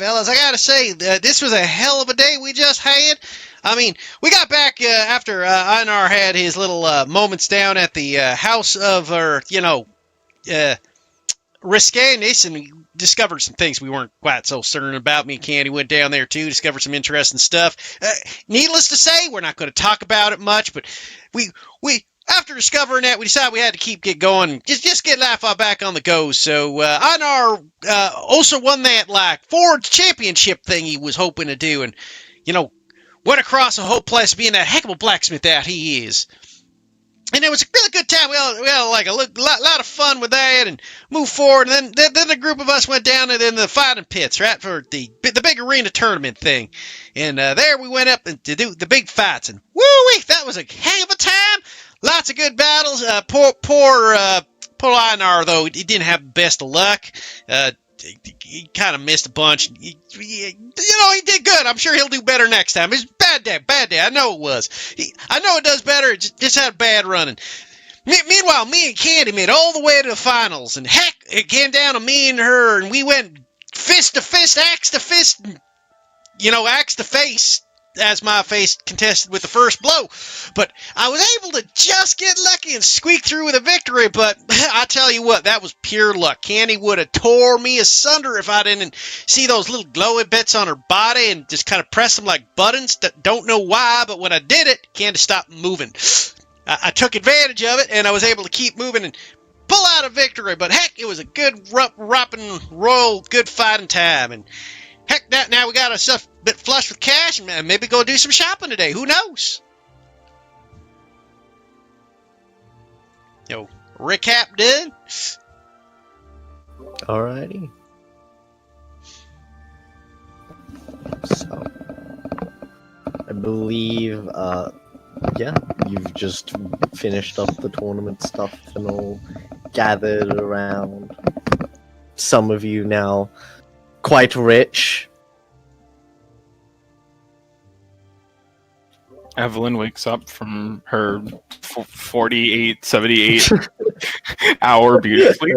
fellas. I gotta say, this was a hell of a day we just had. I mean, we got back after Einar had his little moments down at the house of, risqueness, and we discovered some things we weren't quite so certain about. Me and Candy went down there too, discovered some interesting stuff. Needless to say, we're not going to talk about it much, but we after discovering that, we decided we had to get going, just get Laugh Out back on the go. So Einar also won that like Ford Championship thing he was hoping to do, and went across the whole place being that heck of a blacksmith that he is. And it was a really good time. We had like a lot of fun with that and moved forward. And then the group of us went down in the fighting pits, right, for the big arena tournament thing. And there we went up to do the big fights. And woo-wee, that was a hell of a time. Lots of good battles. Poor Einar, though, he didn't have the best of luck. He kind of missed a bunch. He did good. I'm sure he'll do better next time. It was a bad day. I know it was. I know it does better. It just had a bad running. Meanwhile, me and Candy made all the way to the finals, and heck, it came down to me and her, and we went fist to fist, axe to fist, and, axe to face, as my face contested with the first blow. But I was able to just get lucky and squeak through with a victory, but I tell you what, that was pure luck. Candy would have tore me asunder if I didn't see those little glowy bits on her body and just kind of press them like buttons. Don't know why, but when I did it, Candy stopped moving. I took advantage of it, and I was able to keep moving and pull out a victory. But heck, it was a good ropping roll, good fighting time. And heck, now we got ourselves a bit flush with cash, and maybe go do some shopping today. Who knows? Recap done. Alrighty. So, I believe, you've just finished up the tournament stuff and all gathered around. Some of you now quite rich. Evelyn wakes up from her 48, 78 hour beauty sleep.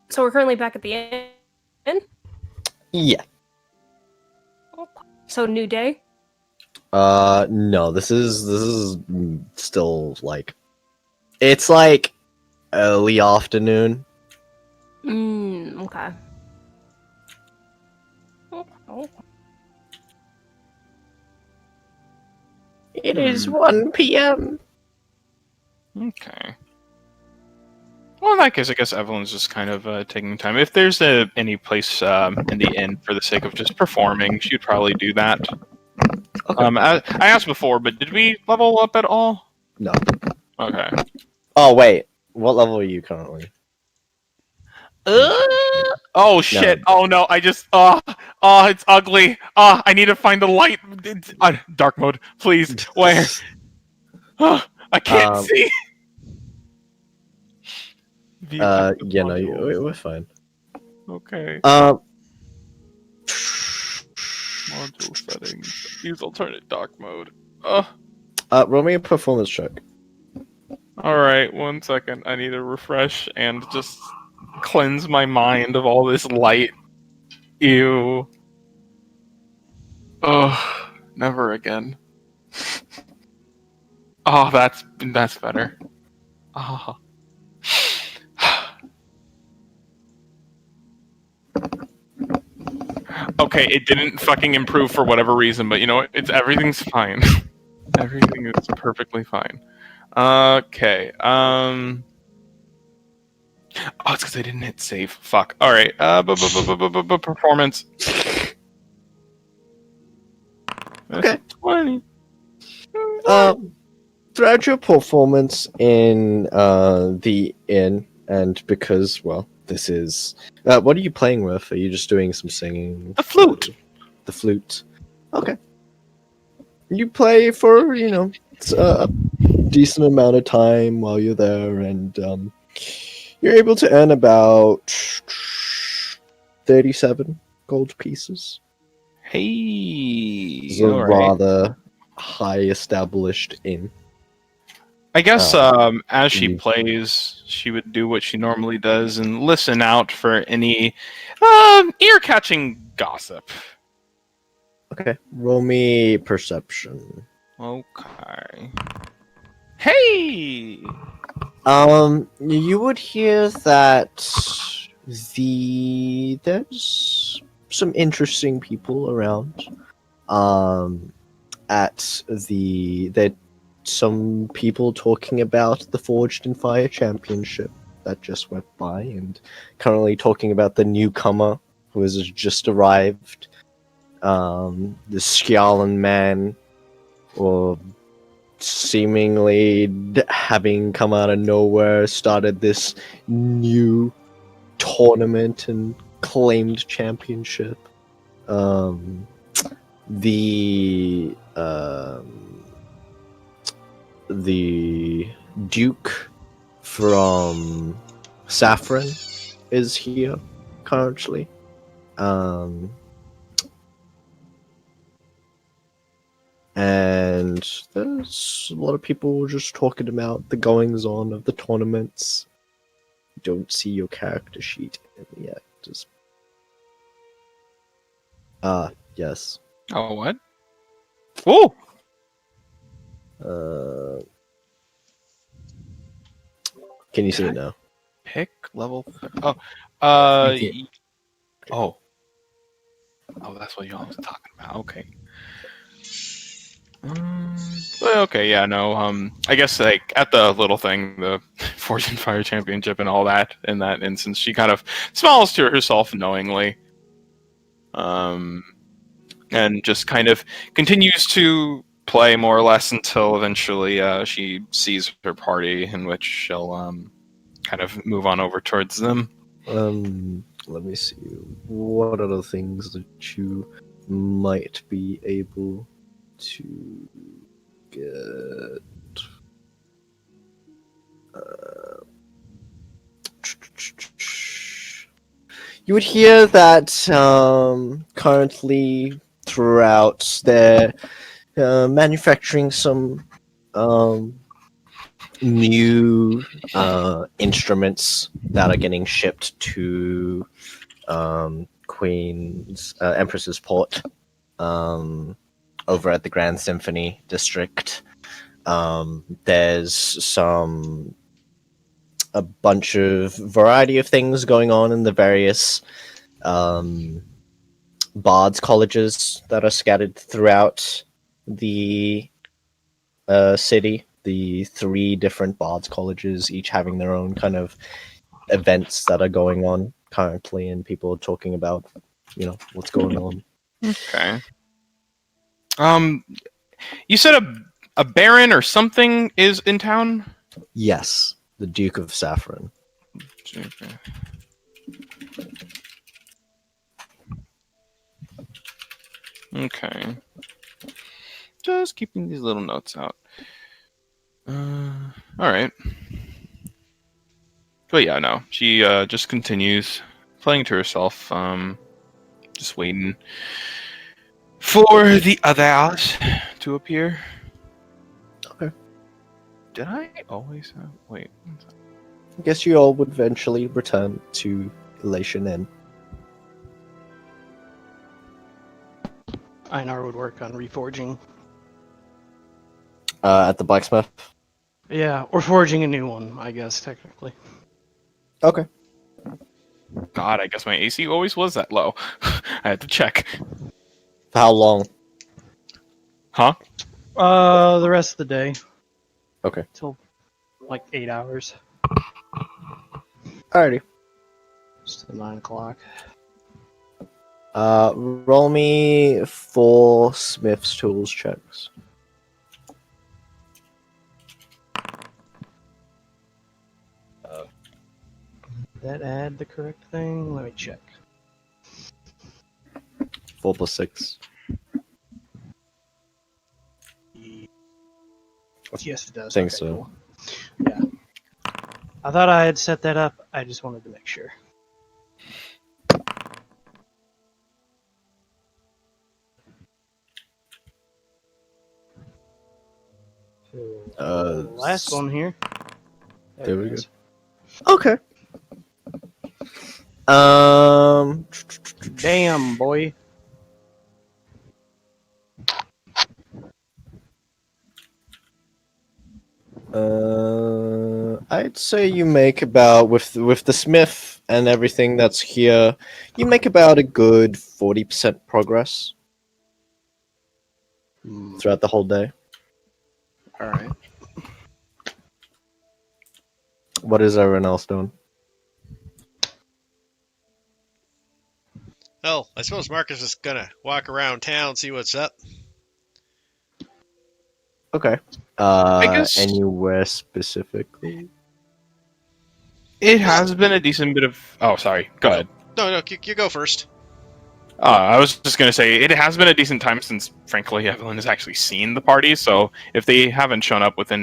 So we're currently back at the inn? Yeah. So new day? No, this is still it's like early afternoon. Okay. It is 1 p.m. Okay. Well, in that case, I guess Evelyn's just kind of taking time. If there's any place in the inn for the sake of just performing, she'd probably do that. Okay. I asked before, but did we level up at all? No. Okay. Oh, wait. What level are you currently? Oh shit! No. Oh no! I just it's ugly. I need to find the light. Dark mode, please. Where? I can't see. We're fine. Okay. Module settings. Use alternate dark mode. Roll me a performance check. All right, 1 second. I need to refresh and just cleanse my mind of all this light. Ew. Oh, never again. Oh, that's better. Oh. Okay, it didn't fucking improve for whatever reason, but you know what? Everything's fine. Everything is perfectly fine. Okay. Oh, it's because I didn't hit save. Fuck. All right. Performance. Okay. 20. Throughout your performance in the inn, and because, well, this is... what are you playing with? Are you just doing some singing? The flute. The flute. Okay. You play for, a decent amount of time while you're there, and you're able to earn about 37 gold pieces. Hey. It's a rather high established inn. I guess as she you- plays, she would do what she normally does and listen out for any ear-catching gossip. Okay. Roll me perception. Okay. Hey! You would hear that there's some interesting people around. At that some people talking about the Forged in Fire Championship that just went by, and currently talking about the newcomer who has just arrived. The Skjallan man, or seemingly having come out of nowhere, started this new tournament and claimed championship. Um, the Duke from Saffron is here currently. And there's a lot of people just talking about the goings on of the tournaments. Don't see your character sheet yet. Just yes. Oh, what? Oh! Uh, can you see it now? Pick level... Oh, You can't- oh. Oh, that's what y'all was talking about. Okay. Well, okay, yeah, no. I guess like at the little thing, the Fortune Fire Championship and all that. In that instance, she kind of smiles to herself knowingly, and just kind of continues to play more or less until eventually she sees her party, in which she'll kind of move on over towards them. Let me see. What other things that you might be able to get? You would hear that currently throughout they're manufacturing some new instruments that are getting shipped to Queen's Empress's Port over at the Grand Symphony District. There's a bunch of variety of things going on in the various bards colleges that are scattered throughout the city. The 3 different bards colleges, each having their own kind of events that are going on currently, and people are talking about, what's going on. Okay. You said a baron or something is in town? Yes, the Duke of Saffron. Okay. Just keeping these little notes out. Alright. But yeah, no. She just continues playing to herself, just waiting for the others to appear. Okay. Did I always have... Wait. I guess you all would eventually return to Elation Inn. Einar would work on reforging. At the blacksmith? Yeah, or forging a new one, I guess, technically. Okay. God, I guess my AC always was that low. I had to check. For how long? Huh? The rest of the day. Okay. Till like 8 hours. Alrighty. Just to 9 o'clock. Roll me 4 Smith's Tools checks. That add the correct thing? Let me check. 4 plus 6. Yes, it does. Think Okay, so. cool. Yeah. I thought I had set that up. I just wanted to make sure. Last one here. There we it go. is. Okay. Damn, boy. I'd say you make about with the smith and everything that's here, you make about a good 40% progress throughout the whole day. All right. What is everyone else doing? Oh, I suppose Marcus is gonna walk around town, see what's up. Okay. guess- Anywhere specifically? It has been a decent bit of. Oh, sorry. Go ahead. No, you go first. I was just going to say, it has been a decent time since, frankly, Evelyn has actually seen the party. So if they haven't shown up within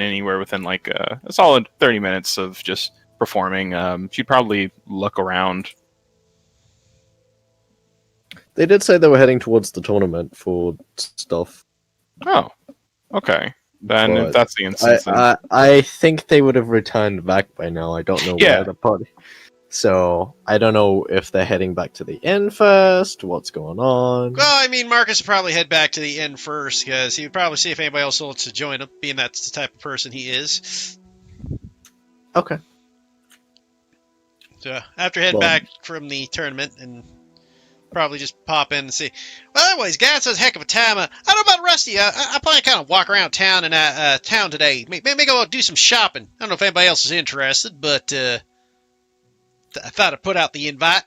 like a solid 30 minutes of just performing, she'd probably look around. They did say they were heading towards the tournament for stuff. Oh, okay. Then But if that's the instance, then I think they would have returned back by now. I don't know Yeah. where the party. So I don't know if they're heading back to the inn first. What's going on? Well, I mean, Marcus would probably head back to the inn first, because he would probably see if anybody else wants to join him, being that's the type of person he is. Okay. So after heading Well- back from the tournament, and probably just pop in and see. Well, anyways, guys, that's a heck of a time. I don't know about the rest of you. I plan to kind of walk around town and town today. Maybe go do some shopping. I don't know if anybody else is interested, but I thought I'd put out the invite.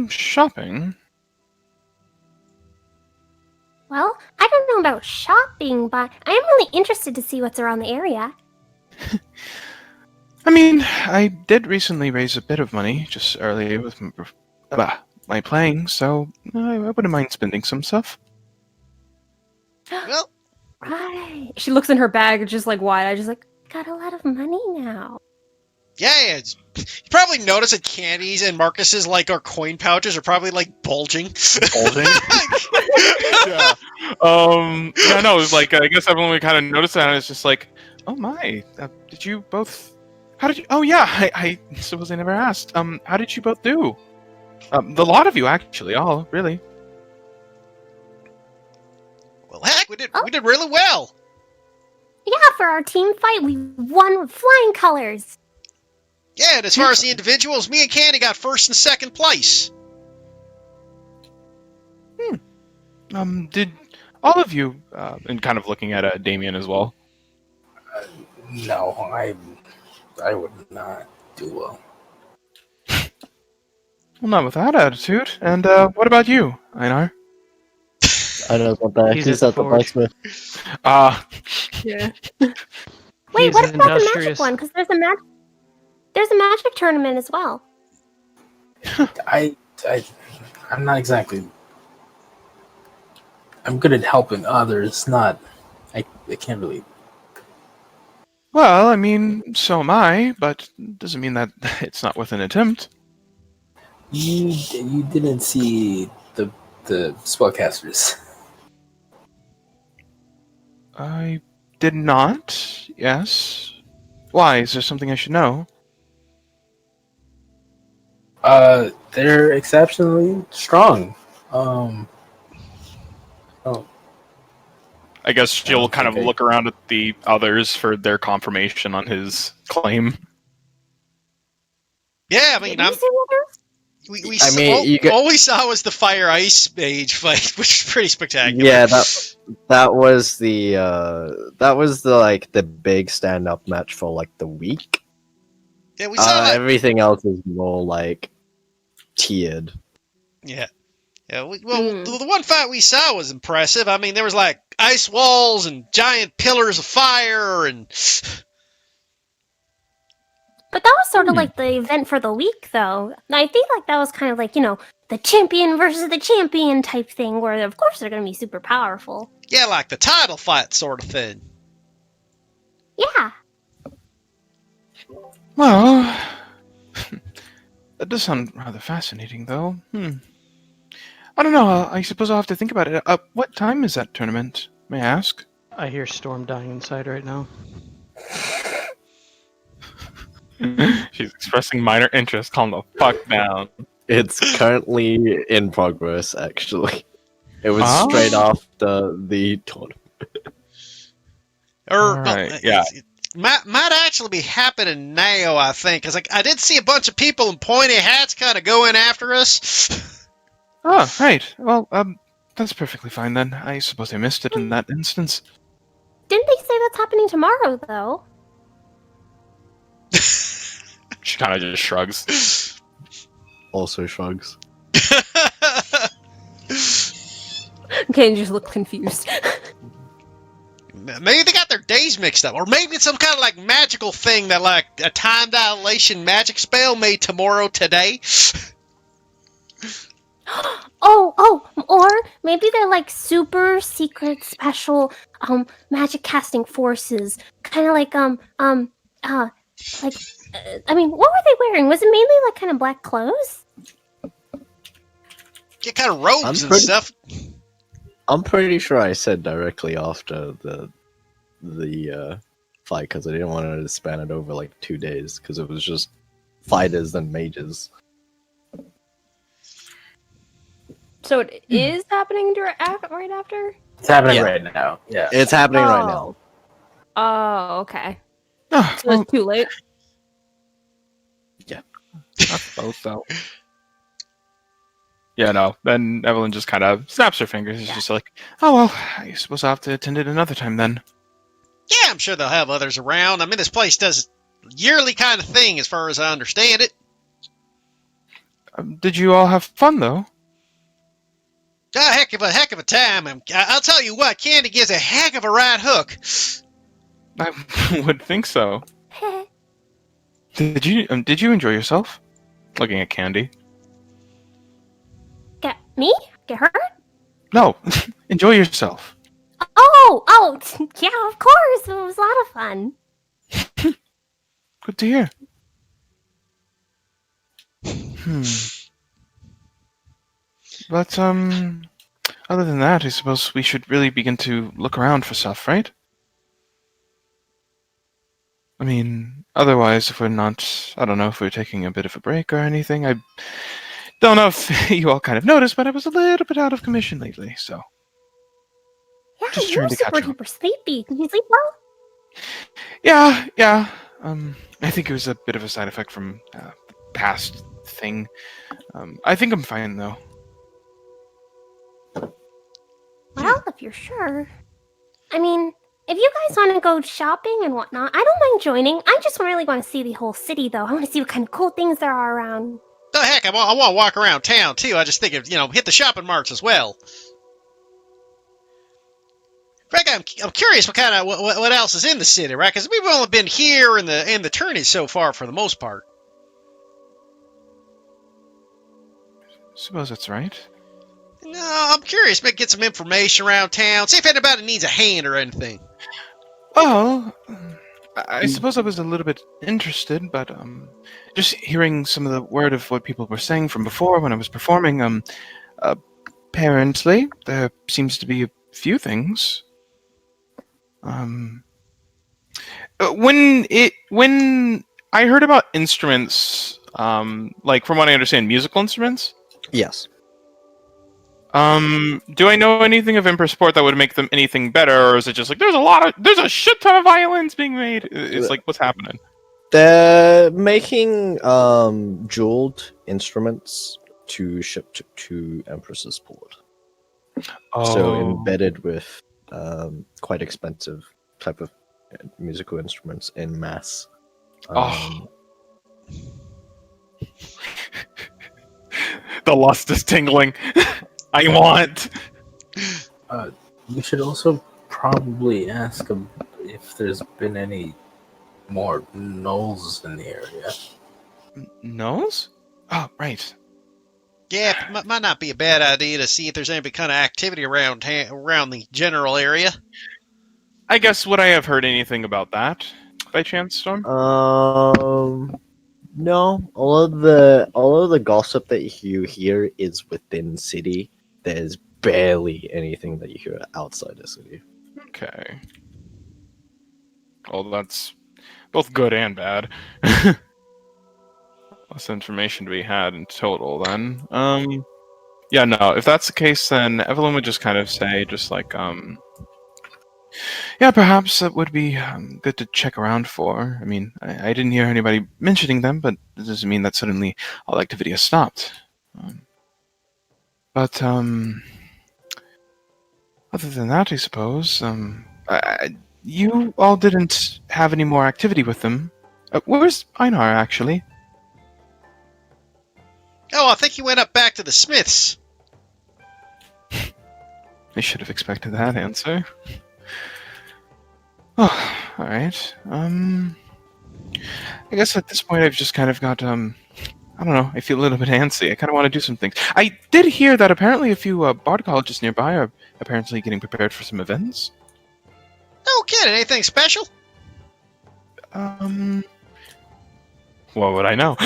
shopping. Well, I don't know about shopping, but I am really interested to see what's around the area. I mean, I did recently raise a bit of money just earlier with my playing, so I wouldn't mind spending some stuff. Well, Right. She looks in her bag, just like wide. I just like got a lot of money now. yeah. You probably notice that Candy's and Marcus's our coin pouches are probably bulging. Bulging? Yeah. Yeah, no, it was I guess everyone would kind of notice that, and it's just like, oh my, did you both? How did you? Oh yeah, I suppose I never asked. How did you both do? The lot of you actually, all really. Well, heck, we did really well. Yeah, for our team fight, we won with flying colors. Yeah, and as far as the individuals, me and Candy got first and second place. Did all of you, and kind of looking at Damien as well. No, I would not do well. Well, not with that attitude. And what about you, Einar? I know about that. He's He's at at the the forge. blacksmith. Yeah. He's Wait, what about the magic industrious. one? Because there's a magic tournament as well. I'm not exactly. I'm good at helping others. Not. I can't really. Well, I mean, so am I, but doesn't mean that it's not worth an attempt. You didn't see the spellcasters. I did not. Yes. Why? Is there something I should know? They're exceptionally strong. I guess she'll don't kind of think I- look around at the others for their confirmation on his claim. Yeah, I mean, Did you see what else? You all we saw was the fire ice mage fight, which is pretty spectacular. Yeah, that was the the big stand up match for the week. Yeah, we saw that. Everything else is more tiered. Yeah. Yeah, the one fight we saw was impressive. I mean, there was ice walls and giant pillars of fire, and But that was sort of like the event for the week, though. And I think that was kind of the champion versus the champion type thing, where of course they're going to be super powerful. yeah, like the title fight sort of thing. Yeah. Well, that does sound rather fascinating, though. I don't know. I suppose I'll have to think about it. What time is that tournament? May I ask? I hear Storm dying inside right now. She's expressing minor interest. Calm the fuck down. It's currently in progress, actually. It was Oh. straight after the tournament. Or Alright, yeah. it might actually be happening now, I think, because I did see a bunch of people in pointy hats kind of going after us. Oh, right. Well, that's perfectly fine then. I suppose I missed it in that instance. Didn't they say that's happening tomorrow, though? She kind of just shrugs. Also shrugs. Okay, just look confused. Maybe they got their days mixed up, or maybe it's some kind of like magical thing that like a time dilation magic spell made tomorrow today. Or maybe they're like super secret special magic casting forces. Kind of like I mean, what were they wearing? Was it mainly like kind of black clothes? Get kind of robes and stuff. I'm pretty sure I said directly after the fight because I didn't want to span it over like 2 days because it was just fighters and mages. So it is happening right after? It's happening Yeah. right now. Yeah. It's happening right now. Oh, okay. Oh, So well, it's too late. I suppose so. Yeah, no. Then Evelyn just kind of snaps her fingers. It's just like, oh, well, I suppose I'll have to attend it another time then. Yeah, I'm sure they'll have others around. I mean, this place does yearly kind of thing, as far as I understand it. Did you all have fun, though? A heck of a time. I'll tell you what, Candy gives a heck of a right hook. I would think so. Did you enjoy yourself? Looking at Candy. Get me? Get her? No, enjoy yourself. Oh, yeah, of course. It was a lot of fun. Good to hear. But, other than that, I suppose we should really begin to look around for stuff, right? I mean, otherwise, if we're not, I don't know if we're taking a bit of a break or anything. I don't know if you all kind of noticed, but I was a little bit out of commission lately, so. Yeah, Just you were trying to catch super up. duper sleepy. Did you sleep well? Yeah. I think it was a bit of a side effect from the past thing. I think I'm fine, though. Well, if you're sure. I mean, if you guys want to go shopping and whatnot, I don't mind joining. I just really want to see the whole city, though. I want to see what kind of cool things there are around. Oh, heck, I want to walk around town, too. I just think of, hit the shopping marts as well. Greg, I'm curious what kind of what else is in the city, right? Because we've only been here in the tourney so far for the most part. Suppose that's right. No, I'm curious. Maybe get some information around town. See if anybody needs a hand or anything. Well, I suppose I was a little bit interested, but just hearing some of the word of what people were saying from before when I was performing, apparently there seems to be a few things. When I heard about instruments, like from what I understand, musical instruments. Yes. Do I know anything of Emperor Sport that would make them anything better, or is it just like there's a shit ton of violins being made? It's like, what's happening? They're making jeweled instruments to ship to Empress's Port. So embedded with quite expensive type of musical instruments in mass. The lust is tingling. I want. We should also probably ask him if there's been any more gnolls in the area. Gnolls? Oh, right. Yeah, might not be a bad idea to see if there's any kind of activity around the general area. I guess would I have heard anything about that by chance, Storm? No. All of the gossip that you hear is within city. there's barely anything that you hear outside the city. Okay. Well, that's both good and bad. Less information to be had in total, then. Yeah, no, if that's the case, then Evelyn would just kind of say, just like, yeah, perhaps it would be good to check around for. I mean, I didn't hear anybody mentioning them, but it doesn't mean that suddenly all activity has stopped. But other than that, I suppose, you all didn't have any more activity with them. Where's Einar, actually? Oh, I think he went up back to the Smiths. I should have expected that answer. Oh, alright. I guess at this point I've just kind of got, I don't know, I feel a little bit antsy. I kind of want to do some things. I did hear that apparently a few bard colleges nearby are apparently getting prepared for some events. No kidding. Anything special? What would I know?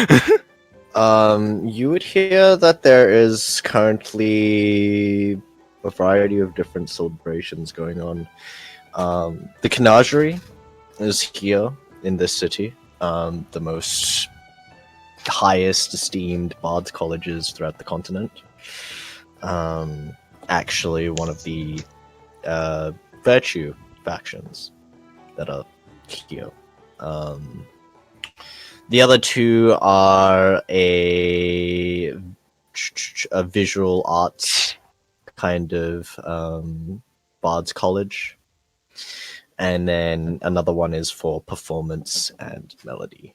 You would hear that there is currently a variety of different celebrations going on. The Kanagerie is here in this city, the most highest esteemed bards colleges throughout the continent. Actually, one of the virtue factions that are here. The other two are a visual arts kind of bards college, and then another one is for performance and melody.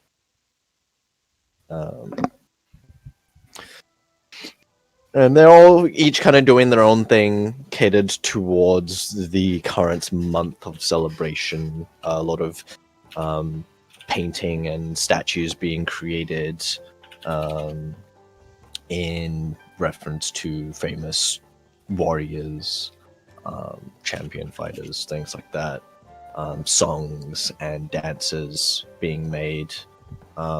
And they're all each kind of doing their own thing, catered towards the current month of celebration. A lot of painting and statues being created in reference to famous warriors, champion fighters, things like that. Songs and dances being made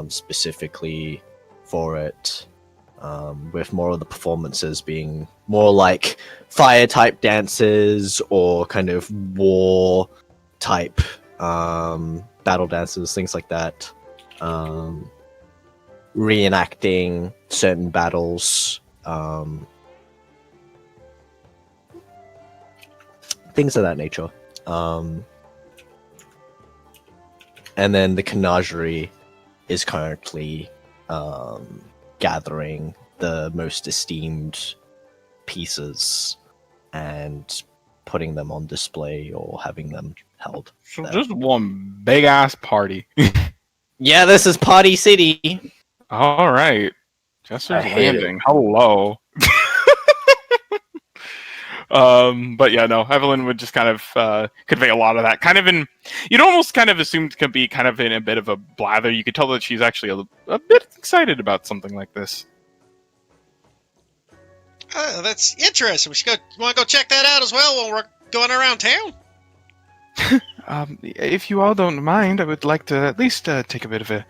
specifically for it. With more of the performances being more like fire type dances or kind of war type battle dances, things like that. Reenacting certain battles, things of that nature. And then the Kanagerie is currently gathering the most esteemed pieces and putting them on display or having them held. So just one big ass party. Yeah, this is Party City. All right, Jester's I hate Landing. Hello. But yeah, no, Evelyn would just kind of convey a lot of that. Kind of in, you'd almost kind of assume it could be kind of in a bit of a blather. You could tell that she's actually a bit excited about something like this. That's interesting. We should go. Want to go check that out as well while we're going around town? If you all don't mind, I would like to at least take a bit of a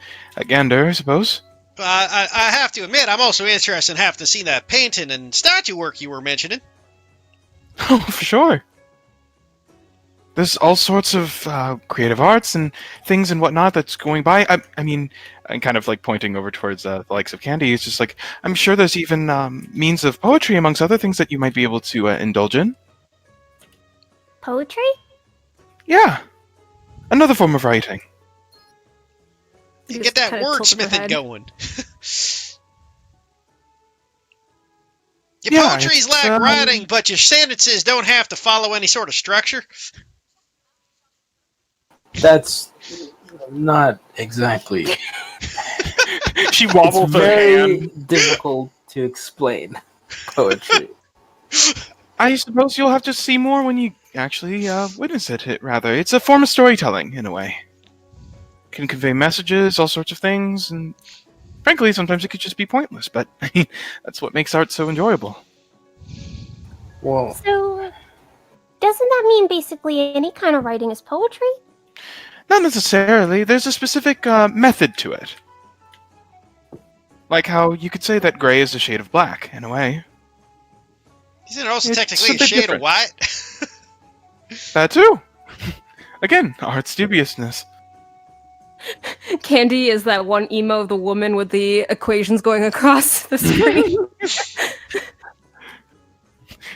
gander, I suppose. I have to admit, I'm also interested in having to see that painting and statue work you were mentioning. Oh, for sure. There's all sorts of creative arts and things and whatnot that's going by. I mean, and kind of like pointing over towards the likes of Candy. It's just like, I'm sure there's even means of poetry amongst other things that you might be able to indulge in. Poetry? Yeah. Another form of writing. You Just get that kinda tilted her wordsmithing head. going. Your Yeah, poetry's it's, like writing, but your sentences don't have to follow any sort of structure. That's not exactly. She It's wobbled her very hand. difficult to explain poetry. I suppose you'll have to see more when you actually witness it, rather. It's a form of storytelling, in a way. Can convey messages, all sorts of things, and frankly, sometimes it could just be pointless, but I mean, that's what makes art so enjoyable. Well, So, doesn't that mean basically any kind of writing is poetry? Not necessarily. There's a specific method to it. Like how you could say that gray is a shade of black, in a way. Isn't it also It's technically a a bit shade different. of white? That too. Again, art's dubiousness. Candy is that one emo of the woman with the equations going across the screen.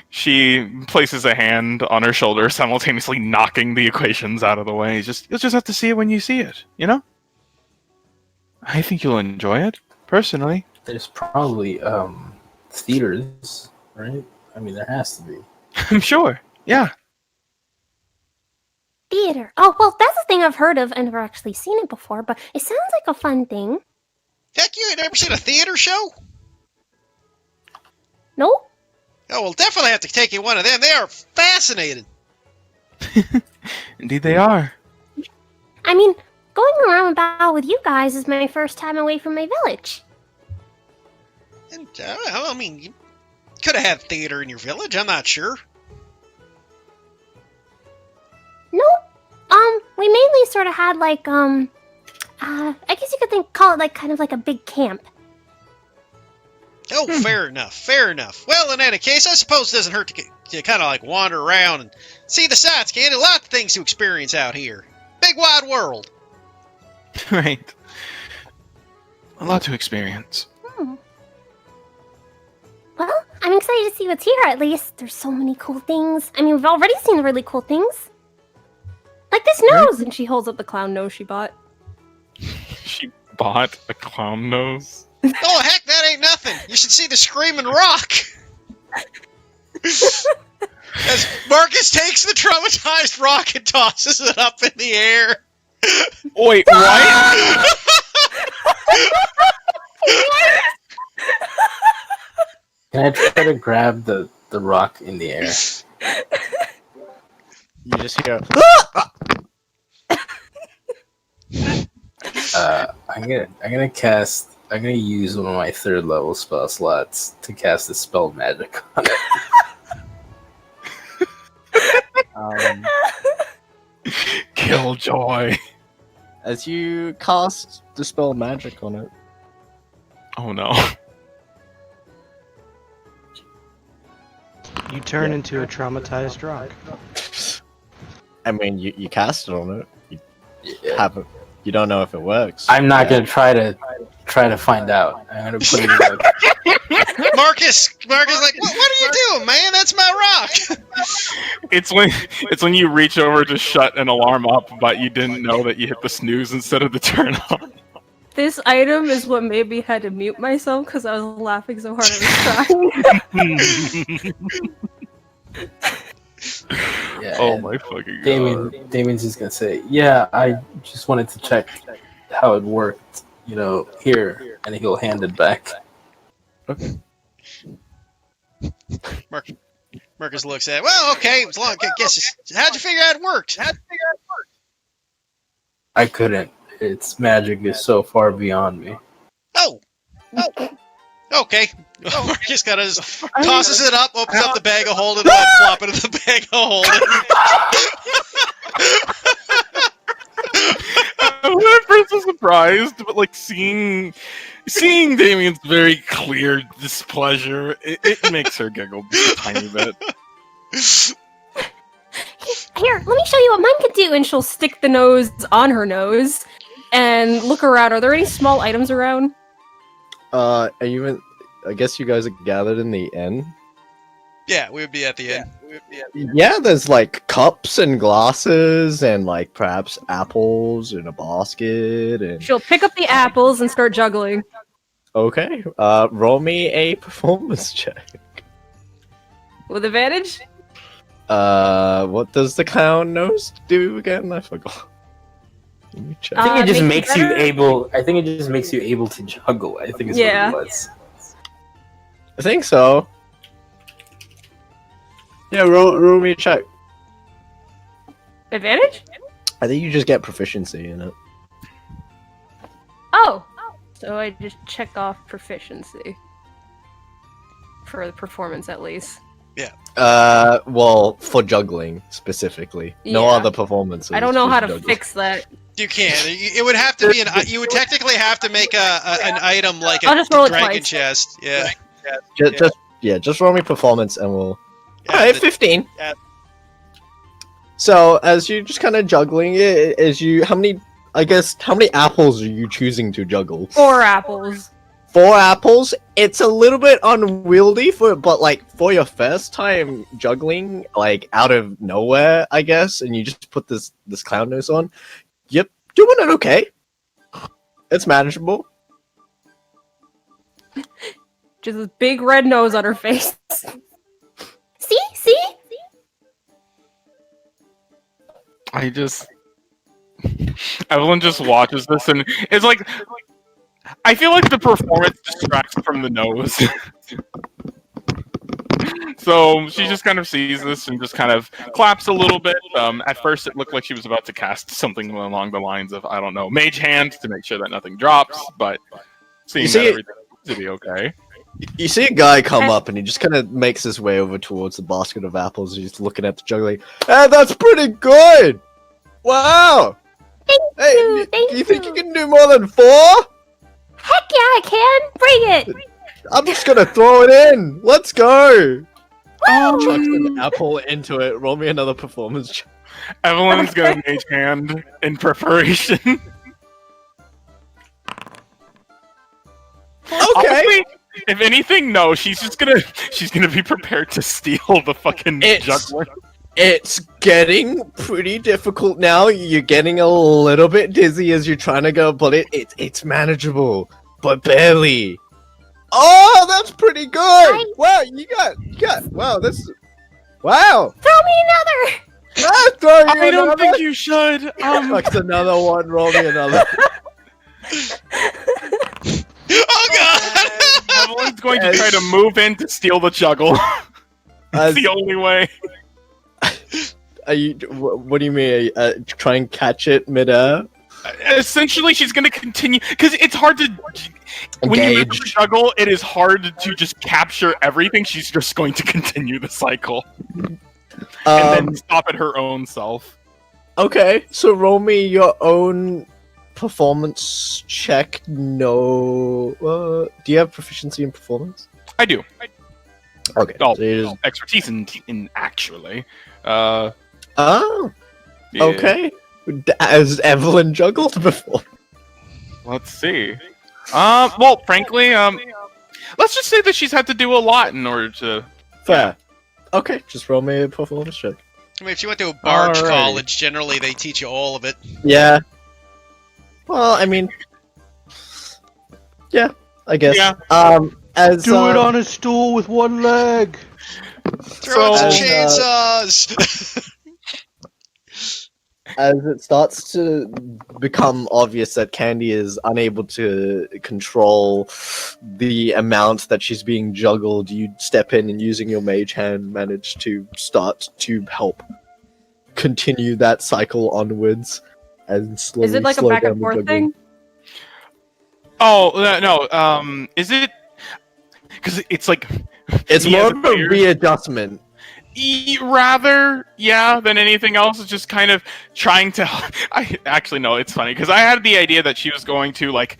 She places a hand on her shoulder, simultaneously knocking the equations out of the way. You'll just have to see it when you see it, you know? I think you'll enjoy it, personally. There's probably theaters, right? I mean, there has to be. I'm sure. Yeah. Theater. Oh, well, that's a thing I've heard of and never actually seen it before, but it sounds like a fun thing. Heck, you ain't never seen a theater show? Nope. Oh, we'll definitely have to take you one of them. They are fascinating. Indeed they are. I mean, going around about with you guys is my first time away from my village. And, I mean, you could have had theater in your village. I'm not sure. Nope. We mainly sort of had like, I guess you could call it like kind of like a big camp. Oh, fair enough. Fair enough. Well, in any case, I suppose it doesn't hurt to kind of like wander around and see the sights, Candy. A lot of things to experience out here. Big wide world. Right. A lot to experience. Well, I'm excited to see what's here at least. There's so many cool things. I mean, we've already seen the really cool things. Like this nose! And she holds up the clown nose she bought. She bought a clown nose. Oh, heck, that ain't nothing. You should see the Screaming Rock. As Marcus takes the traumatized rock and tosses it up in the air. Wait, what? Can I try to grab the rock in the air? You just hear. I'm gonna use one of my 3rd level spell slots to cast a spell magic on it. Killjoy. As you cast the spell magic on it, Oh no. You turn into a traumatized rock. I mean, you cast it on it. Yeah. Haven't. You don't know if it works. I'm not gonna try to find out. I'm gonna put it in the Marcus like, what are you doing, man? That's my rock. It's when you reach over to shut an alarm up, but you didn't know that you hit the snooze instead of the turn on. This item is what made me had to mute myself because I was laughing so hard I was crying. yeah. Oh and my fucking god. Damien's just gonna say, "Yeah, I just wanted to check how it worked. You know, here," and he'll hand it back. Marcus looks at it. Well, okay. As long how'd you figure out it worked? I couldn't. Its magic is so far beyond me. Oh. Okay. Marcus kind of tosses it up, opens up the bag of holding, and flop it in the bag of holding. I was at first so surprised, but like seeing Damien's very clear displeasure, it makes her giggle just a tiny bit. Here, let me show you what mine can do. And she'll stick the nose on her nose and look around. Are there any small items around? I guess you guys are gathered in the inn. Yeah, we would be at the end. Yeah, there's like cups and glasses and like perhaps apples in a basket and. She'll pick up the apples and start juggling. Okay. Roll me a performance check. With advantage? What does the clown nose do again? I forgot. Let me check. I think it just makes makes you you better? able. I think it just makes you able to juggle. I think is Yeah. what it was. I think so. Yeah, roll me a check. Advantage? I think you just get proficiency in it. Oh! So I just check off proficiency. For the performance, at least. Well, for juggling specifically. No Yeah. other performances. I don't know just how to juggling. fix that. You can. It would have to be you would technically have to make an item like I'll a just roll it dragon twice. chest. Yeah. Just roll me performance and we'll Alright, 15. Yeah. So as you're just kind of juggling it, how many apples are you choosing to juggle? 4 apples. 4 apples. It's a little bit unwieldy but like for your first time juggling, like out of nowhere, I guess, and you just put this clown nose on. Yep, doing it okay. It's manageable. Just a big red nose on her face. See? I just Evelyn just watches this and it's like I feel like the performance distracts from the nose. So she just kind of sees this and just kind of claps a little bit. At first, it looked like she was about to cast something along the lines of, I don't know, Mage Hand to make sure that nothing drops, but seeing that everything seems to be okay. You see a guy come up and he just kind of makes his way over towards the basket of apples. He's looking at the juggling. Hey, that's pretty good! Wow! Thank Do you think you. you can do more than 4? Heck yeah, I can! Bring it! I'm just gonna throw it in! Let's go! Woo! Chucks an apple into it. Roll me another performance check. Evelyn's got a Mage Hand in preparation. Okay! Honestly, if anything, no, she's gonna be prepared to steal the fucking juggler. It's getting pretty difficult now. You're getting a little bit dizzy as you're trying to go, but it's manageable, but barely. Oh, that's pretty good! Wow, you got. Wow, this. Wow. Throw me another! Ah, throw you I don't another. think you should. Chucks another one. Roll me another. Oh god! Evelyn's going to try to move in to steal the juggle. That's As- the only way. Are you? What do you mean? Try and catch it midair? Essentially, she's going to continue because it's hard to. When you move the juggle, it is hard to just capture everything. She's just going to continue the cycle and then stop at her own self. Okay, so roll me your own performance check. No. Do you have proficiency in performance? I do. Okay. Oh, so you just- expertise in actually. Oh. Yeah. Okay. Has Evelyn juggled before? Let's see. Well, frankly, let's just say that she's had to do a lot in order to. Fair. Okay, just roll me a performance check. I mean, if you went to a barge Alrighty. college, generally they teach you all of it. Yeah. Well, I mean, yeah, I guess. Yeah. As Do it on a stool with one leg. Throw So- some chainsaws! as it starts to become obvious that Candy is unable to control the amount that she's being juggled, you step in and using your mage hand manage to start to help continue that cycle onwards and slowly Is it like a slow back down and the forth juggling. thing? Oh no. Is it? Because it's like. It's me more as of a player- readjustment. Rather, yeah, than anything else. It's just kind of trying to. I actually no, it's funny because I had the idea that she was going to like.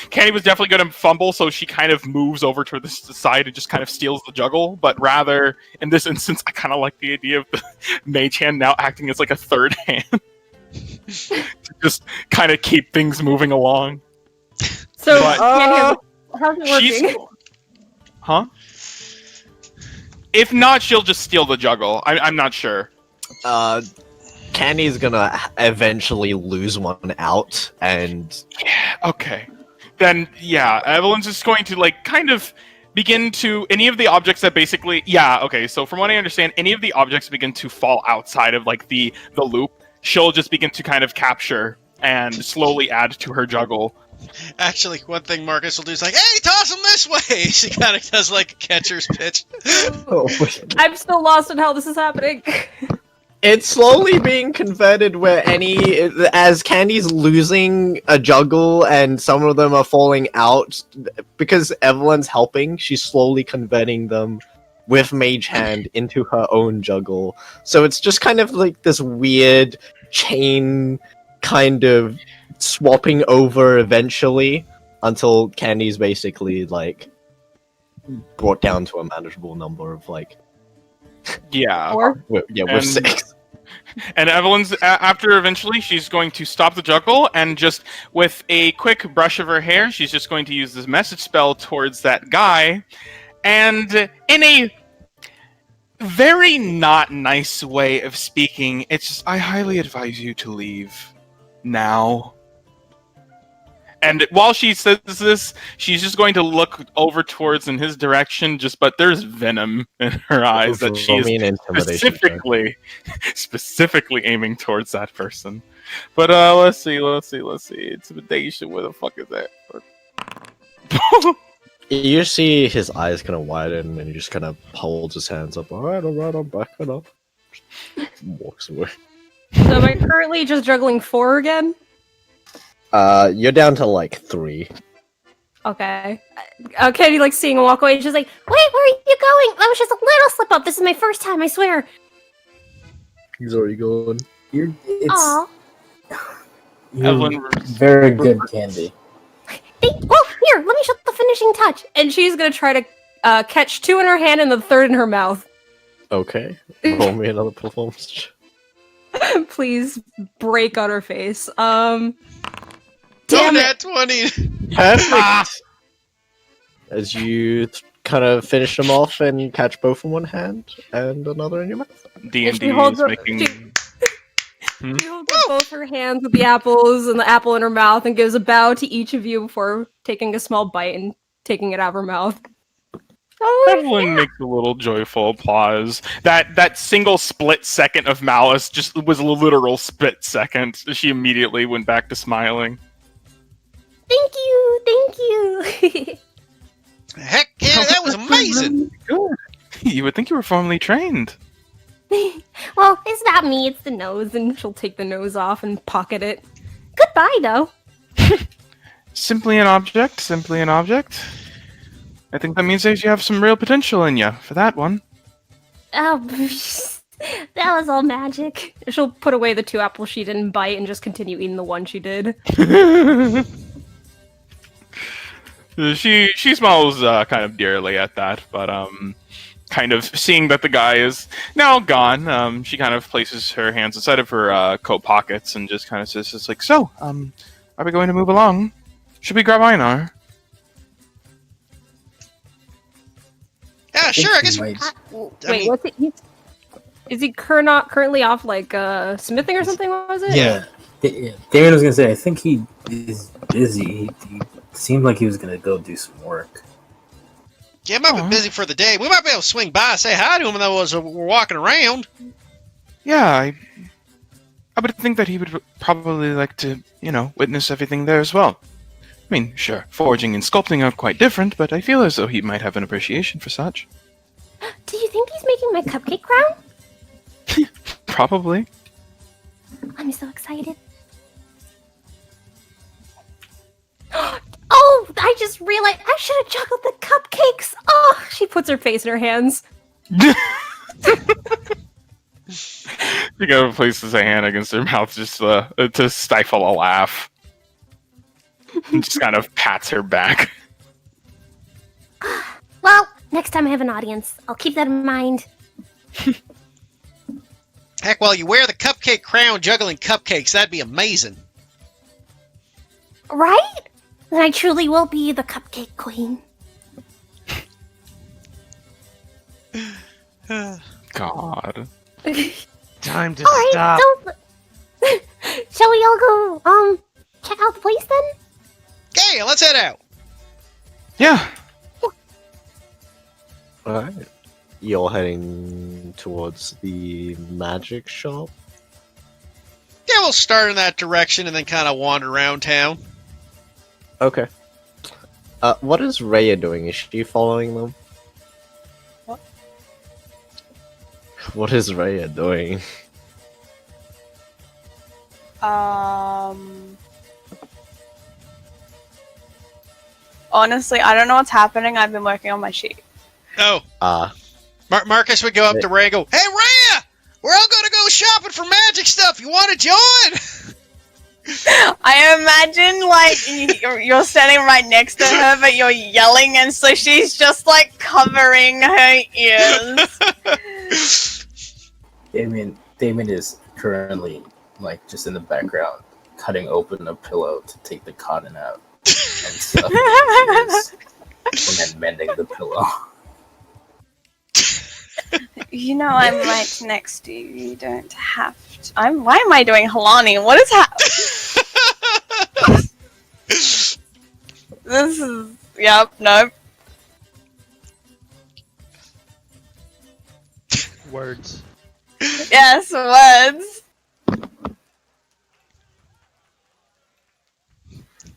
Candy was definitely going to fumble, so she kind of moves over to the side and just kind of steals the juggle. But rather, in this instance, I kind of like the idea of the mage hand now acting as like a third hand, to just kind of keep things moving along. So, But- Candy, how's it She's, working? huh? If not, she'll just steal the juggle. I'm not sure. Candy's gonna eventually lose one out, and Okay. Then, yeah, Evelyn's just going to, like, kind of begin to... Any of the objects that basically... Yeah, okay, so from what I understand, any of the objects begin to fall outside of, like, the loop, she'll just begin to kind of capture and slowly add to her juggle. Actually, one thing Marcus will do is like, hey, toss them this way! She kind of does like a catcher's pitch. I'm still lost in how this is happening. it's slowly being converted where as Candy's losing a juggle and some of them are falling out, because Evelyn's helping, she's slowly converting them with Mage Hand into her own juggle. So it's just kind of like this weird chain kind of swapping over eventually until Candy's basically like brought down to a manageable number of like Yeah. Or We're And- 6. And Evelyn's after eventually she's going to stop the juggle and just with a quick brush of her hair, she's just going to use this message spell towards that guy, and in a very not nice way of speaking, it's just I highly advise you to leave now. And while she says this, she's just going to look over towards in his direction. But there's venom in her eyes that she is specifically aiming towards that person. But let's see. Intimidation. Where the fuck is that? You see his eyes kind of widen, and he just kind of holds his hands up. All right, I'm backing up. Walks away. so am I currently just juggling 4 again? You're down to like 3. Okay. Kenny like seeing him walk away. She's like, "Wait, where are you going? That was just a little slip up. This is my first time, I swear." He's already going. Aw. You're Evelyn- very good, Candy. Well, here, let me show the finishing touch. And she's gonna try to catch 2 in her hand and the 3rd in her mouth. Okay. Roll me another performance check. Please break on her face. Damn Damn it. that 20. Perfect. As you kind of finish them off and catch both in one hand and another in your mouth. D&D She holds is up- making. She holds up both her hands with the apples and the apple in her mouth and gives a bow to each of you before taking a small bite and taking it out of her mouth. Evelyn makes a little joyful applause. That single split second of malice just was a literal split second. She immediately went back to smiling. Thank you. Heck yeah, that was amazing. You would think you were formally trained. Well, it's not me, it's the nose. And she'll take the nose off and pocket it. Goodbye, though. Simply an object. I think that means that you have some real potential in you for that one. Oh, that was all magic. She'll put away the 2 apples she didn't bite and just continue eating the 1 she did. She smiles kind of dearly at that, but kind of seeing that the guy is now gone, she kind of places her hands inside of her coat pockets and just kind of says, "It's like, so, are we going to move along? Should we grab Einar?" Yeah, sure, I guess. Might- Wait, what's it? Is he currently off like smithing or something? What was it? Yeah. Damien was gonna say, I think he is busy. He seemed like he was gonna go do some work. Yeah, might be busy for the day. We might be able to swing by and say hi to him though as we're walking around. Yeah, I would think that he would probably like to, witness everything there as well. I mean, sure, forging and sculpting are quite different, but I feel as though he might have an appreciation for such. Do you think he's making my cupcake crown? Probably. I'm so excited. Oh, I just realized I should have juggled the cupcakes. Oh, She puts her face in her hands. She kind of places a hand against her mouth just to stifle a laugh. And just kind of pats her back. well, next time I have an audience, I'll keep that in mind. Heck, while you wear the cupcake crown juggling cupcakes, that'd be amazing. Right? Then I truly will be the cupcake queen. God. Time to All right, stop. so shall we all go check out the place then? Okay, let's head out. Yeah. Alright. You're heading towards the magic shop? Yeah, we'll start in that direction and then kind of wander around town. Okay. What is Rhea doing? Is she following them? What is Rhea doing? Honestly, I don't know what's happening. I've been working on my sheet. Oh, Marcus would go up to Ray and go, "Hey, Rhea! We're all going to go shopping for magic stuff. You want to join?" I imagine, like, you're standing right next to her, but you're yelling, and so she's just, like, covering her ears. Damien is currently like just in the background, cutting open a pillow to take the cotton out and stuff, and then mending the pillow. You know I'm right next to you. You don't have to. Why am I doing Halani? What is This is. Yep. Nope. Words. Yes. Words.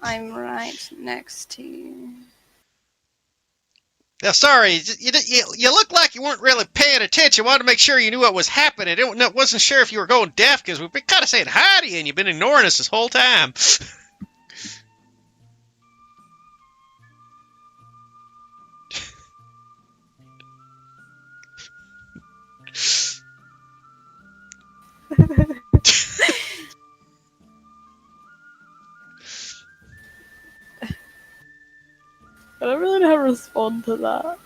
I'm right next to you. Now, sorry, you look like you weren't really paying attention. Wanted to make sure you knew what was happening. Wasn't sure if you were going deaf because we've been kind of saying hi to you and you've been ignoring us this whole time. I don't really know how to respond to that.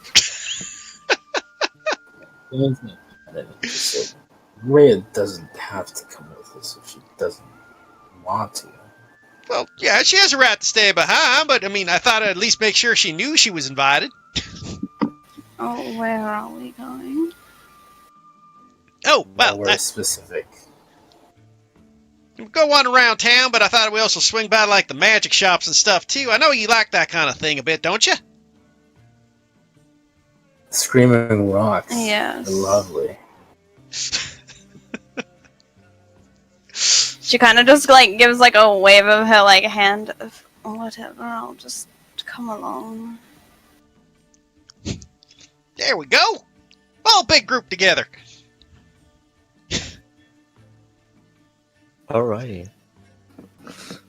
So Rhea doesn't have to come with us if she doesn't want to. Well, yeah, she has a right to stay behind, but I mean, I thought I'd at least make sure she knew she was invited. Oh, where are we going? Oh, well, Nowhere specific. we go one around town, but I thought we also swing by like the magic shops and stuff too. I know you like that kind of thing a bit, don't you? Screaming rocks. Yes. They're lovely. She kind of just like gives like a wave of her like hand of whatever. I'll just come along. There we go. All big group together. Alrighty.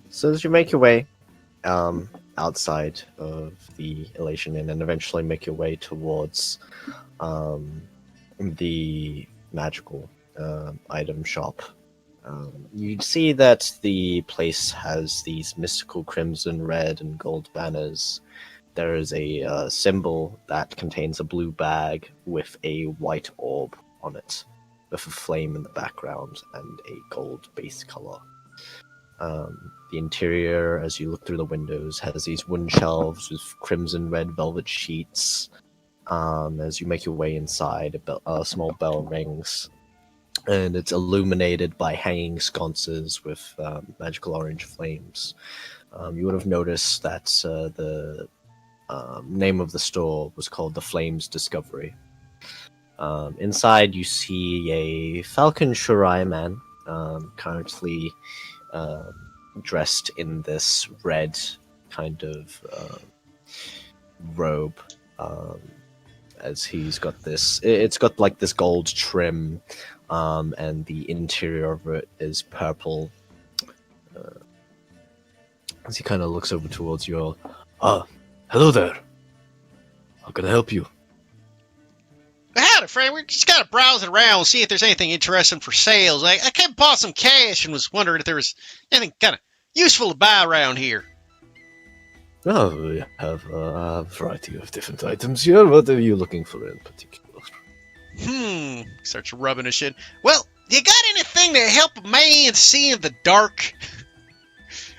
So as you make your way outside of the Elation Inn and eventually make your way towards the magical item shop, you see that the place has these mystical crimson, red, and gold banners. There is a symbol that contains a blue bag with a white orb on it, with a flame in the background and a gold base color. The interior, as you look through the windows, has these wooden shelves with crimson red velvet sheets. As you make your way inside, a small bell rings, and it's illuminated by hanging sconces with magical orange flames. You would have noticed that the name of the store was called the Flames Discovery. Inside, you see a Falcon Shurai man, currently dressed in this red kind of robe. As he's got this, it's got like this gold trim, and the interior of it is purple. As he kind of looks over towards you all, hello there. How can I help you? Howdy, friend. We're just kind of browsing around, see if there's anything interesting for sales. I came bought some cash and was wondering if there was anything kind of useful to buy around here. Oh, we have a variety of different items here. What are you looking for in particular? Starts rubbing his shit. Well, you got anything to help a man see in the dark?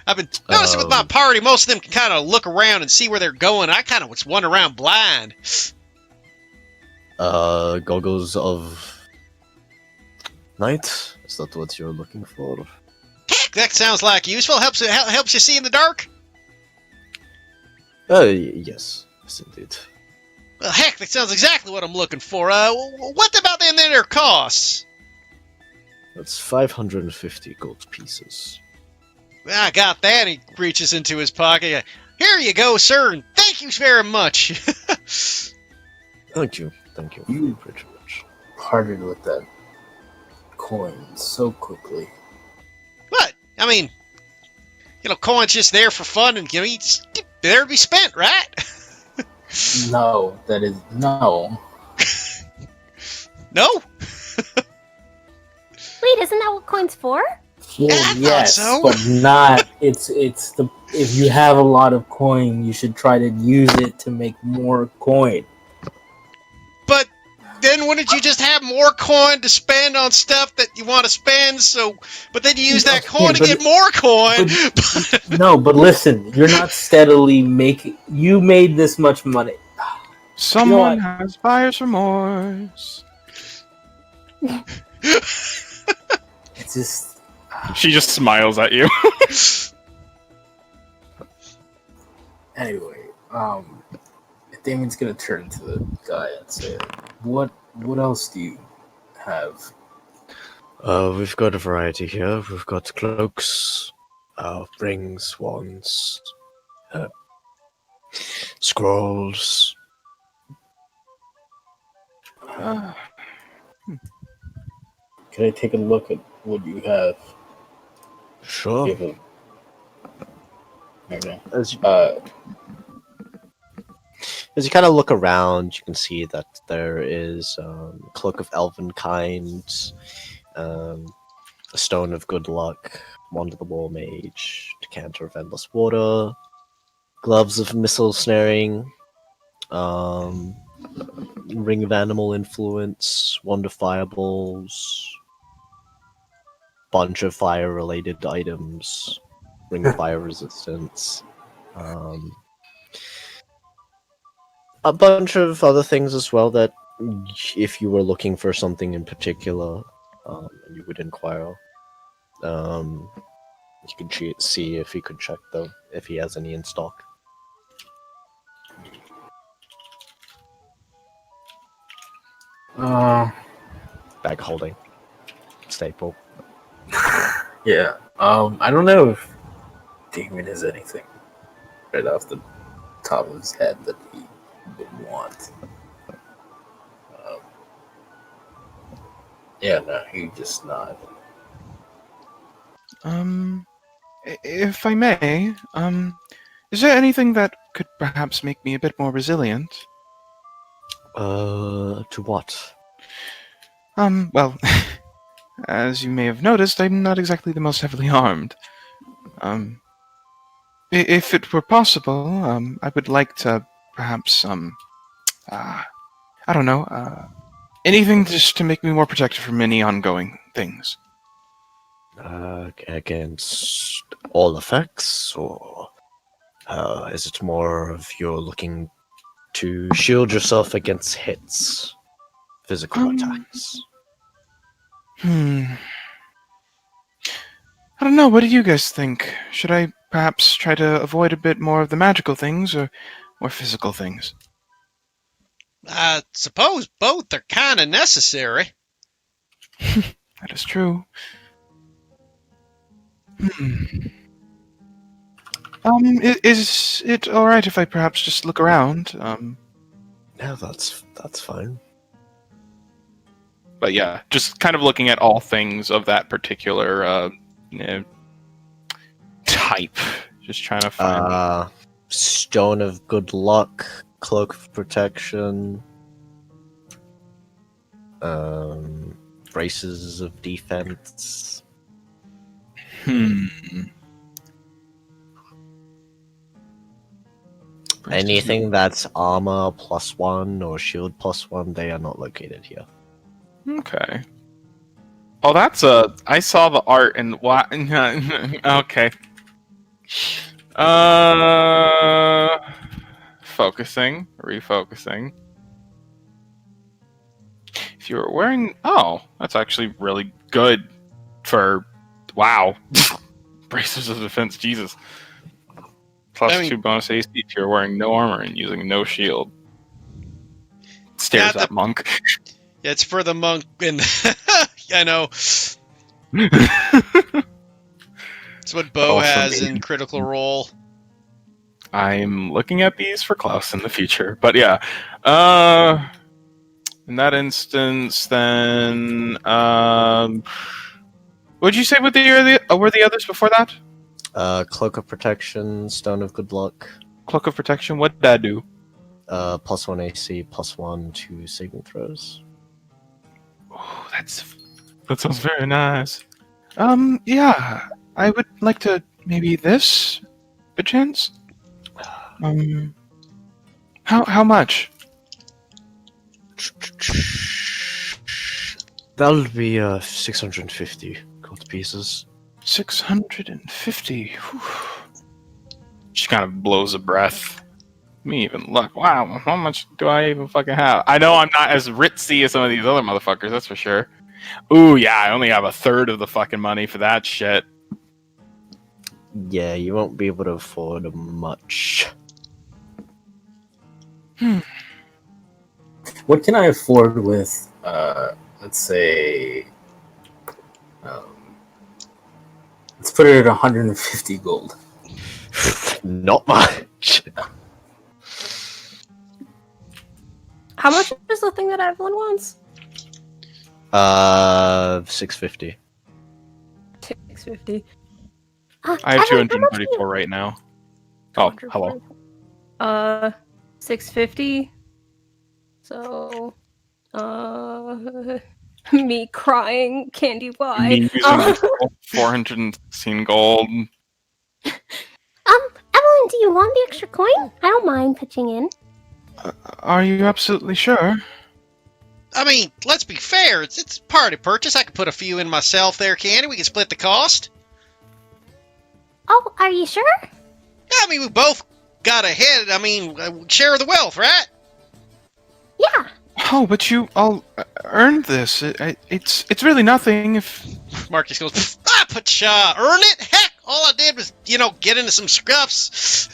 I've been noticing with my party, most of them can kind of look around and see where they're going. I kind of was wandering around blind. Goggles of night? Is that what you're looking for? Heck, that sounds like useful. Helps you see in the dark? Yes. Yes, indeed. Well, heck, that sounds exactly what I'm looking for. What about them their costs? That's 550 gold pieces. I got that. He reaches into his pocket. Here you go, sir, and thank you very much. Thank you. Thank you You- very much. Parted with that coin so quickly. What? I mean, coin's just there for fun, and it's there to be spent, right? No, that is no. No? Wait, isn't that what coin's for? Well, I thought yes, so. but not. It's the if you have a lot of coin, you should try to use it to make more coin. But then then wouldn't you just have more coin to spend on stuff that you want to spend? But then you use that coin to get more coin. No, but listen, you're not steadily making. You made this much money. Someone has buyer's remorse. It's just. She just smiles at you. Anyway, Damon's gonna turn to the guy and say, "What else do you have?" We've got a variety here. We've got cloaks, rings, wands, scrolls. Can I take a look at what you have? Sure. Give okay. As you kind of look around, you can see that there is Cloak of Elvenkind, a Stone of Good Luck, Wand of the War Mage, Decanter of Endless Water, Gloves of Missile Snaring, Ring of Animal Influence, Wand of Fireballs, bunch of fire-related items, Ring of Fire Resistance, a bunch of other things as well that, if you were looking for something in particular, you would inquire. You could see if he could check though, if he has any in stock. Bag holding. Staple. Yeah. I don't know if Damon has anything right off the top of his head that he would want. Yeah, no, he just not. If I may, is there anything that could perhaps make me a bit more resilient? To what? Well, as you may have noticed, I'm not exactly the most heavily armed. If it were possible, I would like to perhaps, I don't know, anything just to make me more protected from any ongoing things. Against all effects, or is it more of you're looking to shield yourself against hits, physical attacks? I don't know, what do you guys think? Should I perhaps try to avoid a bit more of the magical things, or more physical things? I suppose both are kind of necessary. That is true. Is it alright if I perhaps just look around? Yeah, that's fine. But yeah, just kind of looking at all things of that particular type. Just trying to find. Stone of Good Luck, Cloak of Protection, Braces of Defense. Anything that's armor +1 or shield +1, they are not located here. Okay. Oh, that's a. I saw the art and what? Okay. Focusing, refocusing. If you were wearing, that's actually really good for. Wow. Braces of defense, Jesus. +2 bonus AC if you're wearing no armor and using no shield. Stares at monk. It's for the monk, and I know. It's what Bo has in Critical Role. I'm looking at these for Klaus in the future, but yeah. In that instance, then, what'd you say were the others before that? Cloak of Protection, Stone of Good Luck. Cloak of Protection, what did that do? +1 AC, +1 to saving throws. Oh, that sounds very nice. Yeah, I would like to maybe this, perchance. How much? That'll be 650 gold pieces. 650. Whew. She kind of blows a breath. Me even look. Wow, how much do I even fucking have? I know I'm not as ritzy as some of these other motherfuckers, that's for sure. Ooh, yeah, I only have a third of the fucking money for that shit. Yeah, you won't be able to afford much. What can I afford with, let's say, let's put it at 150 gold. Not much. How much is the thing that Evelyn wants? 650. 650. I have Evelyn, how much 234 right now. Oh, hello. 650. So, me crying, candy why? Me using 416 gold. Evelyn, do you want the extra coin? I don't mind pitching in. Are you absolutely sure? I mean, let's be fair. It's party purchase. I could put a few in myself there, Candy. We can split the cost. Oh, are you sure? I mean, we both got ahead. I mean, share the wealth, right? Yeah. Oh, but you all earned this. It's really nothing if... Marcus goes, pacha, earn it? Heck, all I did was, get into some scuffs.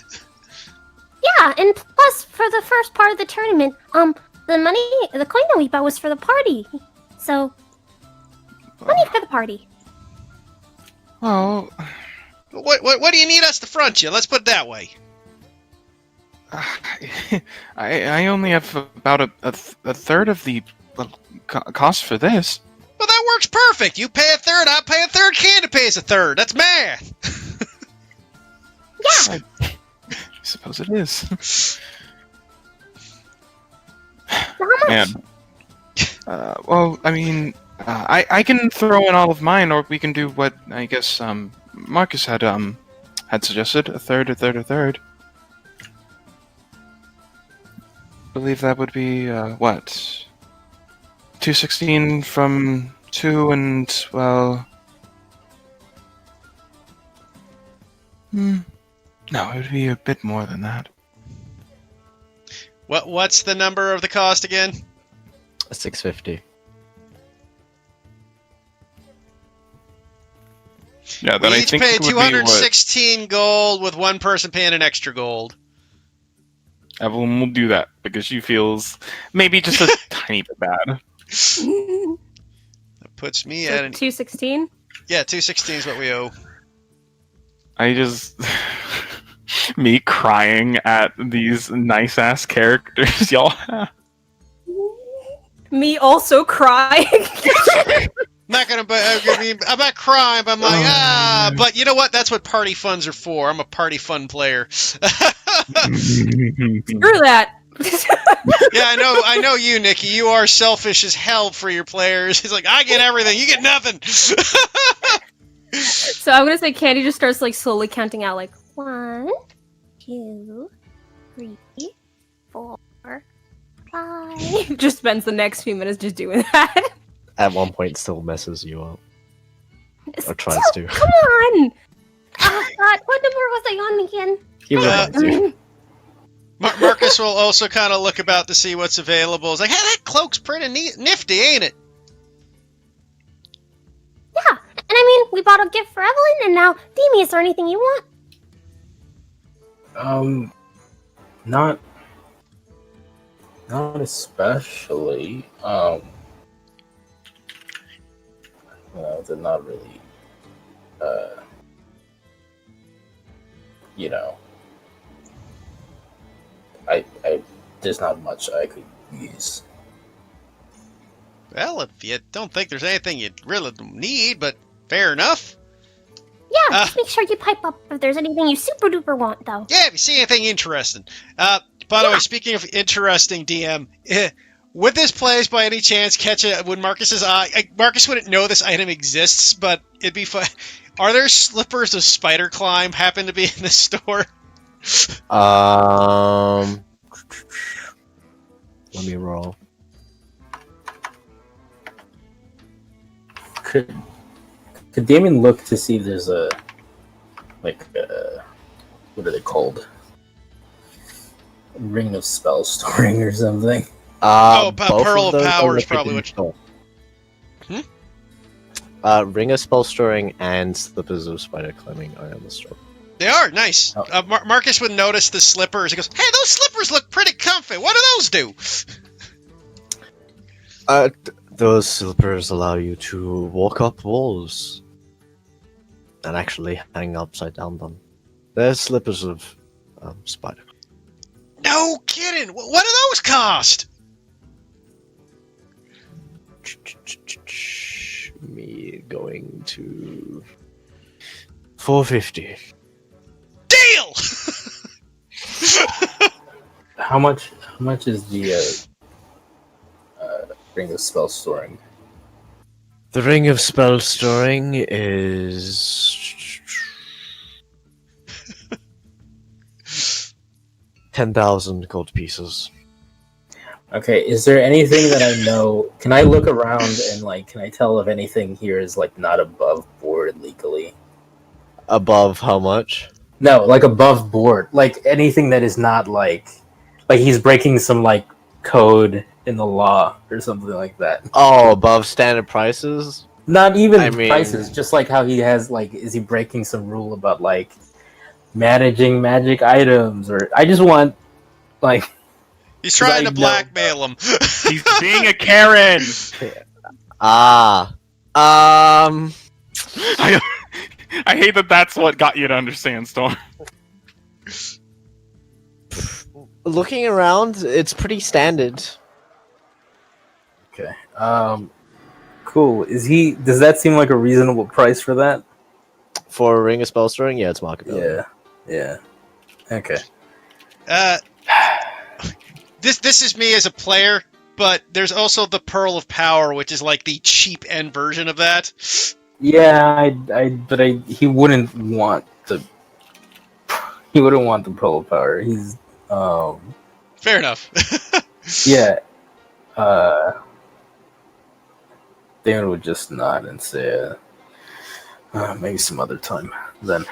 Yeah, and plus, for the first part of the tournament, the coin that we bought was for the party. So, money for the party. Well... What do you need us to front you? Let's put it that way. I only have about a third of the cost for this. Well, that works perfect. You pay a third, I pay a third, Candy pays a third. That's math. Yeah. I suppose it is. So how much? Man. Well, I mean, I can throw in all of mine, or we can do what I guess Marcus had suggested, a third. I believe that would be what? 216 from 2 and well. No, it would be a bit more than that. What's the number of the cost again? 650. Yeah, then We I each think pay it would be what 216 gold with one person paying an extra gold. Evelyn will do that because she feels maybe just a tiny bit bad. That puts me So at an... 216? Yeah, 216 is what we owe. I just me crying at these nice ass characters y'all have. Me also crying. I'm not crying, but I'm like, but you know what? That's what party funds are for. I'm a party fun player. Screw that. Yeah, I know you, Nikki. You are selfish as hell for your players. He's like, I get everything, you get nothing. So I'm gonna say Candy just starts like slowly counting out like 1, 2, 3, 4, 5. just spends the next few minutes just doing that. At one point, still messes you up. Or tries to. Come on! Oh God, what number was I on again? He reminds you. Marcus will also kind of look about to see what's available. It's like, hey, that cloak's pretty nifty, ain't it? Yeah, and I mean, we bought a gift for Evelyn, and now, Demi, is there anything you want? Not especially. They're not really. I there's not much I could use. Well, if you don't think there's anything you really need, but fair enough. Yeah, just make sure you pipe up if there's anything you super duper want, though. Yeah, if you see anything interesting. By the way, speaking of interesting, DM, would this place by any chance catch would Marcus's eye? Marcus wouldn't know this item exists, but it'd be fun. Are there slippers of spider climb happen to be in the store? Let me roll. Could Damon look to see if there's a what are they called? Ring of spell storing or something. Both Pearl of those are Power is located probably in what. store. Hmm? Ring of spell storing and slippers of spider climbing are in the store. They are nice. Oh. Marcus would notice the slippers. He goes, "Hey, those slippers look pretty comfy. What do those do?" Those slippers allow you to walk up walls and actually hang upside down them. They're slippers of spider. No kidding. What do those cost? Me going to 450. Deal. How much is the ring of spell storing? The ring of spell storing is 10,000 gold pieces. Okay, is there anything that I know? Can I look around and can I tell if anything here is not above board legally? Above how much? No, above board, anything that is not like he's breaking some code in the law or something like that. Oh, above standard prices? Not even I mean- prices, just how he has is he breaking some rule about managing magic items, or I just want He's trying to I know- blackmail him. He's being a Karen. Ah. I hate that. That's what got you to understand, Storm. Looking around, it's pretty standard. okay. Cool. Does that seem like a reasonable price for that? For a ring of spell storing, yeah, it's market value. Yeah. Okay. This is me as a player, but there's also the Pearl of Power, which is the cheap end version of that. Yeah, he wouldn't want the Pearl of Power. He's Fair enough. yeah. Damon would just nod and say, maybe some other time then.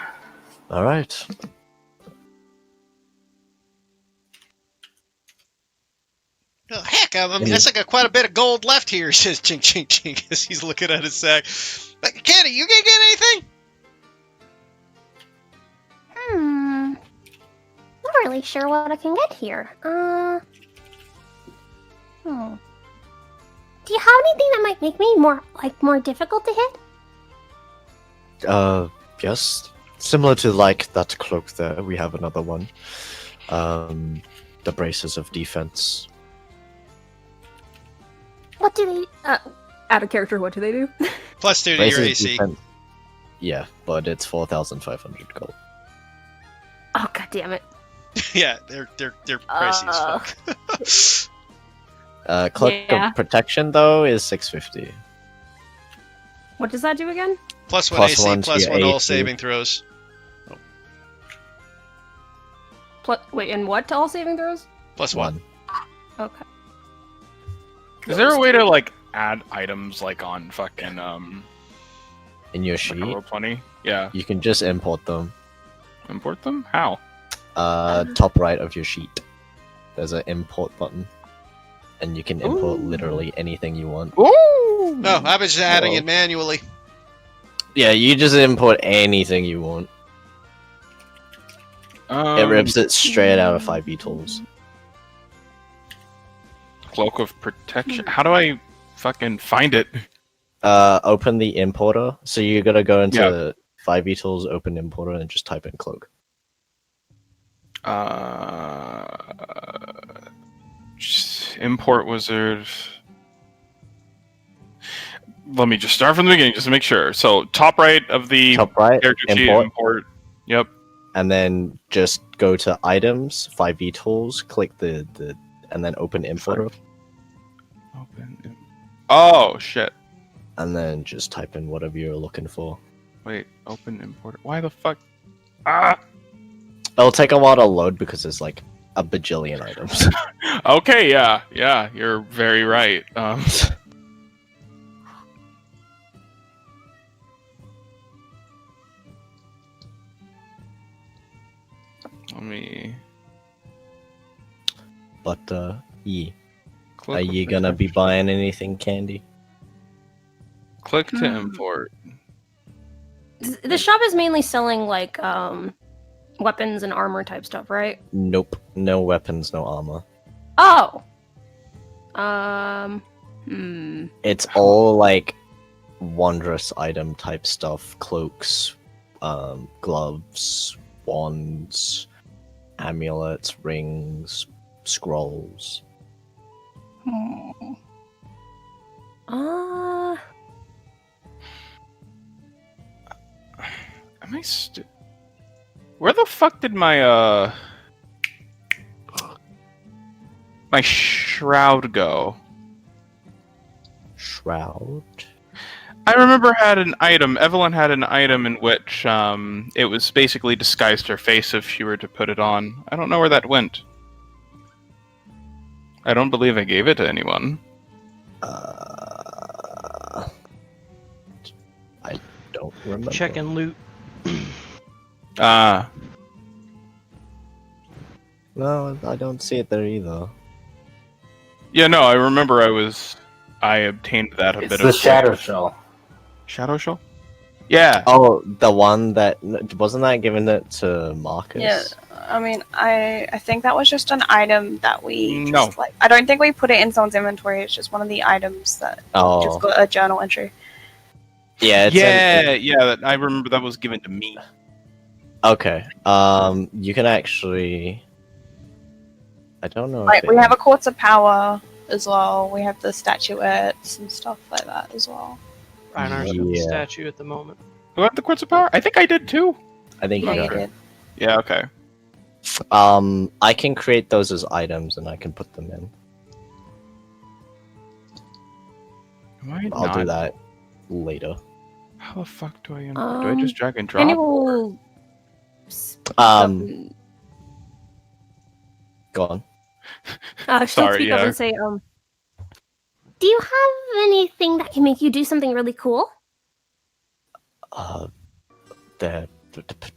All right. Oh, heck, that's quite a bit of gold left here, says Chink Chink Chink as he's looking at his sack. Kenny, you gonna get anything? Not really sure what I can get here. Do you have anything that might make me more difficult to hit? Yes. Similar to that cloak there, we have another one. The braces of defense. What do they? Out of character, what do they do? Plus 2 to Braces your of AC. defense. Yeah, but it's 4,500 gold. Oh, god damn it. Yeah, they're pricey as fuck. Cloak Yeah. of protection though is 650. What does that do again? Plus 1 Plus AC, 1 to plus your 1 all AC. saving throws. Wait, and what to all saving throws? Plus 1. Okay. Is there a way to add items on fucking In your sheet, Roll20? Yeah, you can just import them. import them. How? Top right of your sheet. There's an import button. And you can import literally anything you want. Ooh! No, I was just adding Whoa. it manually. Yeah, you just import anything you want. It rips it straight out of 5e tools. Cloak of protection. How do I fucking find it? Open the importer. So you gotta go into Yeah. 5e tools, open importer, and just type in cloak. Import wizard. Let me just start from the beginning just to make sure. So top right of the Top right, character sheet, import, import. Yep. and then just go to items, 5e tools, click the and then open importer, Open. Oh shit. and then just type in whatever you're looking for. Wait. Open importer. Why the fuck? Ah. It'll take a while to load because there's a bajillion items. Okay. Yeah. Yeah. You're very right. Let me But ye, click are with you the gonna be text. buying anything, Candy? Click to Hmm. import. The shop is mainly selling like weapons and armor type stuff, right? Nope. No weapons, no armor. Oh. It's all like wondrous item type stuff: cloaks, gloves, wands, amulets, rings, scrolls. Am I Where the fuck did my my shroud go? Shroud. I remember had an item. Evelyn had an item in which it was basically disguised her face if she were to put it on. I don't know where that went. I don't believe I gave it to anyone. I don't remember. Check and loot. Ah, No, I don't see it there either. yeah, no, I remember I obtained that a It's bit the of Shadow Shell. Shadow Shell? Yeah. Oh, the one that wasn't that given it to Marcus? Yeah, I mean, I think that was just an item that we No. just like. I don't think we put it in someone's inventory. It's just one of the items that just Oh, got a journal entry. yeah. I remember that was given to me. Okay. You can actually. I don't know. Like if we have a quartz of power as well. We have the statuettes and stuff like that as well. Reinhardt's got the Yeah. statue at the moment. Who had the Quartz of Power? I think I did too. I think Yeah, you you got it. did. Yeah, okay. I can create those as items and I can put them in. Am I I'll do not? that later. How the fuck do I import? Do I just drag and drop? Kenny will. Go on. She'll Sorry, speak up yeah. and say, Do you have anything that can make you do something really cool?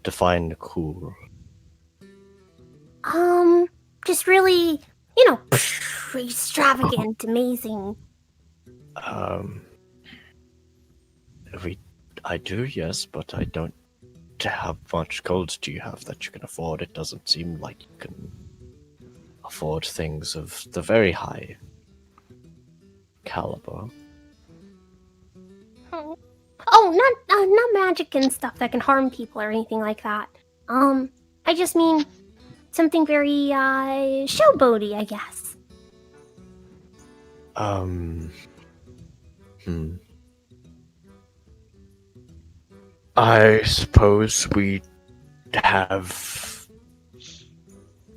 Define cool. Just really, extravagant, amazing. I do, yes, but I don't. How much gold do you have that you can afford? It doesn't seem like you can afford things of the very high caliber. Oh, not magic and stuff that can harm people or anything like that. I just mean something very showboaty, I guess. I suppose we have.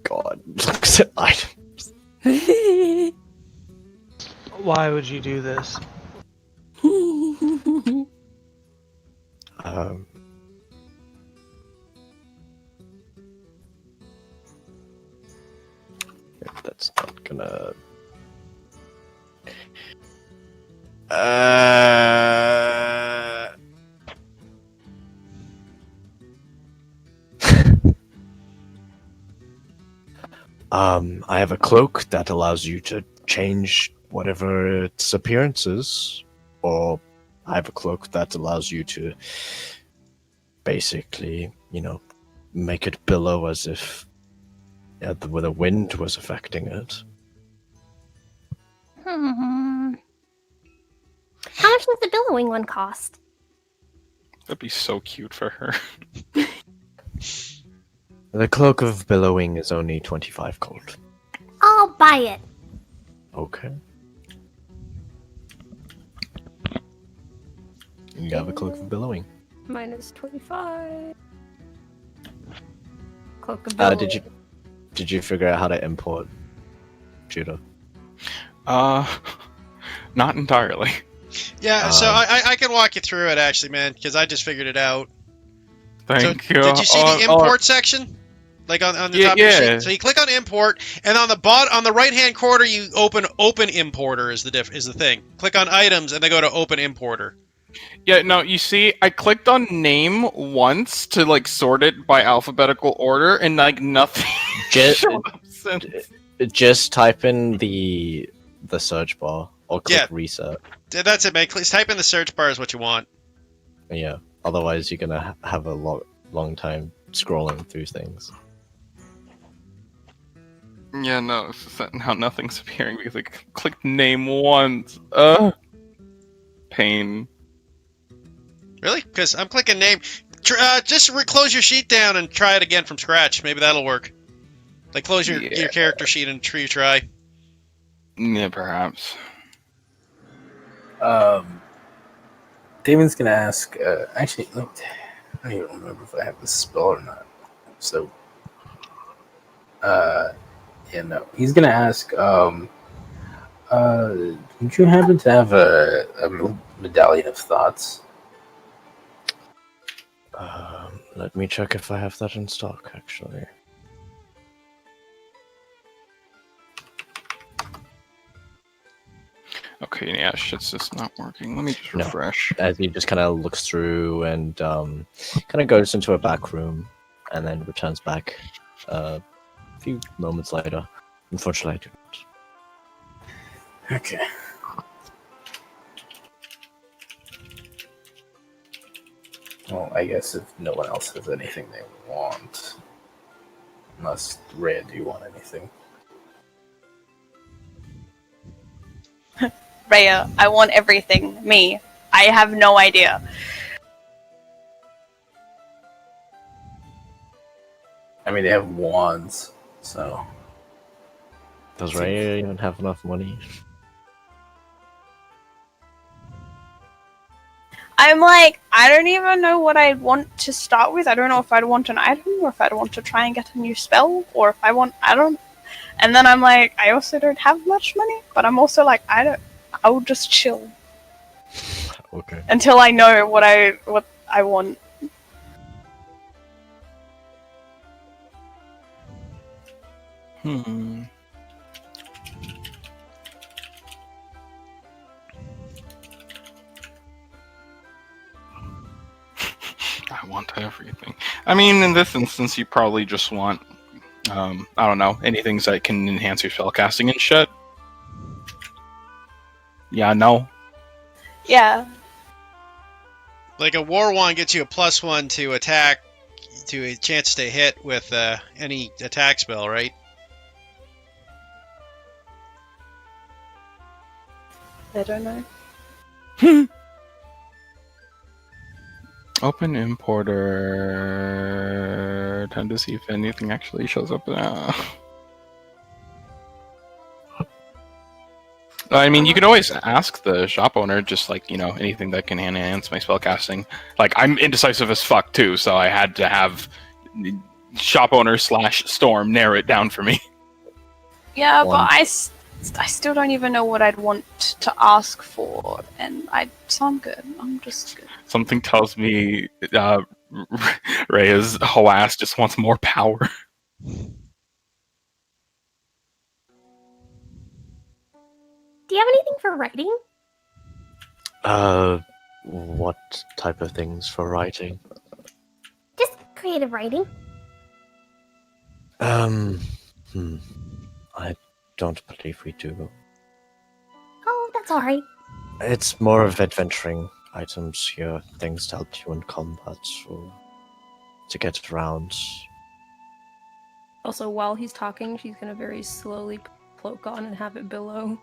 God, looks at items. Why would you do this? That's not gonna. I have a cloak that allows you to change whatever its appearance is, or I have a cloak that allows you to basically, make it billow as if the wind was affecting it. How much does the billowing one cost? That'd be so cute for her. The cloak of billowing is only 25 gold. I'll buy it. Okay. You have a cloak of billowing. minus 25. Cloak of Did you figure out how to import Judah? Not entirely. Yeah, so I can walk you through it actually, man, because I just figured it out. Thank you. Did you see the import section? Like on the top of your sheet? So you click on import, and on the right hand corner you open importer is the thing. Click on items and then go to open importer. Yeah, no, you see, I clicked on name once to like sort it by alphabetical order, and like nothing Just, showed up since. just type in the search bar or click Yeah. reset. That's it, man. Please type in the search bar is what you want. Yeah. Otherwise, you're gonna have a long time scrolling through things. Yeah, no, it's just that now nothing's appearing because I clicked name once. Pain. Really? Because I'm clicking name. Just close your sheet down and try it again from scratch. Maybe that'll work. Like close your character sheet and try. Yeah, perhaps. Damon's gonna ask. Actually, I don't even remember if I have this spell or not. So, yeah, no. He's gonna ask. Would you happen to have a medallion of thoughts? Let me check if I have that in stock, actually. Okay, yeah, shit's just not working. Let me just No. refresh. As he just kind of looks through and kind of goes into a back room and then returns back a few moments later. Unfortunately, I do not. Okay. Well, I guess if no one else has anything they want, unless Rhea, do you want anything? Rhea, I want everything. Me. I have no idea. I mean, they have wands, so. Does Ray even have enough money? I'm like, I don't even know what I'd want to start with. I don't know if I'd want an item or if I'd want to try and get a new spell or if I want, I don't. And then I'm like, I also don't have much money, but I'm also like, I'll just chill Okay. until I know what I want. I want everything. I mean, in this instance, you probably just want, I don't know, anything that can enhance your spellcasting and shit. Yeah, no. Yeah. Like a war wand gets you a +1 to attack, to a chance to hit with any attack spell, right? I don't know. Open importer. Time to see if anything actually shows up now. I mean, you could always ask the shop owner, just like, you know, anything that can enhance my spellcasting. Like, I'm indecisive as fuck too, so I had to have shop owner / Storm narrow it down for me. Yeah, One. but I still don't even know what I'd want to ask for, and so I'm good. I'm just good. Something tells me Rhea's Hoas just wants more power. Do you have anything for writing? What type of things for writing? Just creative writing. I don't believe we do. Oh, that's alright. It's more of adventuring items here, things to help you in combat or to get around. Also, while he's talking, she's gonna very slowly cloak on and have it billow.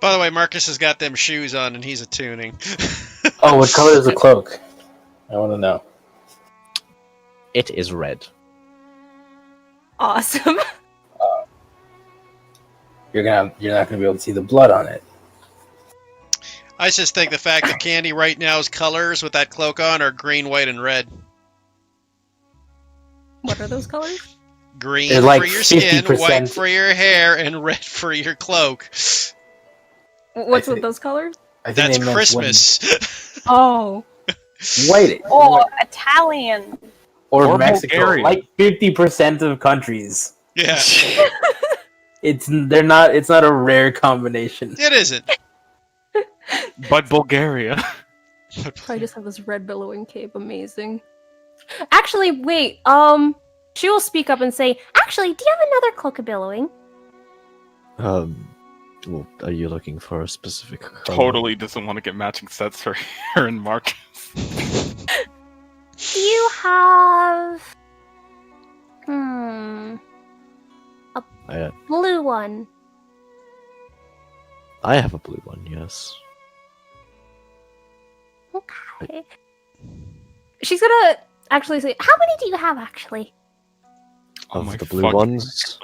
By the way, Marcus has got them shoes on and he's attuning. Oh, what color is the cloak? I want to know. It is red. Awesome. You're not gonna be able to see the blood on it. I just think the fact that Candy right now's colors with that cloak on are green, white, and red. What are those colors? Green They're like for your skin, 50%. white for your hair, and red for your cloak. What's I with think- those colors? I think That's they meant Christmas. Oh. White Or Italian. or Or Mexico, Bulgarian. like 50% of countries. Yeah, It's not a rare combination. it isn't. But Bulgaria. I just have this red billowing cape. Amazing. Actually, wait. She will speak up and say, "Actually, do you have another cloak of billowing?" Well, are you looking for a specific color? Totally doesn't want to get matching sets for her and Marcus. Do you have I blue one? have a blue one, yes. Okay. She's gonna actually say, "How many do you have actually?" Oh Of my the blue fucking- ones,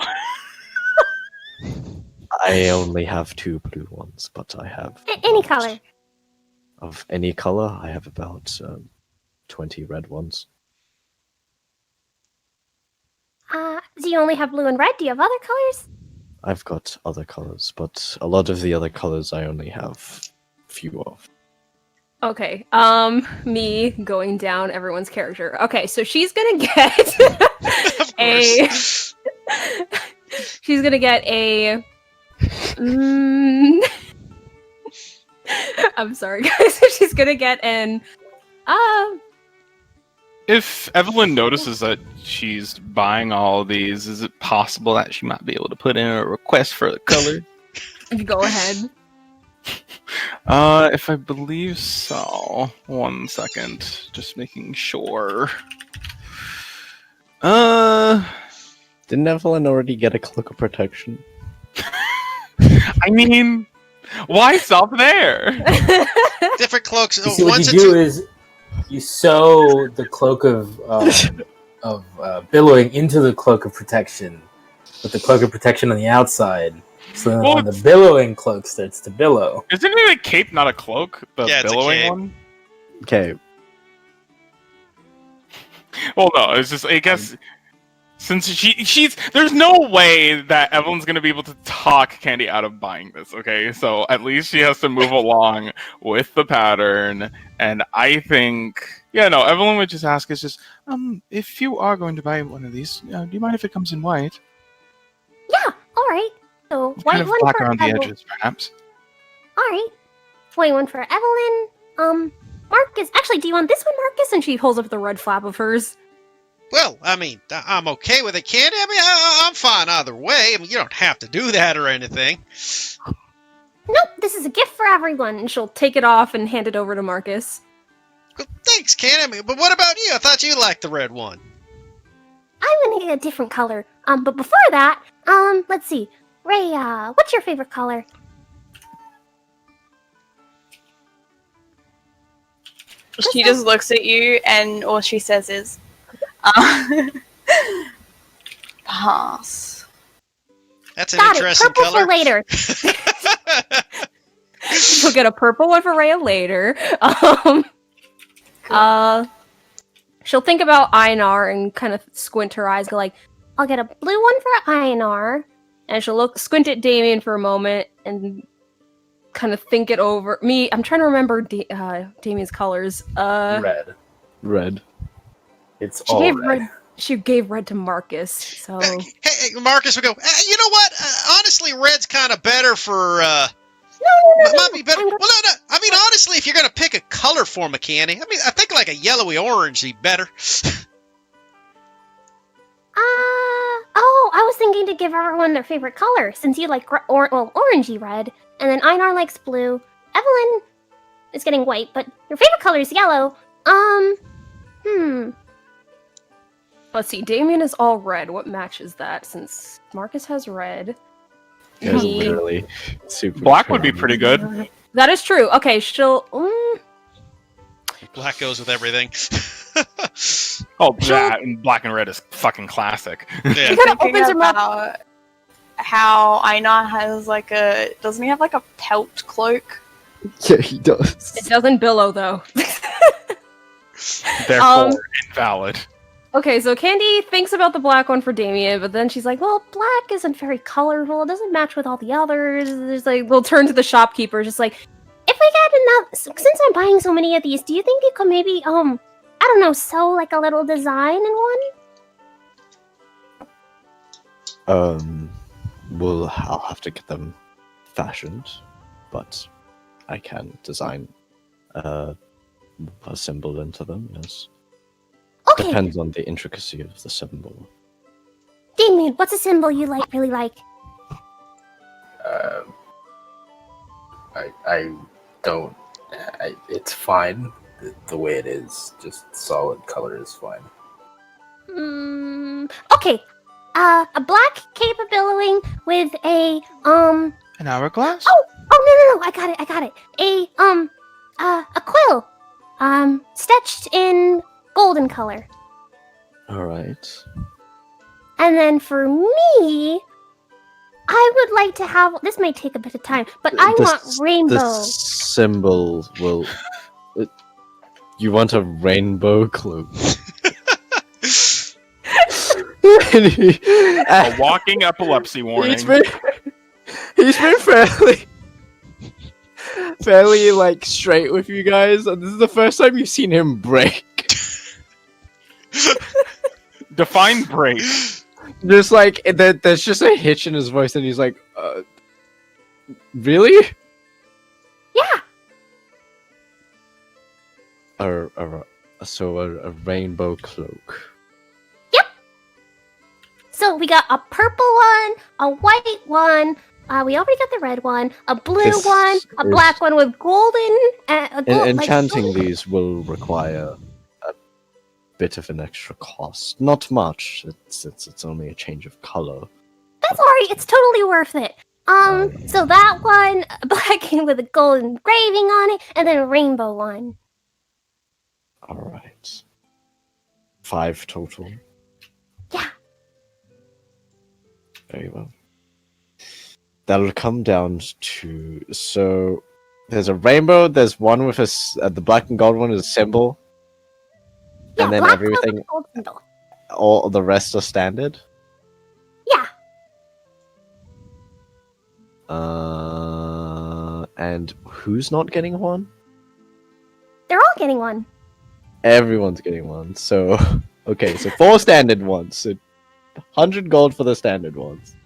I only have 2 blue ones, but I have Any about- color. Of any color, I have about 20 red ones. Do you only have blue and red? Do you have other colors? I've got other colors, but a lot of the other colors I only have few of. Okay. Me going down everyone's character. Okay, so she's gonna get Of a. course. She's gonna get a. Mm, I'm sorry, guys. She's gonna get an. If Evelyn notices that she's buying all of these, is it possible that she might be able to put in a request for the color? Go ahead. If I believe so. 1 second. Just making sure. Didn't Evelyn already get a cloak of protection? I mean, why stop there? Different cloaks. You see, what One's you a do two- is you sew the cloak of billowing into the cloak of protection, with the cloak of protection on the outside. So then Well, when the billowing cloak starts to billow, Isn't it a cape, not a cloak? The Yeah, it's a billowing cape. one? Okay, Well, no, it's just, I guess, since she's, there's no way that Evelyn's gonna be able to talk Candy out of buying this, okay? So at least she has to move along with the pattern, and I think, yeah, no, Evelyn would just ask us just, if you are going to buy one of these, do you mind if it comes in white? Yeah. All right. So Kind white of one black for around the Evelyn. edges, perhaps. All right. White one for Evelyn. Marcus. Actually, do you want this one, Marcus? And she holds up the red flap of hers. Well, I mean, I'm okay with it, Candy. I mean, I'm fine either way. I mean, you don't have to do that or anything. Nope. This is a gift for everyone. And she'll take it off and hand it over to Marcus. Well, thanks, Candy. I mean, but what about you? I thought you liked the red one. I'm gonna get a different color. But before that, let's see. Ray, what's your favorite color? She just looks at you, and all she says is, "Pass." That's an Got it. interesting Purple color. for later. She'll get a purple one for Rhea later. She'll think about Einar and kind of squint her eyes, go like, I'll get a blue one for Einar. and she'll squint at Damien for a moment and kind of think it over. I'm trying to remember Damien's colors. red. red. It's She all gave red. She gave red to Marcus, so Hey, Marcus would go, you know what? Honestly, red's kind of better for, No. might be better. I'm Well, no. I mean, honestly, if you're going to pick a color for me, Candy, I mean, I think like a yellowy orangey better. Oh, I was thinking to give everyone their favorite color, since you like orangey red, and then Einar likes blue. Evelyn is getting white, but your favorite color is yellow. let's see. Damien is all red. What matches that? Since Marcus has red. It's Me. literally super. Black would be trendy. pretty good. That is true. Okay, she'll. Black goes with everything. Oh, that and black and red is fucking classic. Yeah. She kind of opens her mouth. About how Einar has doesn't he have like a pelt cloak? Yeah, he does. It doesn't billow though. Therefore, invalid. Okay, so Candy thinks about the black one for Damien, but then she's like, well, black isn't very colorful. It doesn't match with all the others. There's like, we'll turn to the shopkeeper, just like, If we get enough, since I'm buying so many of these, do you think you could maybe, I don't know, sew like a little design in one? I'll have to get them fashioned, but I can design a symbol into them. Yes, Okay, depends on the intricacy of the symbol. Damien, what's a symbol you really like? I don't. It's fine the way it is. Just solid color is fine. Okay. A black cape of billowing with a An hourglass? Oh no! I got it. A quill, stitched in golden color. All right. And then for me, I would like to have. This might take a bit of time, but I want rainbow. The symbol will. You want a rainbow cloak? A walking epilepsy warning. He's been fairly like straight with you guys, and this is the first time you've seen him break. Define break. Just like there's just a hitch in his voice, and he's like, "Really?" Yeah. A rainbow cloak. So we got a purple one, a white one. We already got the red one, a blue one, a black one with golden. Enchanting these will require a bit of an extra cost. Not much. It's only a change of color. That's alright. It's totally worth it. So that one, a black one with a golden engraving on it, and then a rainbow one. All right. 5 total. Yeah. Very well. That'll come down to, so there's a rainbow. There's one with the black and gold one is a symbol, Yeah, and then black everything, with gold symbol. all the rest are standard. Yeah. And who's not getting one? They're all getting one. Everyone's getting one. So okay, so 4 standard ones. So 100 gold for the standard ones.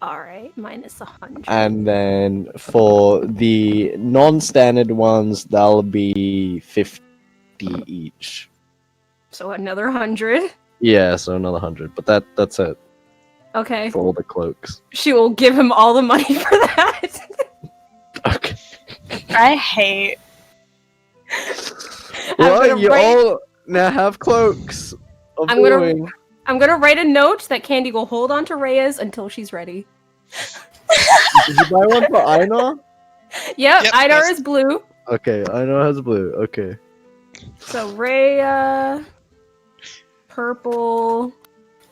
Alright, minus 100. And then for the non-standard ones, that'll be 50 each. So another 100. Yeah, so another 100. But that's it Okay. for all the cloaks. She will give him all the money for that. Okay. I hate. Well, you all now have cloaks. Of I'm gonna- billowing. I'm gonna write a note that Candy will hold on to Rhea's until she's ready. Did you buy one for Einar? Yep, Yep, Einar yes. is blue. Okay, Einar has blue. Okay. So Rhea, purple.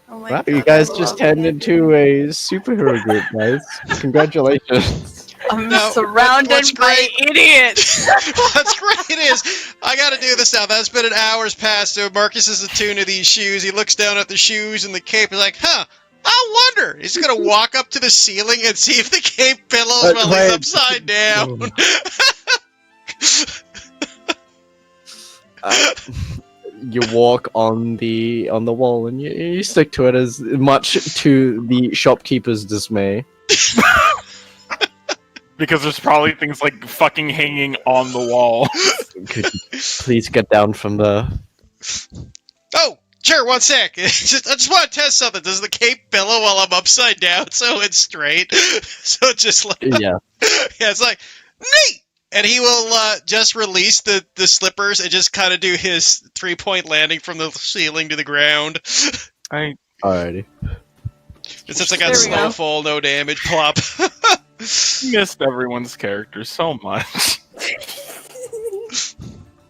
Oh my Wow, God, you guys I just love turned it. into a superhero group, guys. Congratulations. I'm No, surrounded what's by great- idiots. What's great is I got to do this now. That's been an hour's past. So Marcus is attuned to these shoes. He looks down at the shoes and the cape. He's like, "Huh? I wonder." He's gonna walk up to the ceiling and see if the cape pillows while wait. he's upside down. You walk on the wall and you stick to it, as much to the shopkeeper's dismay. Because there's probably things like fucking hanging on the wall. Could you please get down from the... Oh, sure. 1 sec. I just want to test something. Does the cape pillow while I'm upside down so it's straight? So it's just like Yeah. yeah, it's like neat. And he will just release the slippers and just kind of do his 3-point landing from the ceiling to the ground. Alrighty. And since I got There we slow go. fall, no damage, plop. Missed everyone's character so much.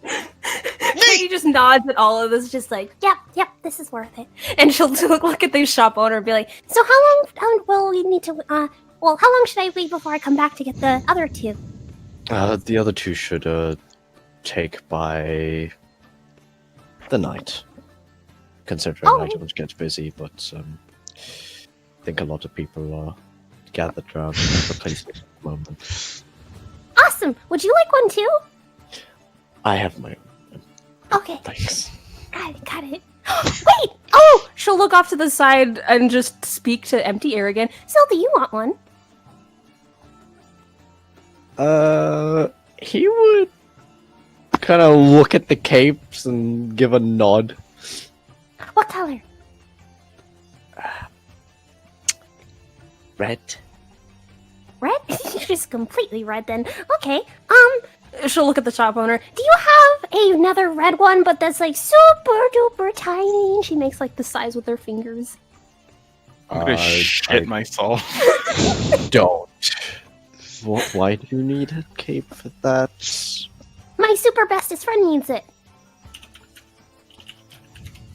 Katie just nods at all of this, just like, Yep, this is worth it. and she'll look at the shop owner and be like, So how long will we need to, how long should I wait before I come back to get the other 2? The other 2 should take by the night. Considering Oh. night always gets busy, but I think a lot of people are gathered around the place at the moment. Awesome! Would you like one too? I have my own. Okay, Thanks. got it. wait! Oh! She'll look off to the side and just speak to empty air again. Zelda, you want one? He would kind of look at the capes and give a nod. What color? Red. Red? She's completely red then. Okay. She'll look at the shop owner. Do you have another red one, but that's like super duper tiny? And she makes like the size with her fingers. I'm gonna shit myself. Don't. Why do you need a cape for that? My super bestest friend needs it.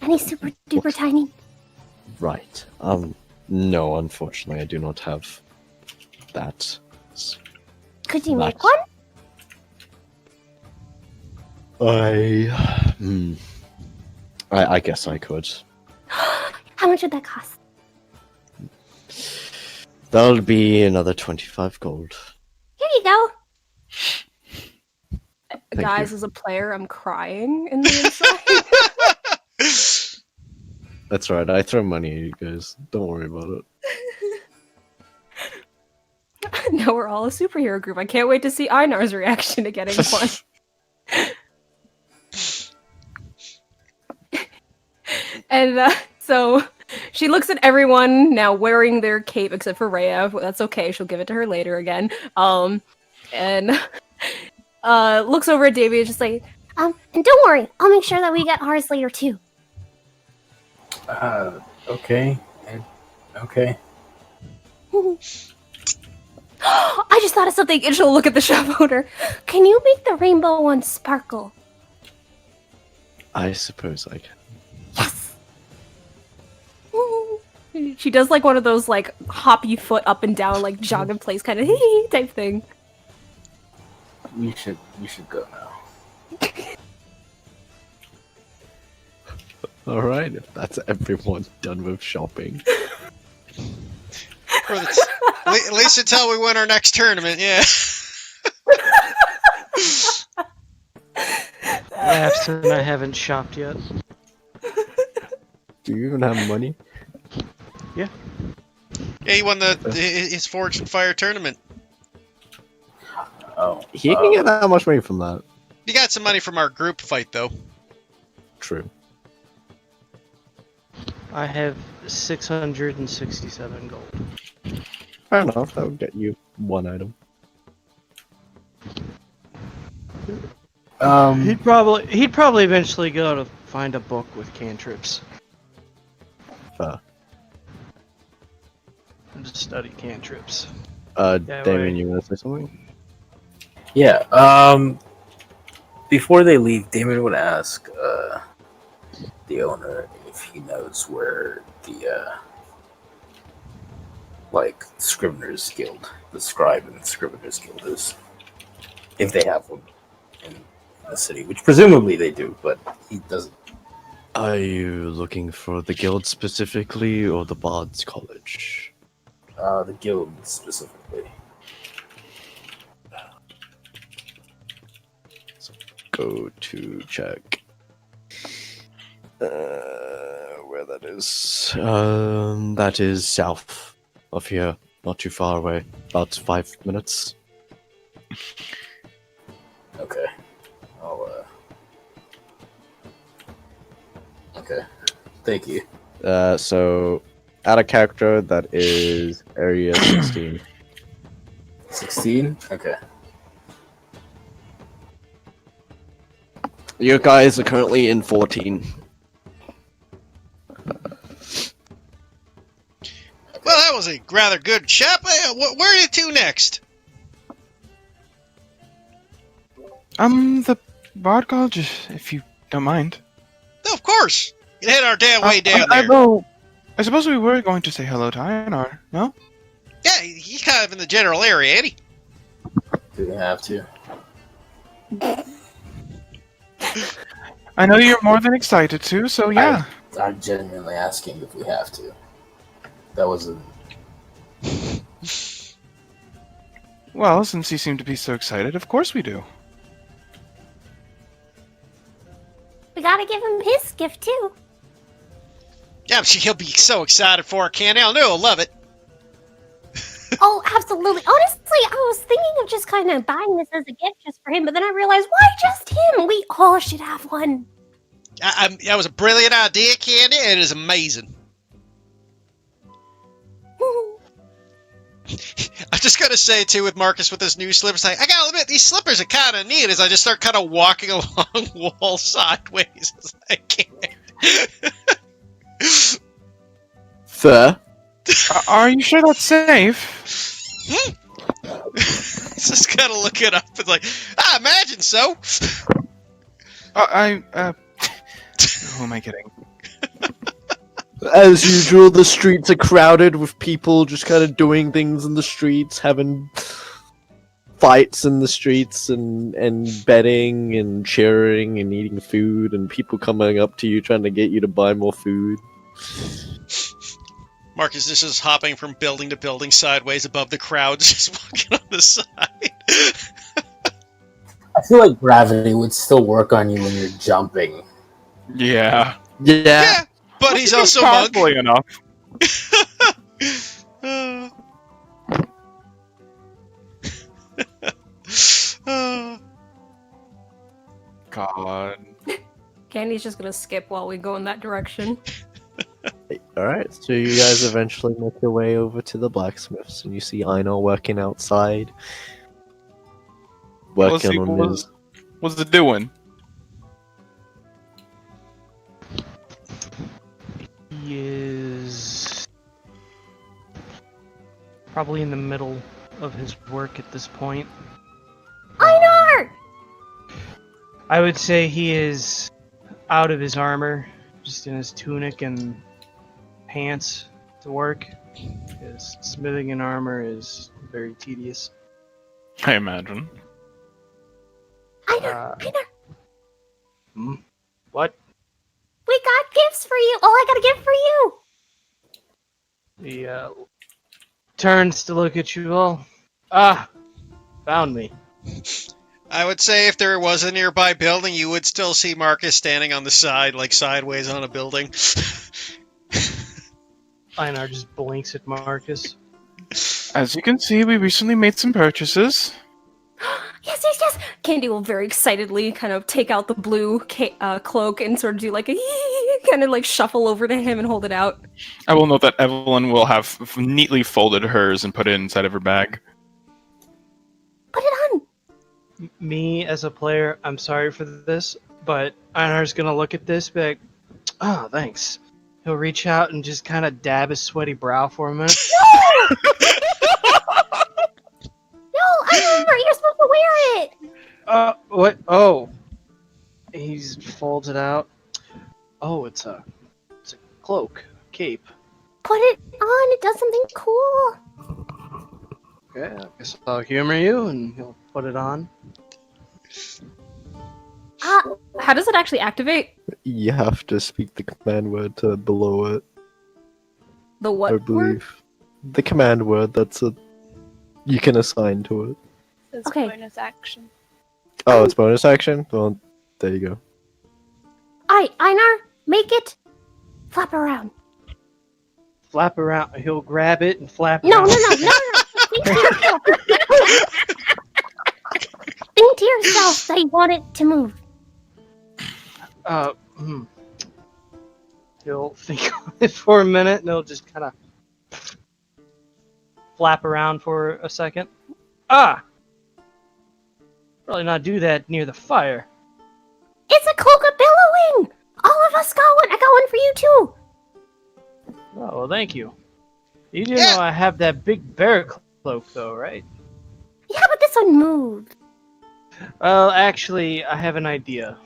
And he's super duper tiny. Right. No, unfortunately, I do not have that. Could you make That- one? I guess I could. How much would that cost? That'll be another 25 gold. Here you go. Thank Guys, you. as a player, I'm crying in the inside. That's right, I throw money at you guys. Don't worry about it. Now we're all a superhero group. I can't wait to see Einar's reaction to getting one. And so she looks at everyone now wearing their cape except for Rhea. That's okay. She'll give it to her later again. And looks over at Davy and just like, And don't worry, I'll make sure that we get ours later too. Okay. Okay. I just thought of something, and she'll look at the shop owner. Can you make the rainbow one sparkle? I suppose I can. Yes. she does like one of those like hoppy foot up and down, like jog in place kind of type thing. We should go now. Alright, if that's everyone done with shopping. At least until we win our next tournament, yeah. Laughs and I haven't shopped yet. Do you even have money? Yeah, he won his Forge and Fire tournament. Oh. He can get that much money from that. You got some money from our group fight, though. True. I have 667 gold. Fair enough, that would get you one item. He'd probably eventually go to find a book with cantrips and study cantrips. Damon, you wanna say something? Yeah. Before they leave, Damon would ask the owner if he knows where the Scrivener's Guild, the Scribe and Scrivener's Guild is, if they have one in the city, which presumably they do, but he doesn't. Are you looking for the guild specifically or the Bard's College? The guild specifically. Go to check. Where that is. That is south of here. Not too far away. About 5 minutes. Okay. Okay. Thank you. So, add a character that is area 16. 16? Okay. You guys are currently in 14. Well, that was a rather good shop. Where are you to next? The Bard College, if you don't mind. No, of course. You head our damn way down there. Well, I suppose we were going to say hello to Einar, no? Yeah, he's kind of in the general area, ain't he? Do we have to? I know you're more than excited to, so yeah. I'm genuinely asking if we have to. That wasn't. Well, since you seem to be so excited, of course we do. We gotta give him his gift too. Yeah, he'll be so excited for it, Candy. I know he'll love it. Oh, absolutely. Honestly, I was thinking of just kind of buying this as a gift just for him, but then I realized, why just him? We all should have one. That was a brilliant idea, Candy. It is amazing. I'm just gonna say too, with Marcus with his new slippers, I gotta admit these slippers are kind of neat. As I just start kind of walking along wall sideways as I can. Sir? Are you sure that's safe? Just gotta look it up. It's like, I imagine so. Who am I kidding? As usual, the streets are crowded with people just kind of doing things in the streets, having fights in the streets, and betting and cheering and eating food, and people coming up to you trying to get you to buy more food. Marcus is just hopping from building to building sideways above the crowds, just walking on the side. I feel like gravity would still work on you when you're jumping. Yeah. Yeah, but he's also a monk. Powerfully enough. God. Candy's just gonna skip while we go in that direction. Alright, so you guys eventually make your way over to the blacksmiths, and you see Einar working outside. Working on his... What's it doing? He is probably in the middle of his work at this point. Einar! I would say he is out of his armor, just in his tunic and pants to work. His smithing in armor is very tedious. I imagine. Einar! What? We got gifts for you! Oh, I got a gift for you! He turns to look at you all. Ah! Found me. I would say if there was a nearby building, you would still see Marcus standing on the side, like sideways on a building. Einar just blinks at Marcus. As you can see, we recently made some purchases. Yes, yes, yes! Candy will very excitedly kind of take out the blue cloak and sort of do like a kind of like shuffle over to him and hold it out. I will note that Evelyn will have neatly folded hers and put it inside of her bag. Put it on! Me, as a player, I'm sorry for this, but Einar's gonna look at this, be like, oh, thanks. He'll reach out and just kind of dab his sweaty brow for a minute. No, Einar, you're supposed to wear it! What? Oh. He folds it out. Oh, it's a cloak, cape. Put it on, it does something cool. Okay, I guess I'll humor you, and he'll put it on. How does it actually activate? You have to speak the command word to below it, The what I word? believe. The command word you can assign to it. It's Okay. bonus action. Oh, it's bonus action? Well, there you go. Einar, make it flap around. Flap around. He'll grab it and flap No, around. no, no, no, no. Think to yourself. Think to yourself that you want it to move. He'll think on it for a minute, and he'll just kind of flap around for a second. Probably not do that near the fire. It's a cloak of billowing! All of us got one. I got one for you too. Oh, well, thank you. You do Yeah. know I have that big bear cloak, though, right? Yeah, but this one moved. Well, actually, I have an idea.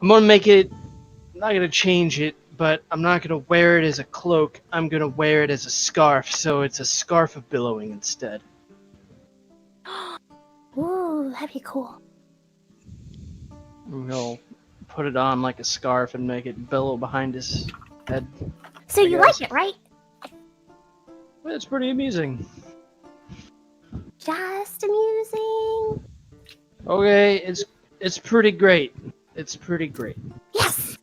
I'm gonna make it. I'm not gonna change it, but I'm not gonna wear it as a cloak. I'm gonna wear it as a scarf, so it's a scarf of billowing instead. Ooh, that'd be cool. And he'll put it on like a scarf and make it billow behind his head. So I you guess. like it, right? It's pretty amusing. Just amusing. Okay, it's pretty great. It's pretty great. Yes.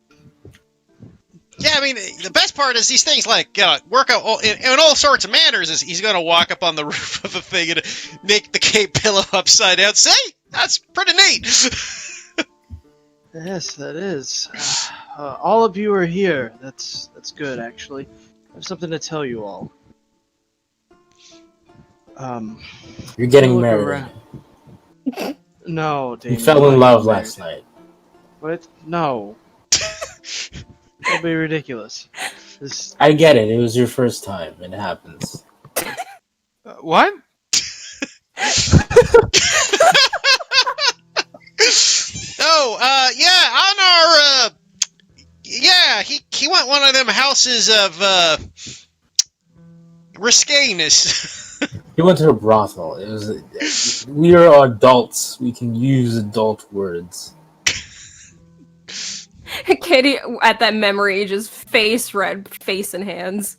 Yeah, I mean, the best part is these things like work out in all sorts of manners. Is he's going to walk up on the roof of a thing and make the cape pillow upside down. See, that's pretty neat. Yes, that is. All of you are here. That's good, actually. I have something to tell you all. You're getting look married. around. No, Damien. You fell in I'm love not last married. night. What? No. That'd be ridiculous. This... I get it. It was your first time. It happens. What? Oh, yeah, on our, yeah, he went one of them houses of, risqueness. He went to a brothel. It was. We are adults. We can use adult words. Katie, at that memory, just face red, face and hands.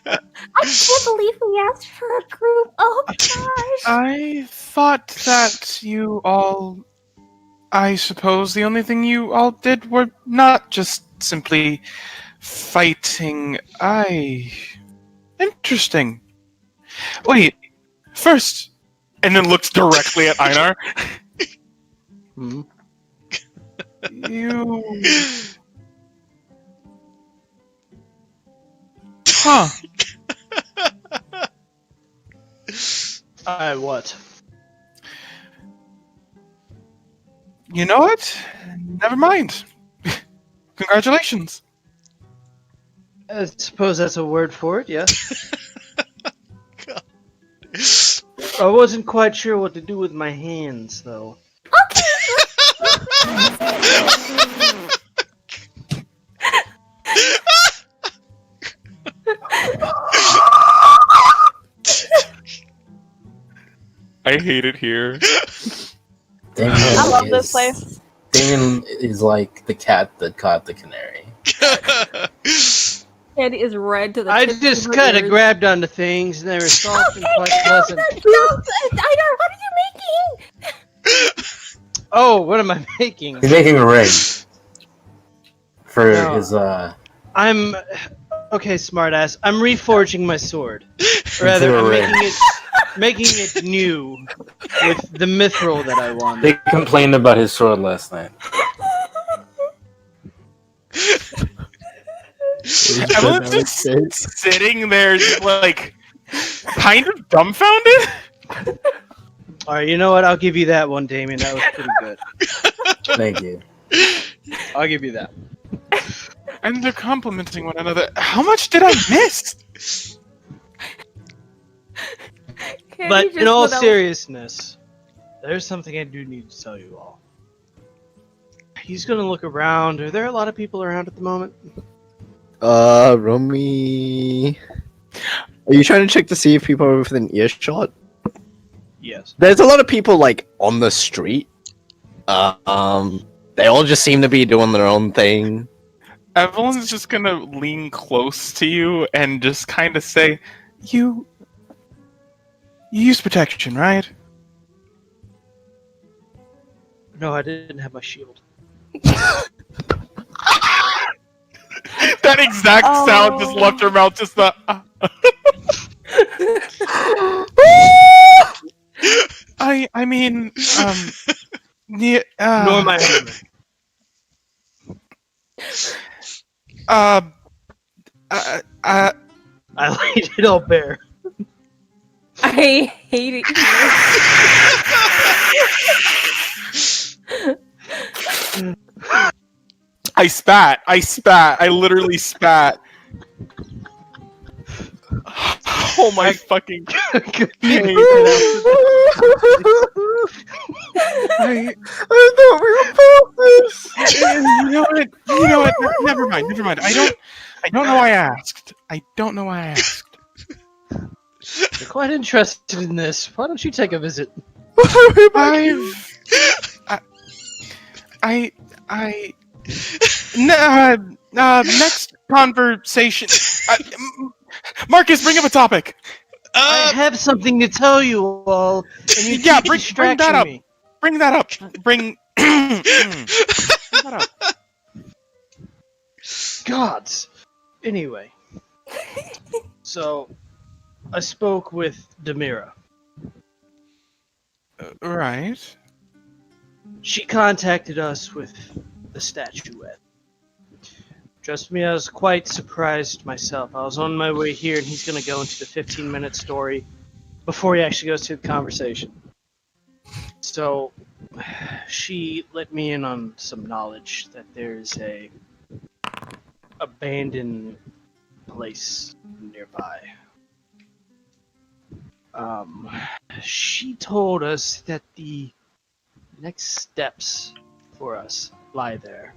I can't believe we asked for a group. Oh gosh. I thought that you all. I suppose the only thing you all did were not just simply fighting. Interesting. Wait, first. And then looks directly at Einar. Hmm? You. Huh. What? You know what? Never mind. Congratulations. I suppose that's a word for it, yes? I wasn't quite sure what to do with my hands, though. I hate it here. Damien I love this is- place. Damien is like the cat that caught the canary. Katie is red to the I tips just of her kind of ears. grabbed onto things, and they were soft and quite pleasant. Einar, what are you making? Oh, what am I making? He's making a ring for No. his. I'm okay, smartass. I'm reforging my sword. Rather, a I'm ring. making it new with the mithril that I wanted. They complained about his sword last night. Evelyn's just sitting there, just like, kind of dumbfounded. All right, you know what? I'll give you that one, Damien. That was pretty good. Thank you. I'll give you that. And they're complimenting one another. How much did I miss? Katie But just in all without- seriousness, there's something I do need to tell you all. He's gonna look around. Are there a lot of people around at the moment? Romy. Are you trying to check to see if people are within earshot? Yes. There's a lot of people like on the street. They all just seem to be doing their own thing. Evelyn's just gonna lean close to you and just kind of say, You use protection, right? No, I didn't have my shield. That exact sound just left her mouth, just the. I mean, yeah, Nor my hammer. I laid it all bare. I hate it here. I spat. I literally spat. Oh my fucking pain. I thought we were partners. You know what? Never mind. I don't know why I asked. You're quite interested in this. Why don't you take a visit? Next conversation. Marcus, bring up a topic. I have something to tell you all, and you Yeah, keep bring distracting that up. me. Bring that up. Bring that up. gods! Anyway. So, I spoke with Demira. Right. She contacted us with the statuette. Trust me, I was quite surprised myself. I was on my way here, and he's going to go into the 15-minute story before he actually goes to the conversation. So, she let me in on some knowledge that there's a abandoned place nearby. She told us that the next steps for us lie there.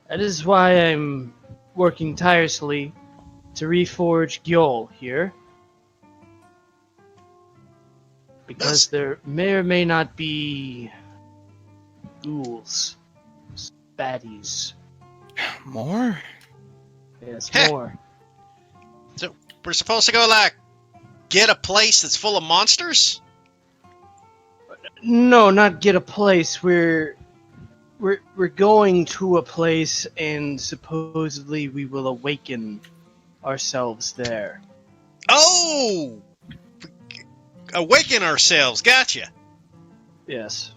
That is why I'm working tirelessly to reforge Gyol here. Because there may or may not be ghouls, baddies. More? Yes, Heh. more. So we're supposed to go like get a place that's full of monsters? No, not get a place. We're going to a place, and supposedly we will awaken ourselves there. Oh! Awaken ourselves. Gotcha. Yes.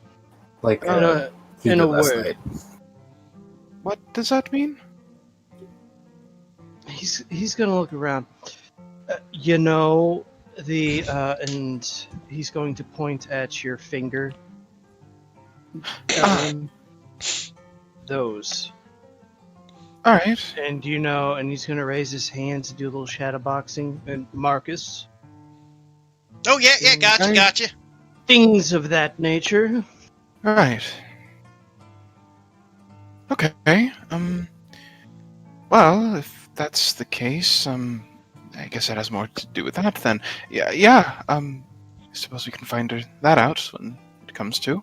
Like In a, he in did a last word. night. What does that mean? He's gonna look around. You know the and he's going to point at your finger. Those. Alright. And you know, and he's gonna raise his hand to do a little shadow boxing. And Marcus. Oh yeah, gotcha. Things of that nature. Right. Okay. Well, if that's the case, I guess it has more to do with that then. Yeah. I suppose we can find that out when it comes to.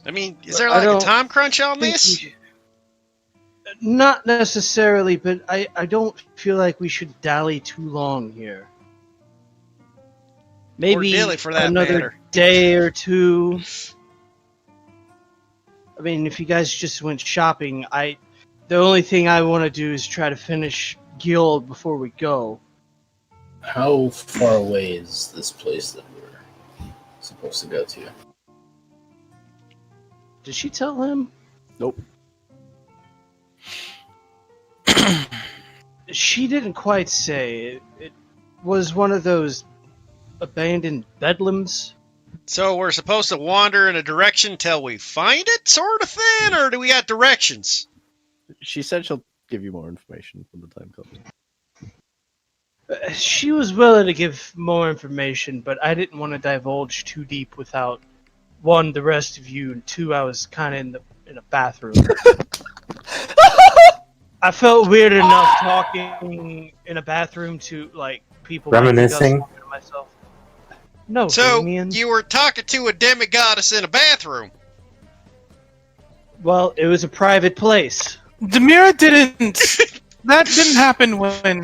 I mean, is there like a time crunch on this? Not necessarily, but I don't feel like we should dally too long here. Maybe dilly, for that another matter. day or two. I mean, if you guys just went shopping, the only thing I want to do is try to finish Guild before we go. How far away is this place that we're supposed to go to? Did she tell him? Nope. She didn't quite say. It was one of those abandoned bedlams. So we're supposed to wander in a direction till we find it, sort of thing, or do we got directions? She said she'll give you more information when the time comes. She was willing to give more information, but I didn't want to divulge too deep without, one, the rest of you, and two, I was kind of in a bathroom. I felt weird enough talking in a bathroom to like people Reminiscing? Like to myself. No, So Damien. you were talking to a demigoddess in a bathroom. Well, it was a private place. Demira didn't. That didn't happen when.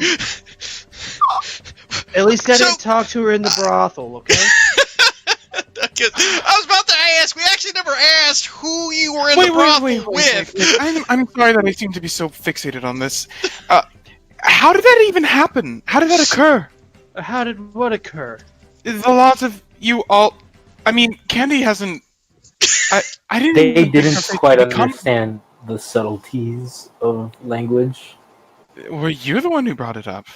At least I didn't talk to her in the brothel, okay? I was about to ask. We actually never asked who you were in the brothel with. I'm sorry that I seem to be so fixated on this. How did that even happen? How did that occur? How did what occur? The lot of you all. I mean, Candy hasn't. I didn't. They even didn't quite become- understand the subtleties of language. Were you the one who brought it up?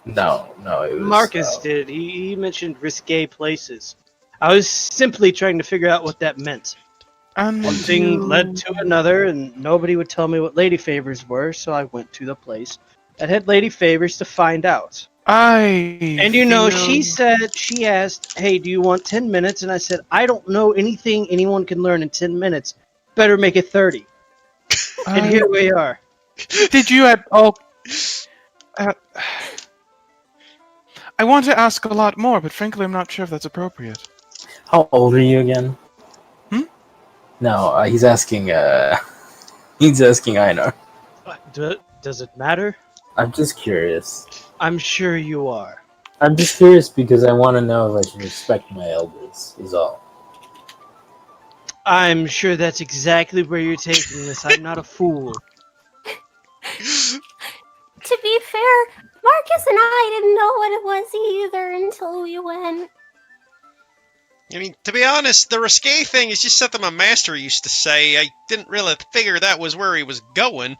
No, it was Marcus did. He mentioned risque places. I was simply trying to figure out what that meant. And One thing led to another, and nobody would tell me what lady favors were, so I went to the place that had lady favors to find out. And you know, she asked, hey, do you want 10 minutes? And I said, I don't know anything anyone can learn in 10 minutes. Better make it 30. And here we are. Did you at all? I want to ask a lot more, but frankly, I'm not sure if that's appropriate. How old are you again? No, he's asking. He's asking Einar. Does it matter? I'm just curious. I'm sure you are. I'm just curious because I want to know if I should respect my elders. Is all. I'm sure that's exactly where you're taking this. I'm not a fool. To be fair, Marcus and I didn't know what it was either until we went. I mean, to be honest, the risque thing is just something my master used to say. I didn't really figure that was where he was going.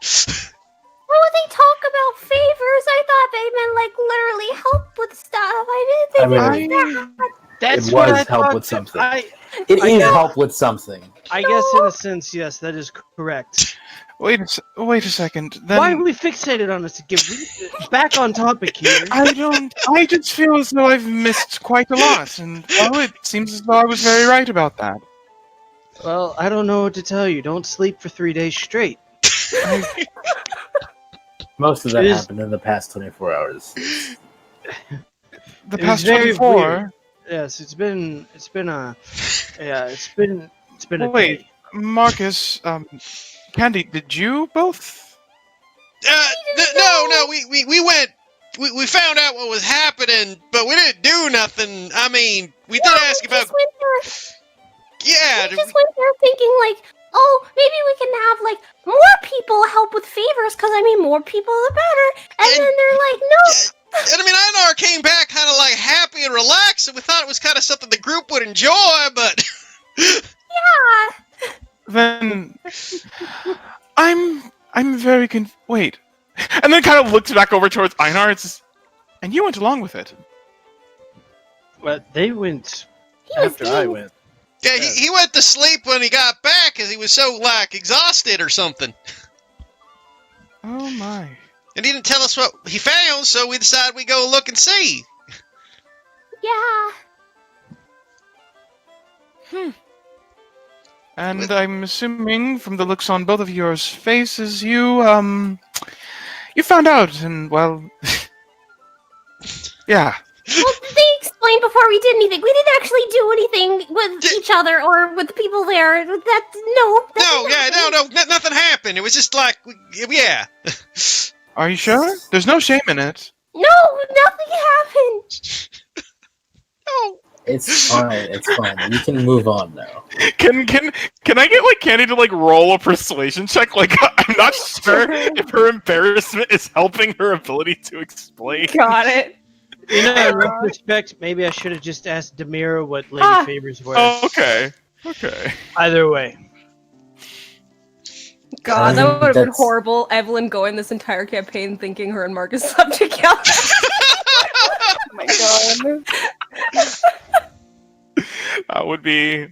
When they talk about favors, I thought they meant like literally help with stuff. I didn't think it was that. That's it what I was help thought with too. something. I It is guess- help with something. I guess in a sense, yes, that is correct. Wait a second. Then Why are we fixated on this again? Back on topic here. I just feel as though I've missed quite a lot, and well, it seems as though I was very right about that. Well, I don't know what to tell you. Don't sleep for 3 days straight. Most of that It is- happened in the past 24 hours. The It past was very 24. weird. Yes, it's been a Wait. day. Marcus, Candy, did you both? No, we went. We found out what was happening, but we didn't do nothing. I mean, we did ask We about. just went there. Yeah, We just went there thinking like, oh, maybe we can have like more people help with favors, because I mean, more people the better. And then they're like, no. and I mean, Einar came back kind of like happy and relaxed, and we thought it was kind of something the group would enjoy, but. Yeah. Then I'm very wait. And then kind of looks back over towards Einar and says, and you went along with it. But they went He was after I being- went. Yeah, he went to sleep when he got back because he was so, like, exhausted or something. Oh my. And he didn't tell us what he found, so we decided we'd go look and see. Yeah. And I'm assuming from the looks on both of your faces, you found out, and well, yeah. Well, they explained before we did anything. We didn't actually do anything with each other or with the people there. No, nothing happened. It was just like, yeah. Are you sure? There's no shame in it. No, nothing happened. No. It's fine. It's fine. We can move on now. Can I get like Candy to like roll a persuasion check? Like I'm not sure if her embarrassment is helping her ability to explain. Got it. You know, in retrospect, maybe I should have just asked Demira what Lady Favors were. Oh, okay. Either way. God, that would have been That's- horrible. Evelyn going this entire campaign thinking her and Marcus slept together. Oh my god. That would be.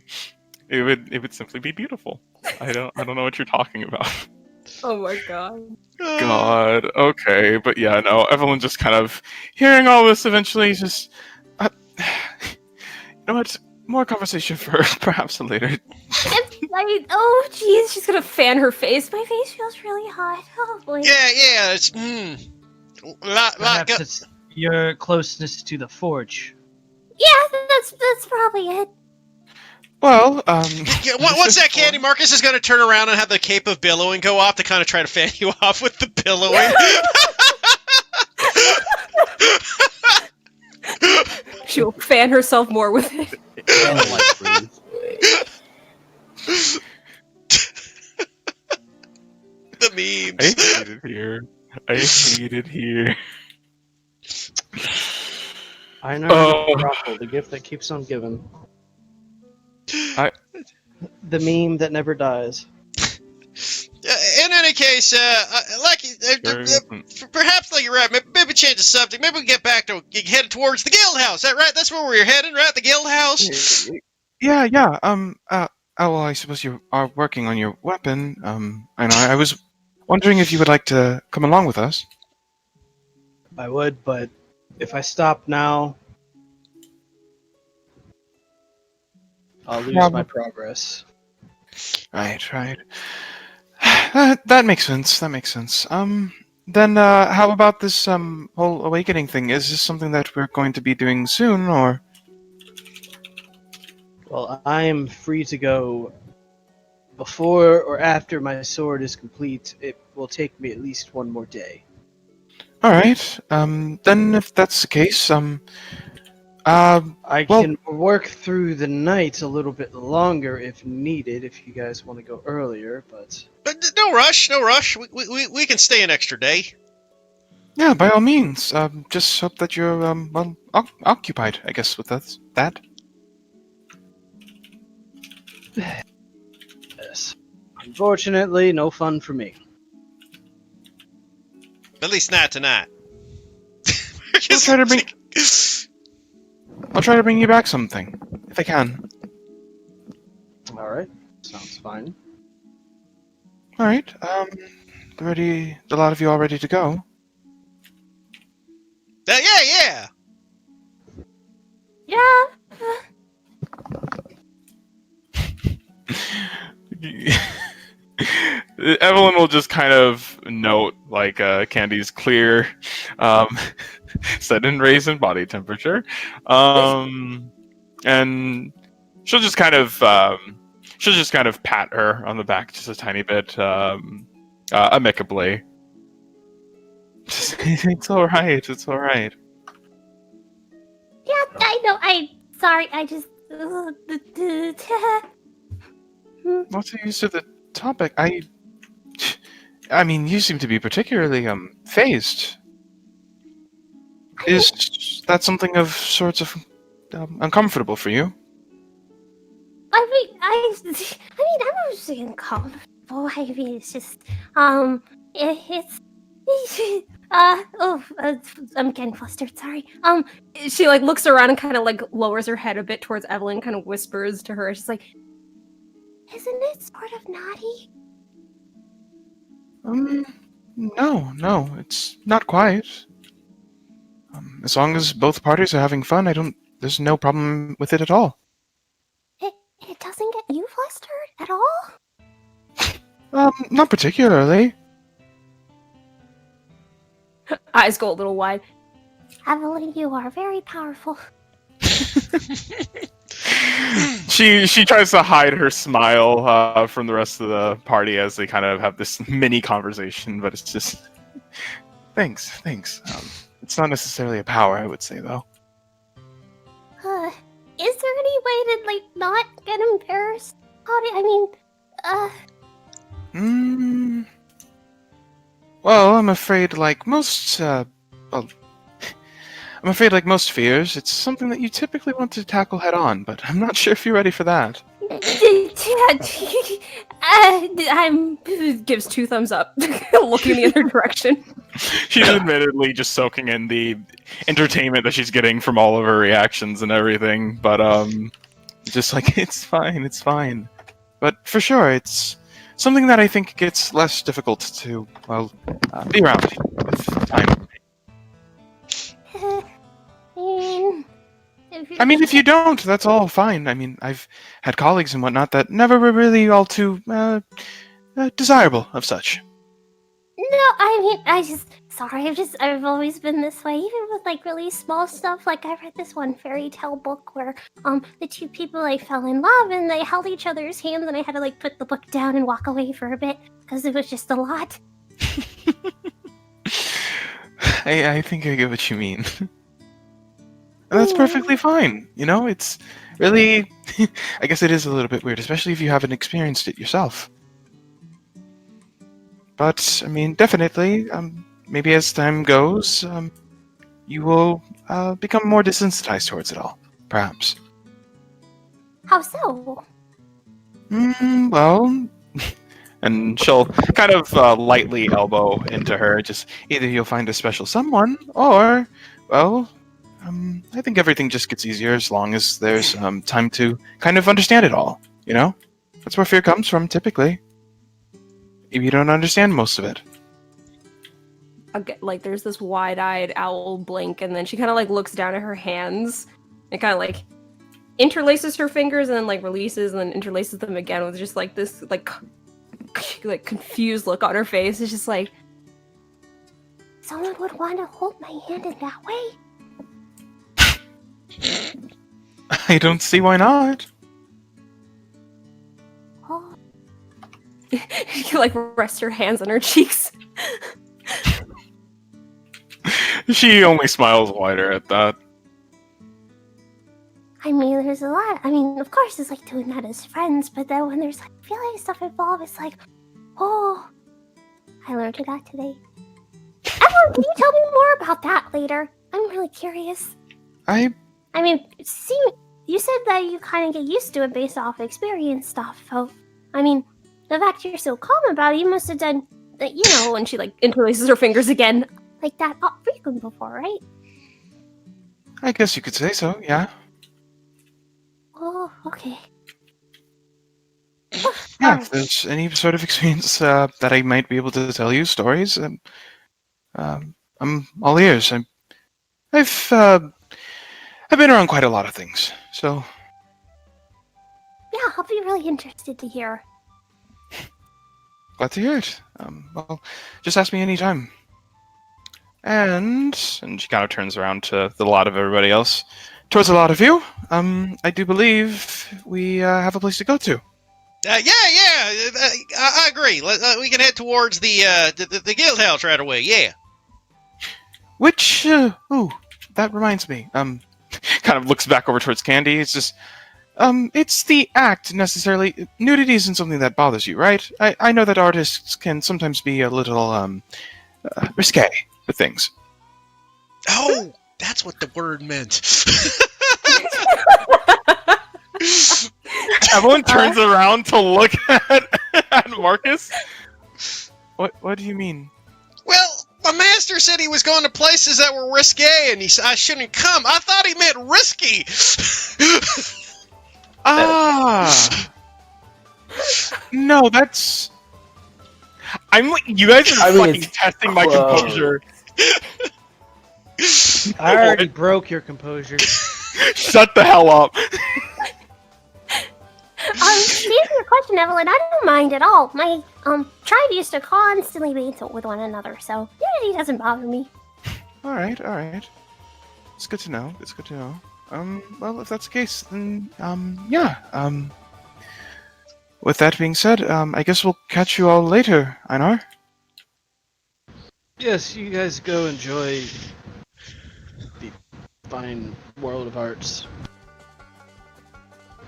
It would simply be beautiful. I don't know what you're talking about. Oh my god. God. Okay, but yeah, no. Evelyn just kind of hearing all this eventually just. You know what? More conversation for perhaps later. Oh, jeez, she's gonna fan her face. My face feels really hot. Oh boy. Yeah, it's, Perhaps it's your closeness to the forge. Yeah, that's probably it. Well, once that Candy Marcus is going to turn around and have the cape of billowing go off to kind of try to fan you off with the billowing. She'll fan herself more with it. And like breathe. The I memes. hate it here. I hate it here. I know the gift that keeps on giving. The meme that never dies. In any case, perhaps like you're right. Maybe change the subject. Maybe we get back to headed towards the guild house. Is that right? That's where we're heading, right? The guild house. Yeah. Well, I suppose you are working on your weapon. I was wondering if you would like to come along with us. I would, but if I stop now, I'll lose my progress. Right. That makes sense. Then how about this whole awakening thing? Is this something that we're going to be doing soon, or? Well, I am free to go before or after my sword is complete. It will take me at least one more day. All right. Then if that's the case, I Well- can work through the night a little bit longer if needed, if you guys want to go earlier, but But no rush, no rush. We can stay an extra day. Yeah, by all means. Just hope that you're well occupied. I guess with that. yes. Unfortunately, no fun for me. At least not tonight. I'll try to bring you back something if I can. Alright, sounds fine. All right. Ready? A lot of you all ready to go? Yeah. Yeah. Evelyn will just kind of note like Candy's clear, sudden raise in body temperature, and she'll just kind of pat her on the back just a tiny bit, amicably. It's all right. It's all right. Yeah, I know. Sorry. I just. What's the use of the topic? I mean, you seem to be particularly phased. Is that something of sorts of uncomfortable for you? I mean, I'm not saying uncomfortable. I mean, it's just, I'm getting flustered. Sorry. She like looks around and kind of like lowers her head a bit towards Evelyn, kind of whispers to her. She's like, Isn't it sort of naughty? No, it's not quite. As long as both parties are having fun, there's no problem with it at all. It doesn't get you flustered at all? Not particularly. eyes go a little wide. Evelyn, you are very powerful. She tries to hide her smile from the rest of the party as they kind of have this mini conversation, but it's just thanks. It's not necessarily a power, I would say, though. Is there any way to, like, not get embarrassed? Well, I'm afraid like most fears, it's something that you typically want to tackle head on, but I'm not sure if you're ready for that. I'm gives 2 thumbs up, looking in the other direction. She's admittedly just soaking in the entertainment that she's getting from all of her reactions and everything, but just like it's fine. But for sure, it's something that I think gets less difficult to be around with time. I mean, if you don't, that's all fine. I mean, I've had colleagues and whatnot that never were really all too desirable of such. No, I've always been this way, even with, like, really small stuff. Like, I read this one fairy tale book where, the 2 people, like, fell in love and they held each other's hands and I had to, like, put the book down and walk away for a bit because it was just a lot. I think I get what you mean. And that's perfectly fine. You know, it's really, I guess it is a little bit weird, especially if you haven't experienced it yourself. But, I mean, definitely, maybe as time goes, you will become more desensitized towards it all, perhaps. How so? Well, and she'll kind of lightly elbow into her, just either you'll find a special someone, or, well, I think everything just gets easier as long as there's time to kind of understand it all, you know? That's where fear comes from, typically. If you don't understand most of it. Okay, like there's this wide-eyed owl blink, and then she kind of like looks down at her hands and kind of like interlaces her fingers and then like releases and then interlaces them again with just like this like confused look on her face. It's just like, Someone would want to hold my hand in that way? I don't see why not. Oh, you like rest her hands on her cheeks. She only smiles wider at that. I mean, there's a lot. I mean, of course, it's like doing that as friends, but then when there's like feeling stuff involved, it's like, oh, I learned that today. Evelyn, can you tell me more about that later? I'm really curious. I mean, you said that you kind of get used to it based off experience stuff. So, I mean, the fact you're so calm about it, you must have done that, you know, and she like interlaces her fingers again, like that frequent before, right? I guess you could say so, yeah. Oh, okay. Yeah, if there's any sort of experience that I might be able to tell you, stories, I'm all ears. I've been around quite a lot of things, so... Yeah, I'll be really interested to hear. Glad to hear it. Well, just ask me anytime. And she kind of turns around to the lot of everybody else. Towards a lot of you, I do believe we have a place to go to. I agree. We can head towards the guild house right away. Yeah. Which, that reminds me. Kind of looks back over towards Candy. It's just, it's the act necessarily. Nudity isn't something that bothers you, right? I know that artists can sometimes be a little risque with things. Oh, that's what the word meant. Everyone turns around to look at Marcus. What do you mean? Well, my master said he was going to places that were risque, and I shouldn't come. I thought he meant risky. No, that's. You guys are fucking testing my composure. I already broke your composure. Shut the hell up. To answer your question, Evelyn, I don't mind at all. My tribe used to constantly be with one another, so yeah, it doesn't bother me. All right. It's good to know. Well, if that's the case, then yeah. With that being said, I guess we'll catch you all later, Einar. Yes, you guys go enjoy the fine world of arts.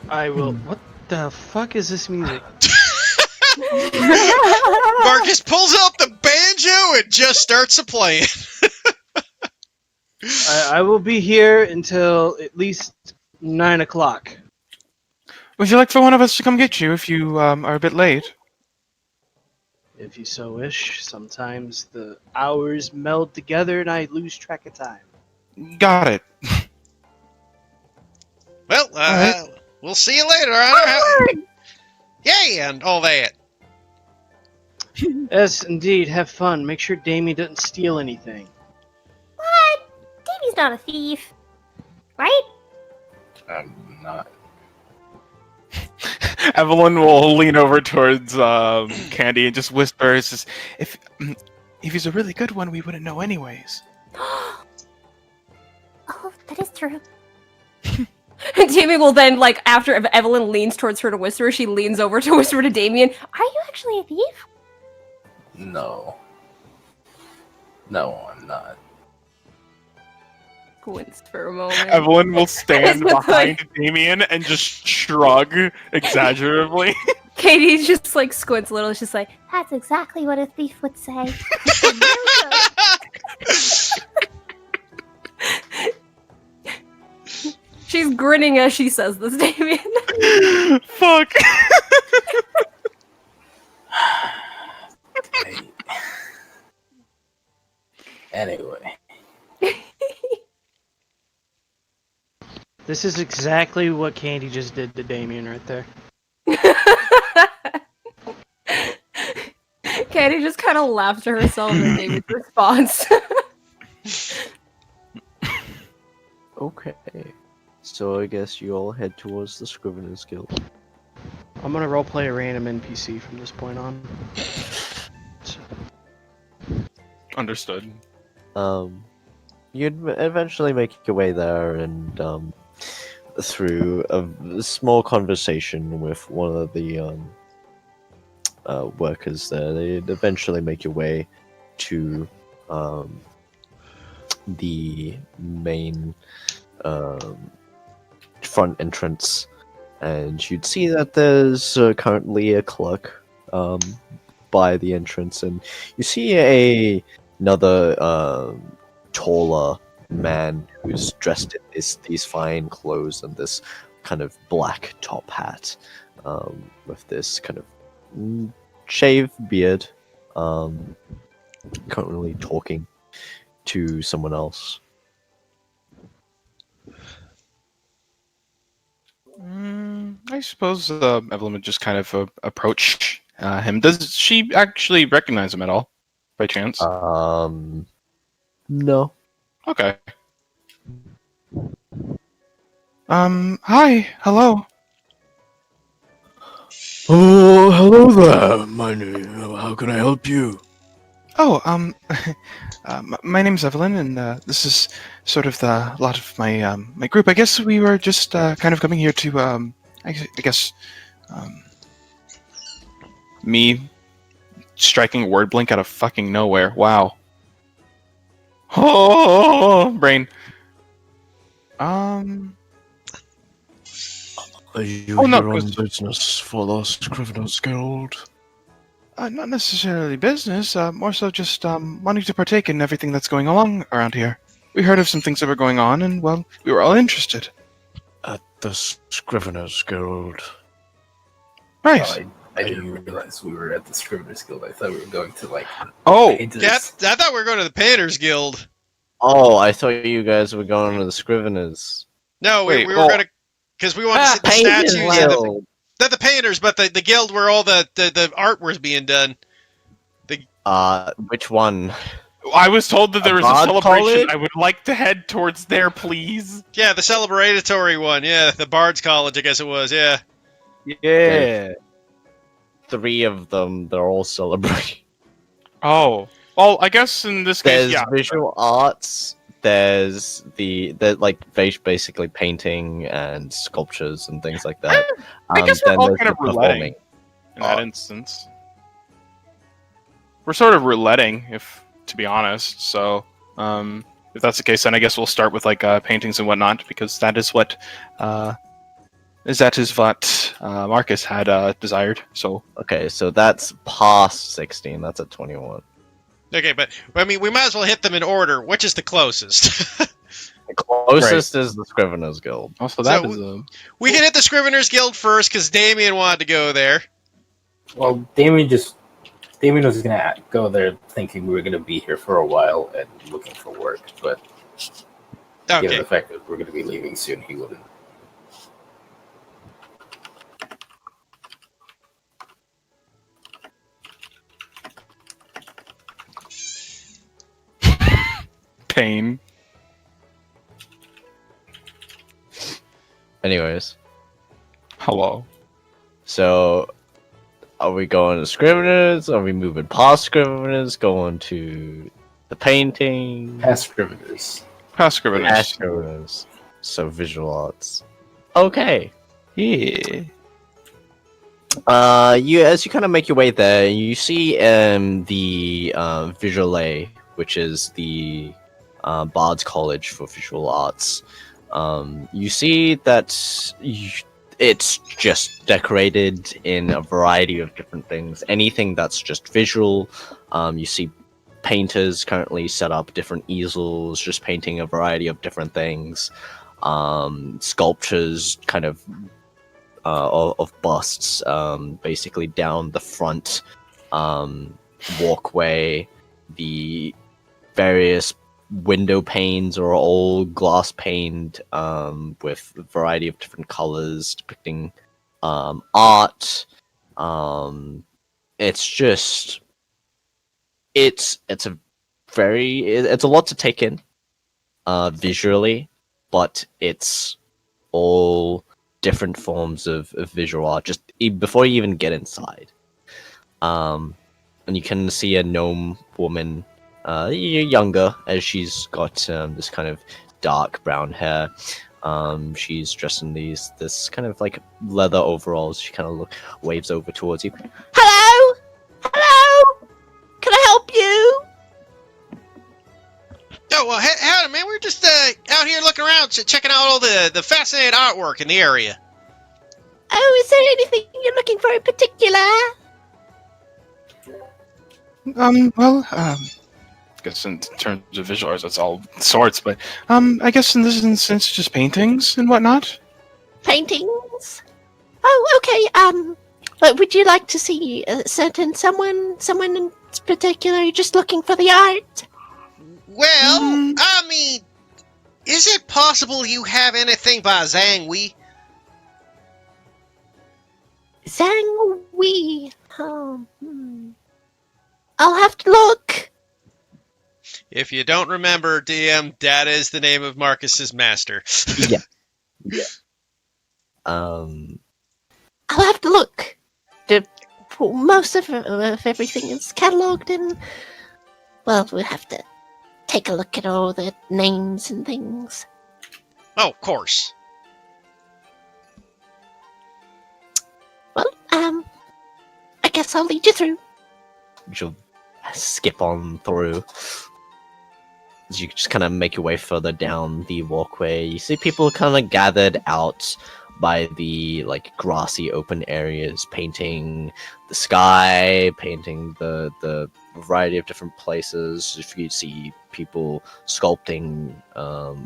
I will. What the fuck is this music? Marcus pulls out the banjo and just starts playing. I will be here until at least 9 o'clock. Would you like for one of us to come get you if you are a bit late? If you so wish. Sometimes the hours meld together and I lose track of time. Got it. Well, right. We'll see you later, Einar. Yeah, and all that. Yes, indeed. Have fun. Make sure Damien doesn't steal anything. What? Davey's not a thief, right? I'm not. Evelyn will lean over towards Candy and just whisper, if he's a really good one, we wouldn't know anyways. Oh, that is true. Damien will then, like, after Evelyn leans towards her to whisper, she leans over to whisper to Damien, Are you actually a thief? No. No, I'm not. squints for a moment. Evelyn will stand It's behind Damien and just shrug exaggeratively. Katie just, like, squints a little. It's just like, That's exactly what a thief would say. she's grinning as she says this, Damien. Fuck. Hey. Anyway. This is exactly what Candy just did to Damien right there. Katie just kind of laughed to herself at Damien's response. Okay. So I guess you all head towards the Scrivener's Guild. I'm gonna roleplay a random NPC from this point on. Understood. You'd eventually make your way there and through a small conversation with one of the workers there, they'd eventually make your way to the main front entrance, and you'd see that there's currently a clerk by the entrance, and you see another taller man who's dressed in these fine clothes and this kind of black top hat, with this kind of shaved beard, currently talking to someone else. I suppose Evelyn would just kind of approach him. Does she actually recognize him at all, by chance? No. Okay. Hi, hello. Oh, hello there, my name. How can I help you? Oh, my name's Evelyn, and this is sort of the lot of my my group. I guess we were just kind of coming here to I guess me striking a word blink out of fucking nowhere. Wow. Oh, brain. Are you Oh, no, here on 'cause- business for the Scriveners Guild? Not necessarily business, more so just wanting to partake in everything that's going along around here. We heard of some things that were going on, and well, we were all interested. At the Scriveners Guild. Right. I didn't realize we were at the Scriveners Guild. I thought we were going to like Oh, painters. Yeah, I thought we were going to the Painters Guild. Oh, I thought you guys were going to the Scriveners. No, we Wait, were well- going to, because we wanted to see the Painters statues and Guild. not the painters, but the guild where all the art was being done. Which one? I was told that there was a Bard celebration. College? I would like to head towards there, please. Yeah, the celebratory one. Yeah, the Bard's College, I guess it was. Yeah. Yeah. 3 of them, they're all celebrating. Oh, well, I guess in this case, There's yeah. visual arts, there's basically painting and sculptures and things like that. I guess we're then all there's kind of the rouletting performing. in that instance. We're sort of rouletting, if to be honest. So, if that's the case, then I guess we'll start with like paintings and whatnot, because that is what Marcus had desired. So, Okay, so that's past 16, that's at 21. Okay, but I mean, we might as well hit them in order. Which is the closest? The closest is the Scriveners Guild. also that that is is We can hit the Scriveners Guild first because Damien wanted to go there. Well, Damien was gonna go there thinking we were gonna be here for a while and looking for work, but given Okay. the fact that we're gonna be leaving soon, he wouldn't. pain. Anyways, Hello. so are we going to Scriveners? Are we moving past Scriveners? Going to the painting? Past Scriveners. Past Scriveners. Past Scriveners. So visual arts. Okay. Yeah. As you kind of make your way there, you see the Visualet, which is the Bard's College for Visual Arts. You see that it's just decorated in a variety of different things. Anything that's just visual. You see painters currently set up different easels, just painting a variety of different things. Sculptures, kind of busts, basically down the front walkway. The various window panes are all glass paned with a variety of different colors depicting art. It's just it's a lot to take in visually, but it's all different forms of visual art just before you even get inside. And you can see a gnome woman, younger, as she's got this kind of dark brown hair. She's dressed in this kind of like leather overalls. She kind of waves over towards you. Hello, hello. Can I help you? Oh, well, howdy, man. We're just out here looking around, checking out all the fascinating artwork in the area. Oh, is there anything you're looking for in particular? I guess in terms of visual arts, that's all sorts, but, I guess in this instance, just paintings and whatnot. Paintings? Oh, okay, but would you like to see someone in particular? You're just looking for the art? Well, I mean, is it possible you have anything by Zhang Wei? Zhang Wei. I'll have to look. If you don't remember, DM, that is the name of Marcus's master. Yeah. I'll have to look. Most of everything is catalogued, and well, we'll have to take a look at all the names and things. Oh, of course. Well, I guess I'll lead you through. She'll skip on through. As you just kind of make your way further down the walkway, you see people kind of gathered out by the like grassy open areas, painting the sky, painting the variety of different places. If you see people sculpting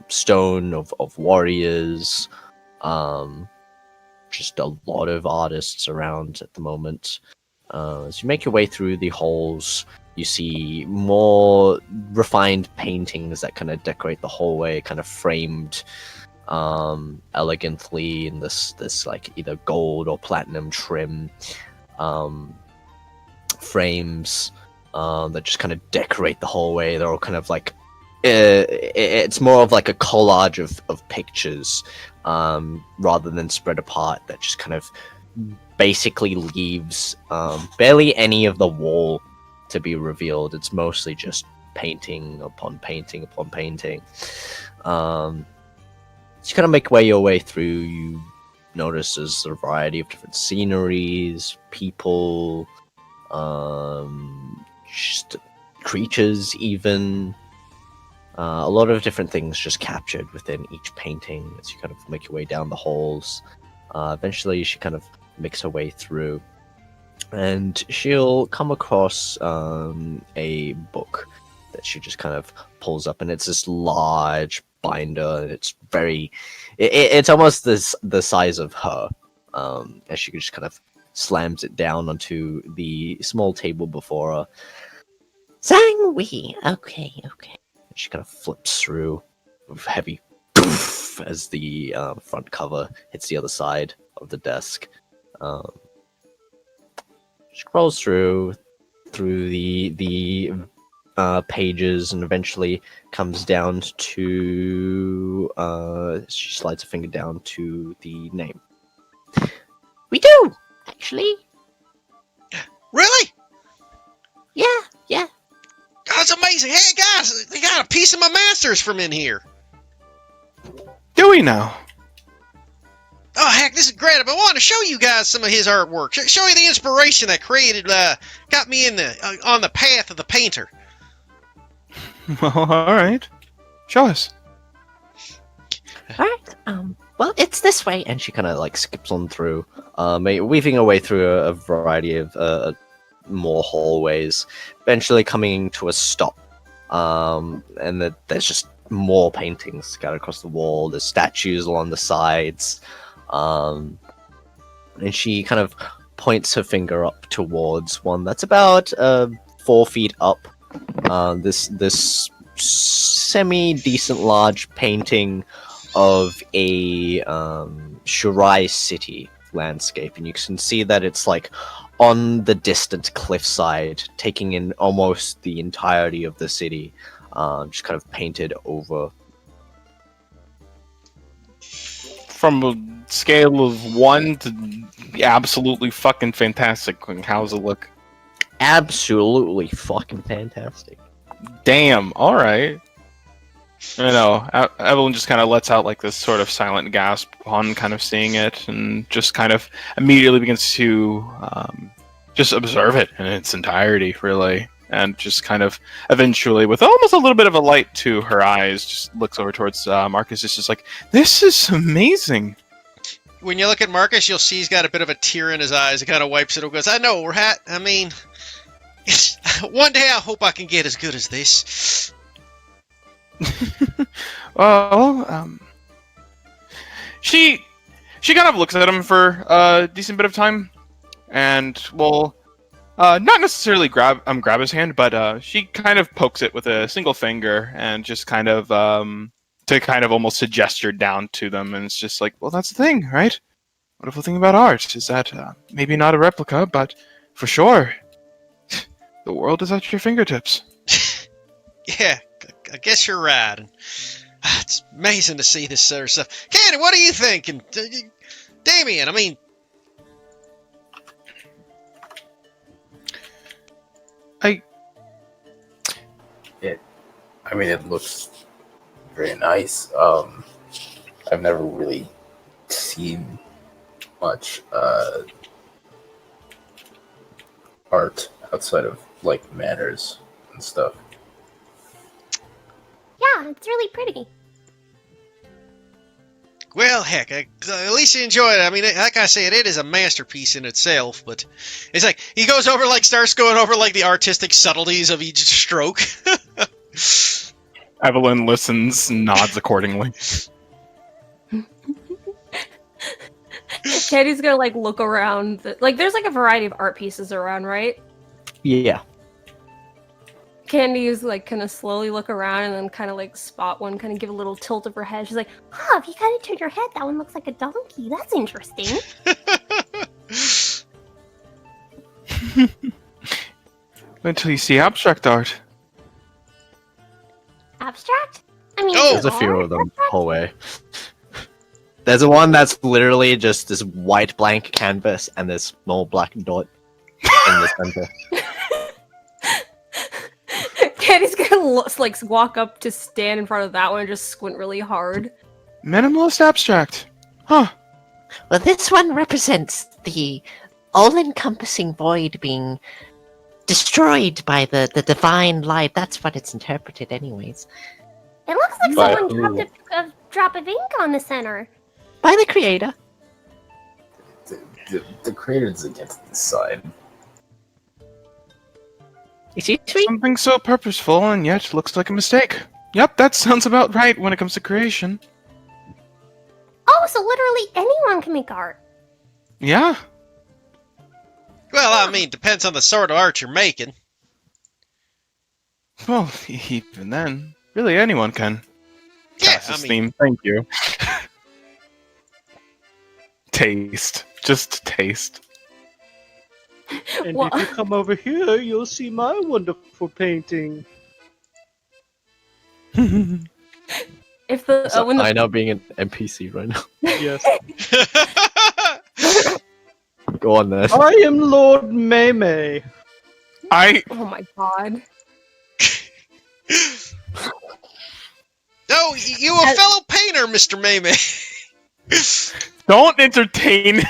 stone of warriors, just a lot of artists around at the moment. As you make your way through the halls, you see more refined paintings that kind of decorate the hallway, kind of framed elegantly in this like either gold or platinum trim frames that just kind of decorate the hallway. They're all kind of like it's more of like a collage of pictures rather than spread apart that just kind of basically leaves barely any of the wall to be revealed. It's mostly just painting upon painting upon painting. So you kind of make your way through. You notice there's a variety of different sceneries, people, just creatures even. A lot of different things just captured within each painting as you kind of make your way down the halls. Eventually she kind of makes her way through, and she'll come across a book that she just kind of pulls up, and it's this large binder, and it's very it's almost the size of her, as she just kind of slams it down onto the small table before her. Zhang Wei. Okay. She kind of flips through with heavy poof as the front cover hits the other side of the desk. Scrolls through the pages, and eventually comes down to she slides a finger down to the name. We do, actually. Really? Yeah. Oh, that's amazing. Hey, guys, they got a piece of my master's from in here. Do we now? Oh, heck, this is great. I've been wanting to show you guys some of his artwork. Show you the inspiration that got me on the path of the painter. Well, alright. Show us. Alright, Well, it's this way, and she kind of like skips on through, weaving her way through a variety of more hallways, eventually coming to a stop. And there's just more paintings scattered across the wall. There's statues along the sides, and she kind of points her finger up towards one that's about 4 feet up. This semi-decent large painting of a Shirai city landscape, and you can see that it's like on the distant cliffside, taking in almost the entirety of the city, just kind of painted over. From a scale of 1 to absolutely fucking fantastic, how's it look? Absolutely fucking fantastic. Damn, alright. I know, Evelyn just kind of lets out like this sort of silent gasp upon kind of seeing it, and just kind of immediately begins to just observe it in its entirety, really. and just kind of eventually, with almost a little bit of a light to her eyes, just looks over towards Marcus. It's just like, this is amazing. When you look at Marcus, you'll see he's got a bit of a tear in his eyes. He kind of wipes it and goes, I know, Rat. I mean, one day I hope I can get as good as this. Well, she kind of looks at him for a decent bit of time, and will not necessarily grab his hand, but she kind of pokes it with a single finger and just kind of to kind of almost a gesture down to them, and it's just like, well, that's the thing, right? Wonderful thing about art is that maybe not a replica, but for sure, the world is at your fingertips. Yeah, I guess you're right. It's amazing to see this sort of stuff. Candy, what do you think? And Damien, I mean... It looks very nice. I've never really seen much art outside of like manners and stuff. Yeah, it's really pretty. Well, heck, at least you enjoy it. I mean, like I said, it is a masterpiece in itself, but it's like, he goes over, like, starts going over, like, the artistic subtleties of each stroke. Evelyn listens and nods accordingly. Candy's gonna like look around. Like, there's like a variety of art pieces around, right? Yeah. Candy's like kind of slowly look around and then kind of like spot one, kind of give a little tilt of her head. She's like, Oh, if you kind of turn your head, that one looks like a donkey. That's interesting. Wait until you see abstract art. Abstract? I mean, Oh! There's a few art? of them the whole way. There's one that's literally just this white blank canvas and this small black dot in the center. Candy's gonna like walk up to stand in front of that one and just squint really hard. Minimalist abstract. Huh. Well, this one represents the all-encompassing void being destroyed by the divine light. That's what it's interpreted anyways. It looks like By someone who? dropped a drop of ink on the center. By the creator. The creators against this side. Excuse me? Something so purposeful and yet looks like a mistake. Yep, that sounds about right when it comes to creation. Oh, so literally anyone can make art. Yeah. Well, I mean, depends on the sort of art you're making. Well, even then, really anyone can. Yeah, Cass's I mean, theme. Thank you. Taste. Just taste. And What? if you come over here, you'll see my wonderful painting. If the So when the I know being an NPC right now. Yes. Go on then. I am Lord Maymay. oh my god. Oh, you a fellow painter, Mr. Maymay. Don't entertain.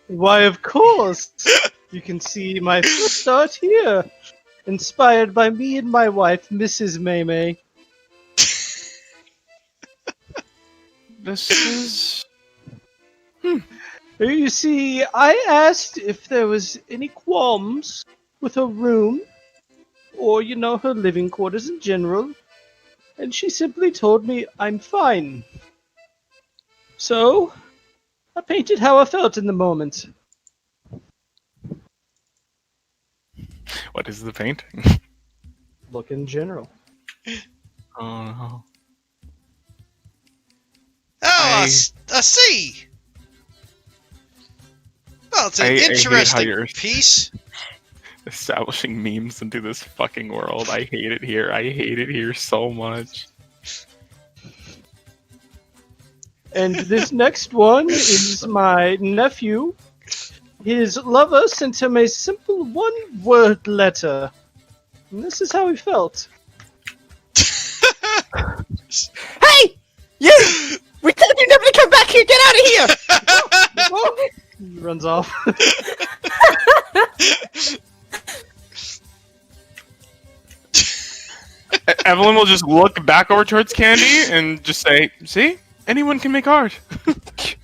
Why, of course. You can see my first art here. Inspired by me and my wife, Mrs. Maymay. This is... You see, I asked if there was any qualms with her room, or, her living quarters in general, and she simply told me I'm fine. So, I painted how I felt in the moment. What is the painting? Look in general. Oh no. Oh, I see. Well, it's an I hate how interesting you're- piece. Establishing memes into this fucking world. I hate it here. I hate it here so much. And this next one is my nephew. His lover sent him a simple one-word letter. And this is how he felt. Hey! You! We told you never to come back here! Get out of here! He runs off. Evelyn will just look back over towards Candy and just say, "See, anyone can make art."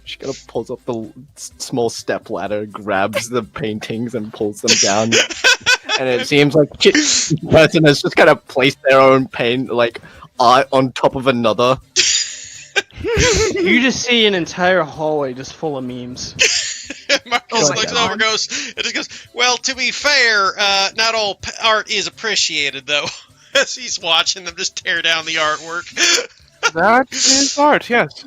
She kind of pulls up the small step ladder, grabs the paintings, and pulls them down. And it seems like each person has just kind of placed their own paint, like art, on top of another. You just see an entire hallway just full of memes. Marcus my looks God. over, and just goes, "Well, to be fair, not all art is appreciated, though." As he's watching them just tear down the artwork. That is art, yes.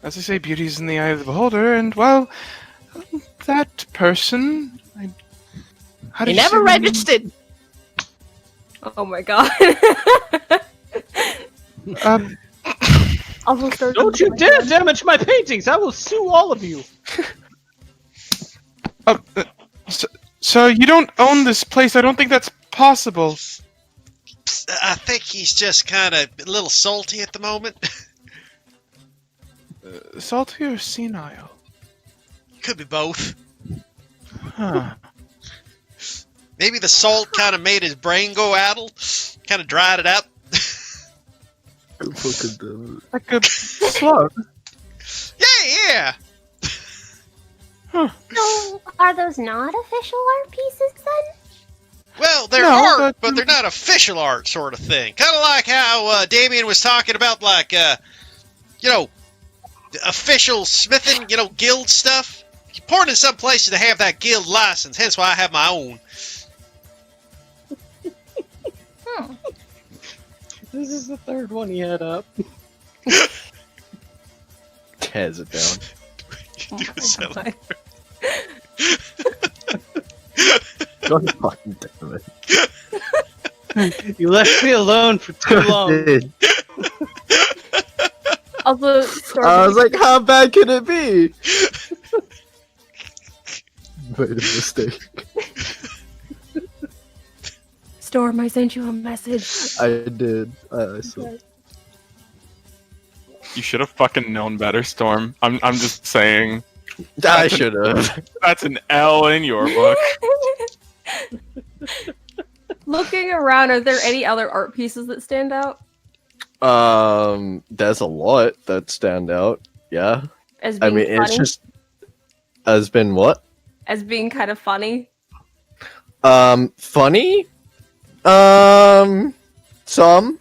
As I say, beauty is in the eye of the beholder, and well, that person. How You did never say- registered. Oh my god. Also started Don't you with dare damage my paintings! I will sue all of you! So you don't own this place? I don't think that's possible. I think he's just kind of a little salty at the moment. Salty or senile? Could be both. Huh. Maybe the salt kind of made his brain go addle, kind of dried it up. Like a slug. Yeah. So, are those not official art pieces then? Well, they're No, art, but- but they're not official art, sort of thing. Kind of like how Damien was talking about, like, official smithing, guild stuff. Important in some places to have that guild license, hence why I have my own. This is the third one he had up. Tears it down. Do a cellar. God fucking damn it. You left me alone for too long. Also, I was like, how bad can it be? Made a mistake. Storm, I sent you a message. I did. I saw. You should have fucking known better, Storm. I'm just saying. I should have. That's an L in your book. Looking around, are there any other art pieces that stand out? There's a lot that stand out. Yeah. As I being mean, funny? it's just has been what? As being kind of funny? Funny. Some,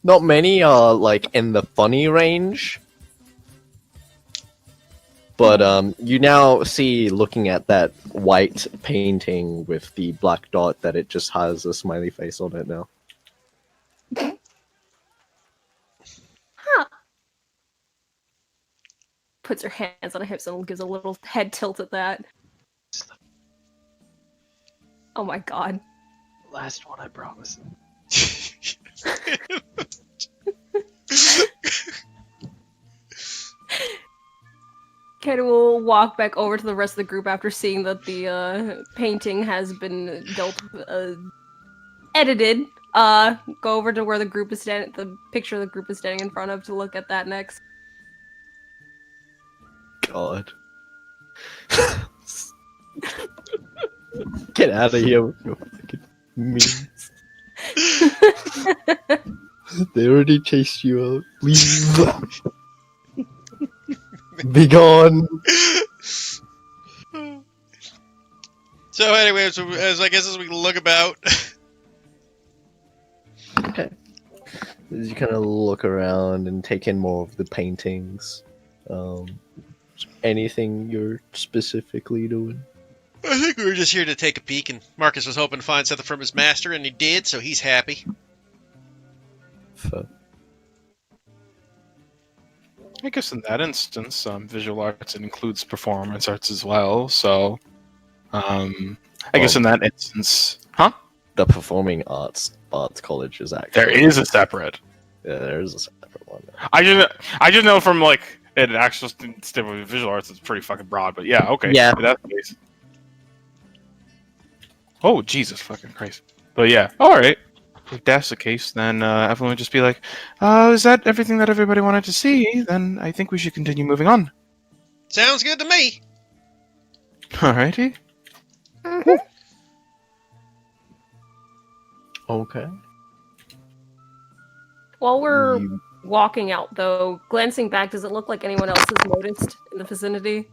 not many are like in the funny range. But you now see, looking at that white painting with the black dot, that it just has a smiley face on it now. Puts her hands on her hips and gives a little head tilt at that. Oh my god. Last one, I promise. Ken will walk back over to the rest of the group after seeing that the painting has been edited. Go over to where the group is standing, the picture the group is standing in front of, to look at that next. God. Get out of here with your fucking memes. They already chased you out. Leave. Be gone. So anyway, as we look about, Okay. As you kind of look around and take in more of the paintings, anything you're specifically doing? I think we were just here to take a peek, and Marcus was hoping to find something from his master, and he did, so he's happy. I guess in that instance, visual arts includes performance arts as well. So, I guess in that instance, The performing arts college is actually there is a separate. Yeah, there is a separate one. I just know from like an actual step with visual arts, it's pretty fucking broad. But yeah, okay, Yeah. if that's the case. Oh Jesus fucking Christ! But yeah, all right. If that's the case, then everyone would just be like, "Is that everything that everybody wanted to see?" Then I think we should continue moving on. Sounds good to me. Alrighty. Okay. While we're You- walking out, though, glancing back, does it look like anyone else has noticed in the vicinity?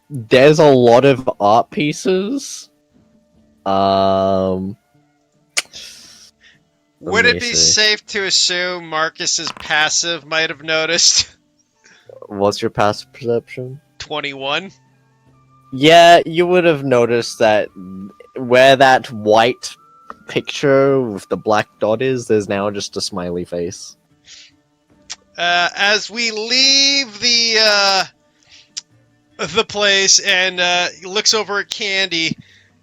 There's a lot of art pieces. Um, Would let it me be see. safe to assume Marcus's passive might have noticed? What's your passive perception? 21. Yeah, you would have noticed that where that white picture with the black dot is, there's now just a smiley face. As we leave the place and he looks over at Candy,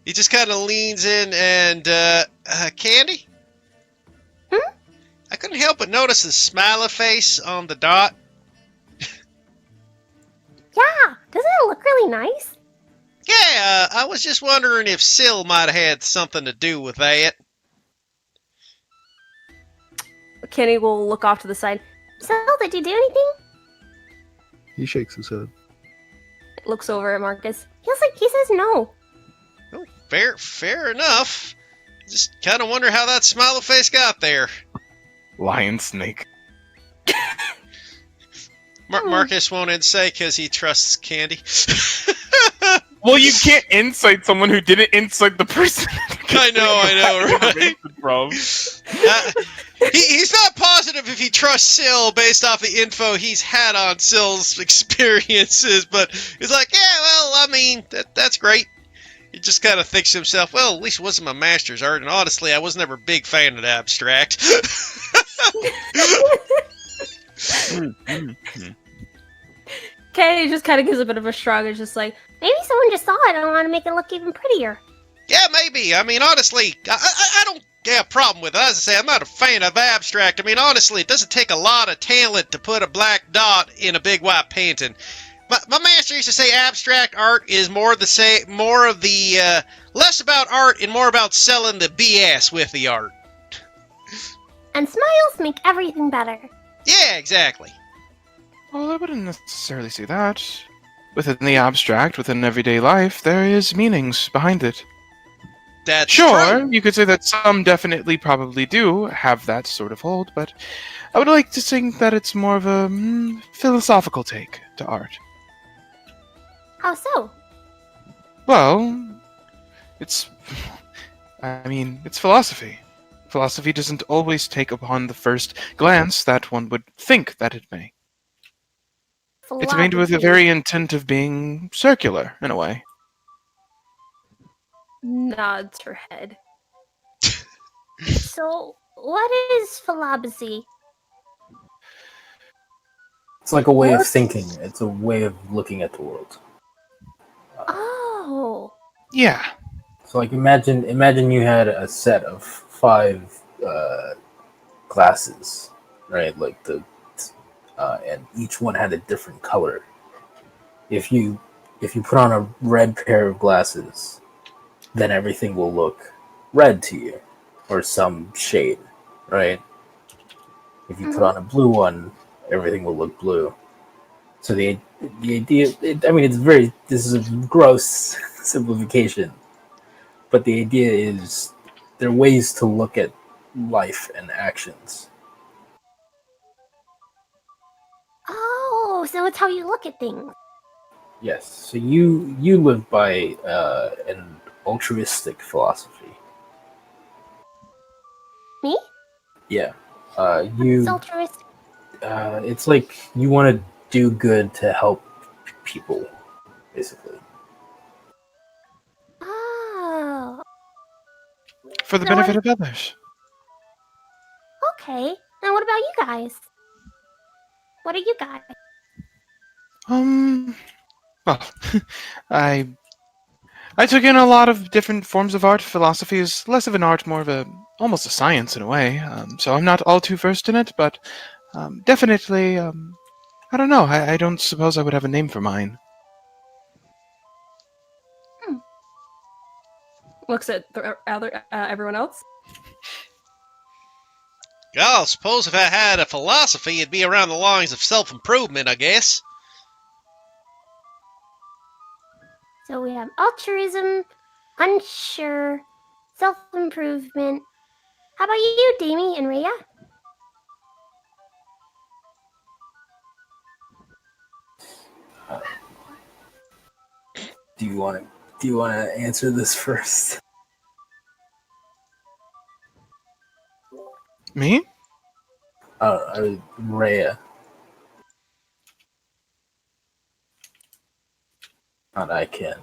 he just kind of leans in and Candy? I couldn't help but notice the smiley face on the dot. Yeah, doesn't it look really nice? Yeah, I was just wondering if Syl might have had something to do with that. Kenny will look off to the side. So, did you do anything? He shakes his head. Looks over at Marcus. Feels like he says no. Oh, fair enough. Just kind of wonder how that smiley face got there. Lion snake. Marcus won't say because he trusts Candy. Well, you can't incite someone who didn't incite the person. I know, right? Bro. He's not positive if he trusts Syl based off the info he's had on Syl's experiences, but he's like, yeah, well, I mean, that's great. He just kind of thinks to himself, well, at least it wasn't my master's art, and honestly, I was never a big fan of the abstract. Kenny just kind of gives a bit of a shrug. It's just like, Maybe someone just saw it and wanted to make it look even prettier. Yeah, maybe. I mean, honestly, I don't have a problem with it. As I say, I'm not a fan of abstract. I mean, honestly, it doesn't take a lot of talent to put a black dot in a big white painting. My master used to say abstract art is less about art and more about selling the BS with the art. And smiles make everything better. Yeah, exactly. Well, I wouldn't necessarily say that. Within the abstract, within everyday life, there is meanings behind it. That's Sure, true. you could say that some definitely probably do have that sort of hold, but I would like to think that it's more of a philosophical take to art. How so? Well, it's philosophy. Philosophy doesn't always take upon the first glance that one would think that it may. It's made with a very intent of being circular, in a way. nods her head. So, what is philosophy? It's like a way of thinking. It's a way of looking at the world. Oh. Yeah. So, like, imagine you had a set of 5 glasses, right? Like and each one had a different color. If you put on a red pair of glasses, then everything will look red to you, or some shade, right? If you put on a blue one, everything will look blue. So the idea, this is a gross simplification, but the idea is there are ways to look at life and actions. Oh, so it's how you look at things. Yes. So you live by an altruistic philosophy. Me? Yeah. It's altruistic. It's like you want to do good to help people, basically. Oh. For the So benefit of others. Okay. Now what about you guys? What are you guys? Well, I took in a lot of different forms of art. Philosophy is less of an art, more of almost a science in a way. So I'm not all too versed in it, but definitely, I don't know. I don't suppose I would have a name for mine. Looks at the other everyone else. Oh, suppose if I had a philosophy, it'd be around the lines of self-improvement, I guess. So we have altruism, Unsure. Self-improvement. How about you, Damie and Rhea? Do you want to answer this first? Me? Rhea. Not I can.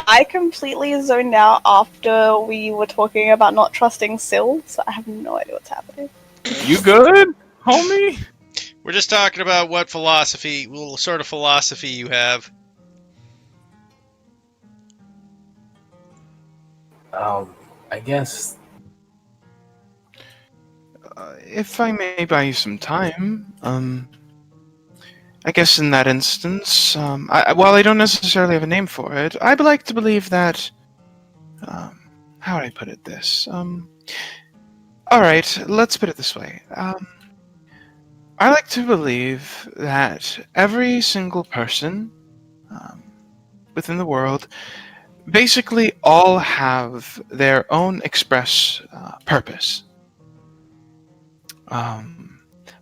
I completely zoned out after we were talking about not trusting Syl, so I have no idea what's happening. You good, homie? We're just talking about what sort of philosophy you have. I guess. If I may buy you some time, I guess in that instance, while I don't necessarily have a name for it, I'd like to believe that, how would I put it this? Alright, let's put it this way. I like to believe that every single person within the world basically all have their own express purpose.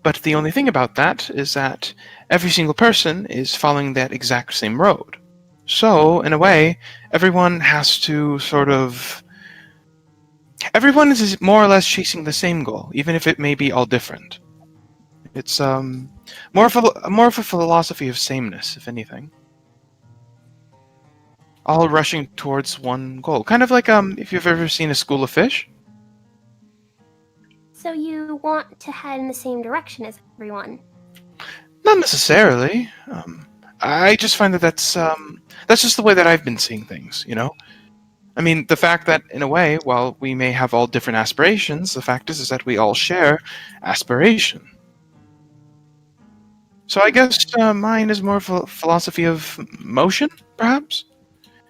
But the only thing about that is that every single person is following that exact same road. So, in a way, everyone has to everyone is more or less chasing the same goal, even if it may be all different. It's more of a philosophy of sameness, if anything. All rushing towards one goal, kind of like if you've ever seen a school of fish. So you want to head in the same direction as everyone? Not necessarily. I just find that that's just the way that I've been seeing things. I mean, the fact that, in a way, while we may have all different aspirations, the fact is that we all share aspiration. So I guess mine is more of a philosophy of motion, perhaps?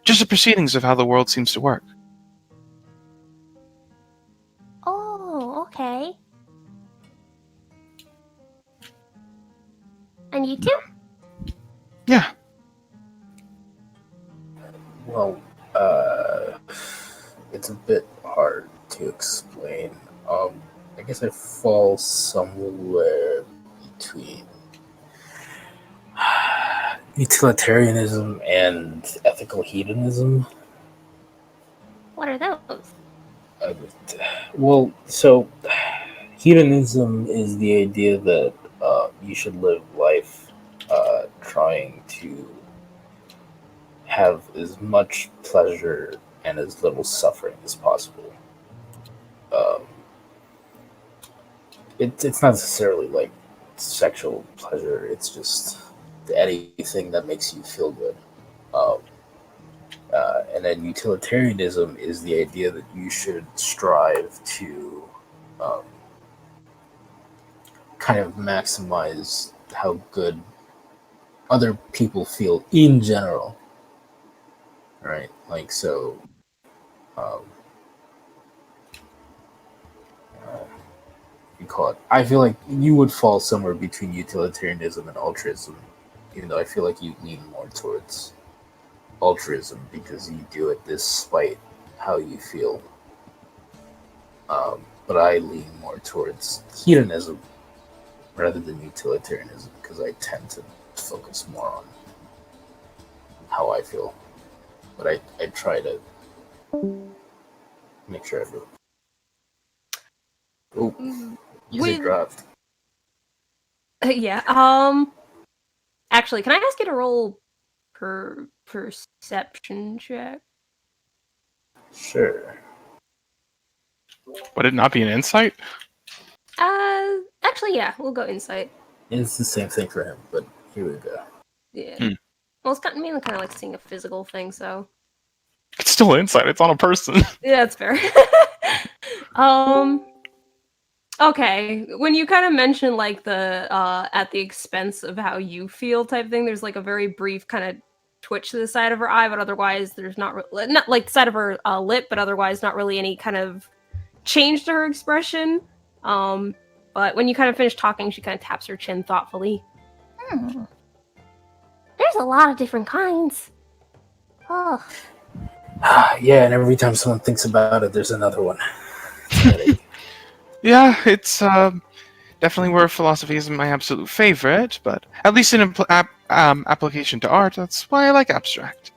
Just the proceedings of how the world seems to work. Oh, okay. And you too? Yeah. Well, it's a bit hard to explain. I guess I fall somewhere between utilitarianism and ethical hedonism. What are those? Well, so hedonism is the idea that you should live life trying to have as much pleasure and as little suffering as possible. Um, it's not necessarily like sexual pleasure. It's just anything that makes you feel good. Um, and then utilitarianism is the idea that you should strive to um, kind of maximize how good other people feel in general, right? Like so. Um, you call it. I feel like you would fall somewhere between utilitarianism and altruism, even though I feel like you lean more towards altruism because you do it despite how you feel. But I lean more towards hedonism rather than utilitarianism because I tend to focus more on how I feel. But I try to make sure I feel. Oh, user dropped. Yeah. Actually, can I ask you to roll perception check? Sure. Would it not be an insight? Actually, yeah, we'll go insight. It's the same thing for him, but here we go. Yeah. Hmm. Well, it's mainly kind of like seeing a physical thing, so It's still insight. It's on a person. yeah, that's fair. Okay, when you kind of mention like the at the expense of how you feel type thing, there's like a very brief kind of twitch to the side of her eye, but otherwise there's not like the side of her lip, but otherwise not really any kind of change to her expression. But when you kind of finish talking, she kind of taps her chin thoughtfully. There's a lot of different kinds. Oh, Yeah, and every time someone thinks about it, there's another one. It's a headache. Yeah, it's definitely where philosophy isn't my absolute favorite, but at least in application to art, that's why I like abstract.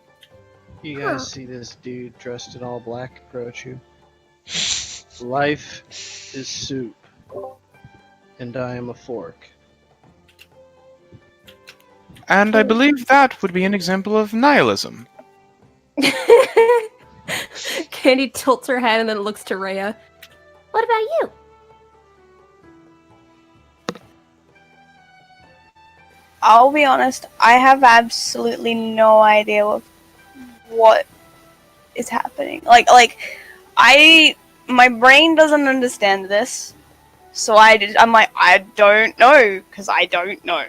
You Huh. guys see this dude dressed in all black approach you. Life is soup, and I am a fork. And I believe that would be an example of nihilism. Candy tilts her head and then looks to Rhea. what about you? I'll be honest, I have absolutely no idea what is happening. My brain doesn't understand this, so I'm like, I don't know, because I don't know.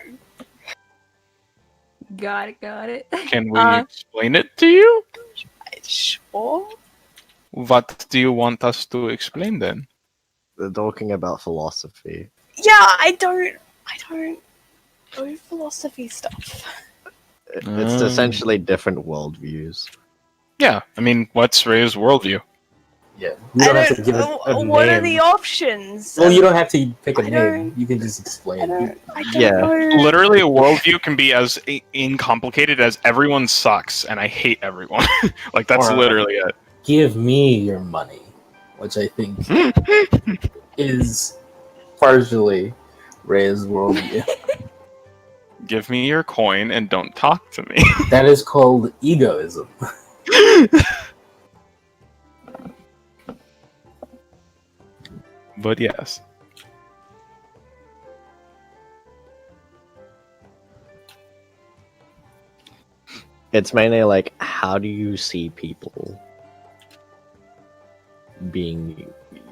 Got it. Can we explain it to you? Sure. What do you want us to explain then? They're talking about philosophy. Yeah, I don't know philosophy stuff. It's essentially different worldviews. Yeah, I mean, what's Ray's worldview? Yeah, you don't have to give it a What name. are the options? Well, you don't have to pick a I name. don't- You can just explain. I don't Yeah. know. Literally, a worldview can be as incomplicated as everyone sucks and I hate everyone. Like, that's Or- literally it. Give me your money, which I think is partially Ray's worldview. Give me your coin and don't talk to me. That is called egoism. But yes. It's mainly like, how do you see people being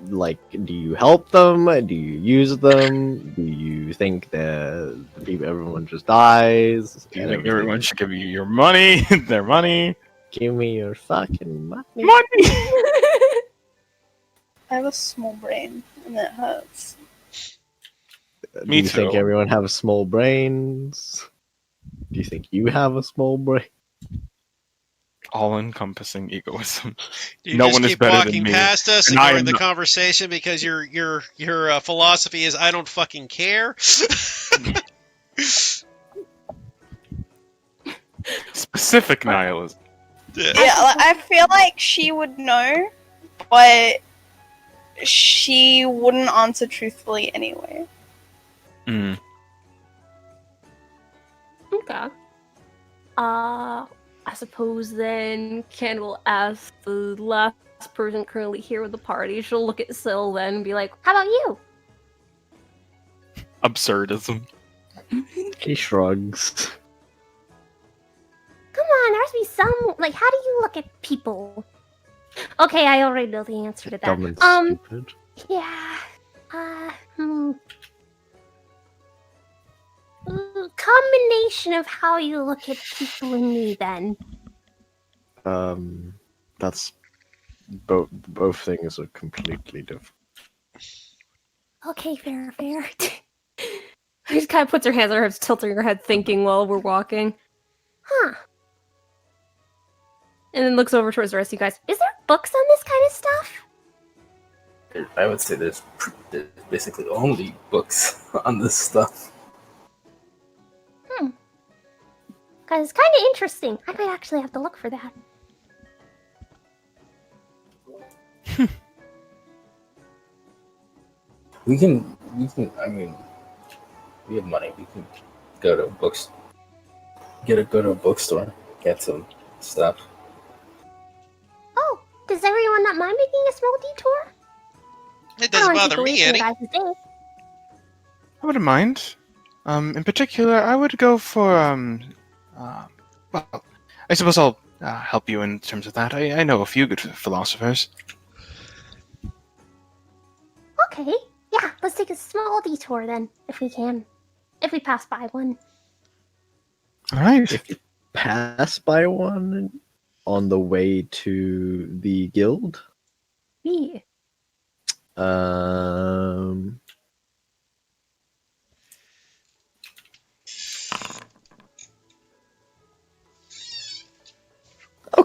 like? Do you help them? Do you use them? Do you think that the people, everyone just dies? Do you think everyone should give you your money? Their money? Give me your fucking money. Money! I have a small brain, and it hurts. Do Me you think too. everyone have small brains? Do you think you have a small brain? All-encompassing egoism. You No just one is keep better walking than me, past us, and I ignoring am the not. conversation because your philosophy is I don't fucking care. Specific nihilism. Yeah, I feel like she would know, but she wouldn't answer truthfully anyway. Mm. Okay. I suppose then Ken will ask the last person currently here with the party. She'll look at Syl then and be like, How about you? Absurdism. He shrugs. Come on, there has to be some. Like, how do you look at people? Okay, I already know the answer to that. Dumb and stupid. Yeah. Combination of how you look at people and me, then. That's both things are completely different. Okay, fair. She just kind of puts her hands on her hips, tilting her head, thinking while we're walking. Huh. And then looks over towards the rest of you guys. Is there books on this kind of stuff? I would say there's basically only books on this stuff. Because it's kind of interesting. I might actually have to look for that. We can. I mean, we have money. We can go to books. Go to a bookstore. Get some stuff. Oh, does everyone not mind making a small detour? It I doesn't don't wanna bother take away me from any. your guys' day. I wouldn't mind. In particular, I would go for well, I suppose I'll help you in terms of that. I know a few good philosophers. Okay, yeah, let's take a small detour then, if we can. If we pass by one. All right. If you pass by one on the way to the guild, Yeah.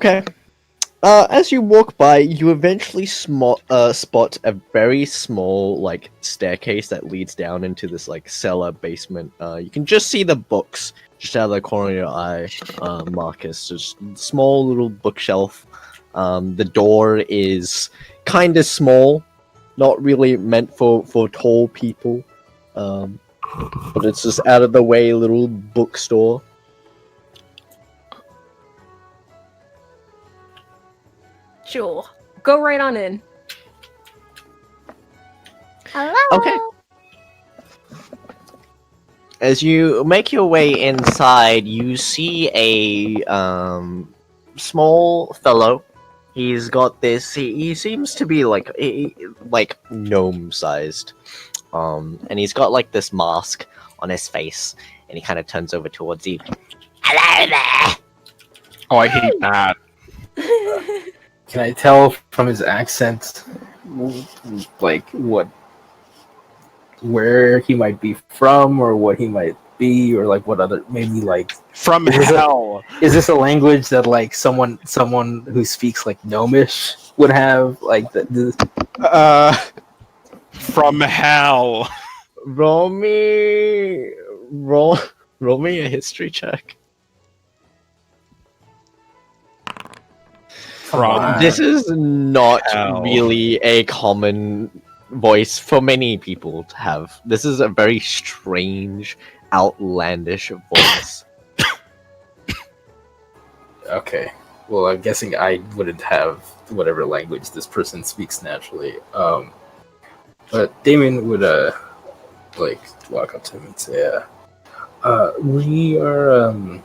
Okay. As you walk by, you eventually spot a very small, like, staircase that leads down into this, like, cellar basement. You can just see the books just out of the corner of your eye, Marcus. Just small little bookshelf. The door is kind of small, not really meant for tall people. But it's just out of the way little bookstore. Sure. Go right on in. Hello. Okay. As you make your way inside, you see a small fellow. He's got this. He seems to be like gnome sized, and he's got like this mask on his face, and he kind of turns over towards you. Hello there. Oh, I hate that. Can I tell from his accent, like where he might be from, or what he might be, or like what other maybe like From Is this hell. is this a language that like someone who speaks like gnomish would have like From hell. Roll me a history check. From This is not hell. really a common voice for many people to have. This is a very strange, outlandish voice. Okay. Well, I'm guessing I wouldn't have whatever language this person speaks naturally. But Damon would like walk up to him and say, we're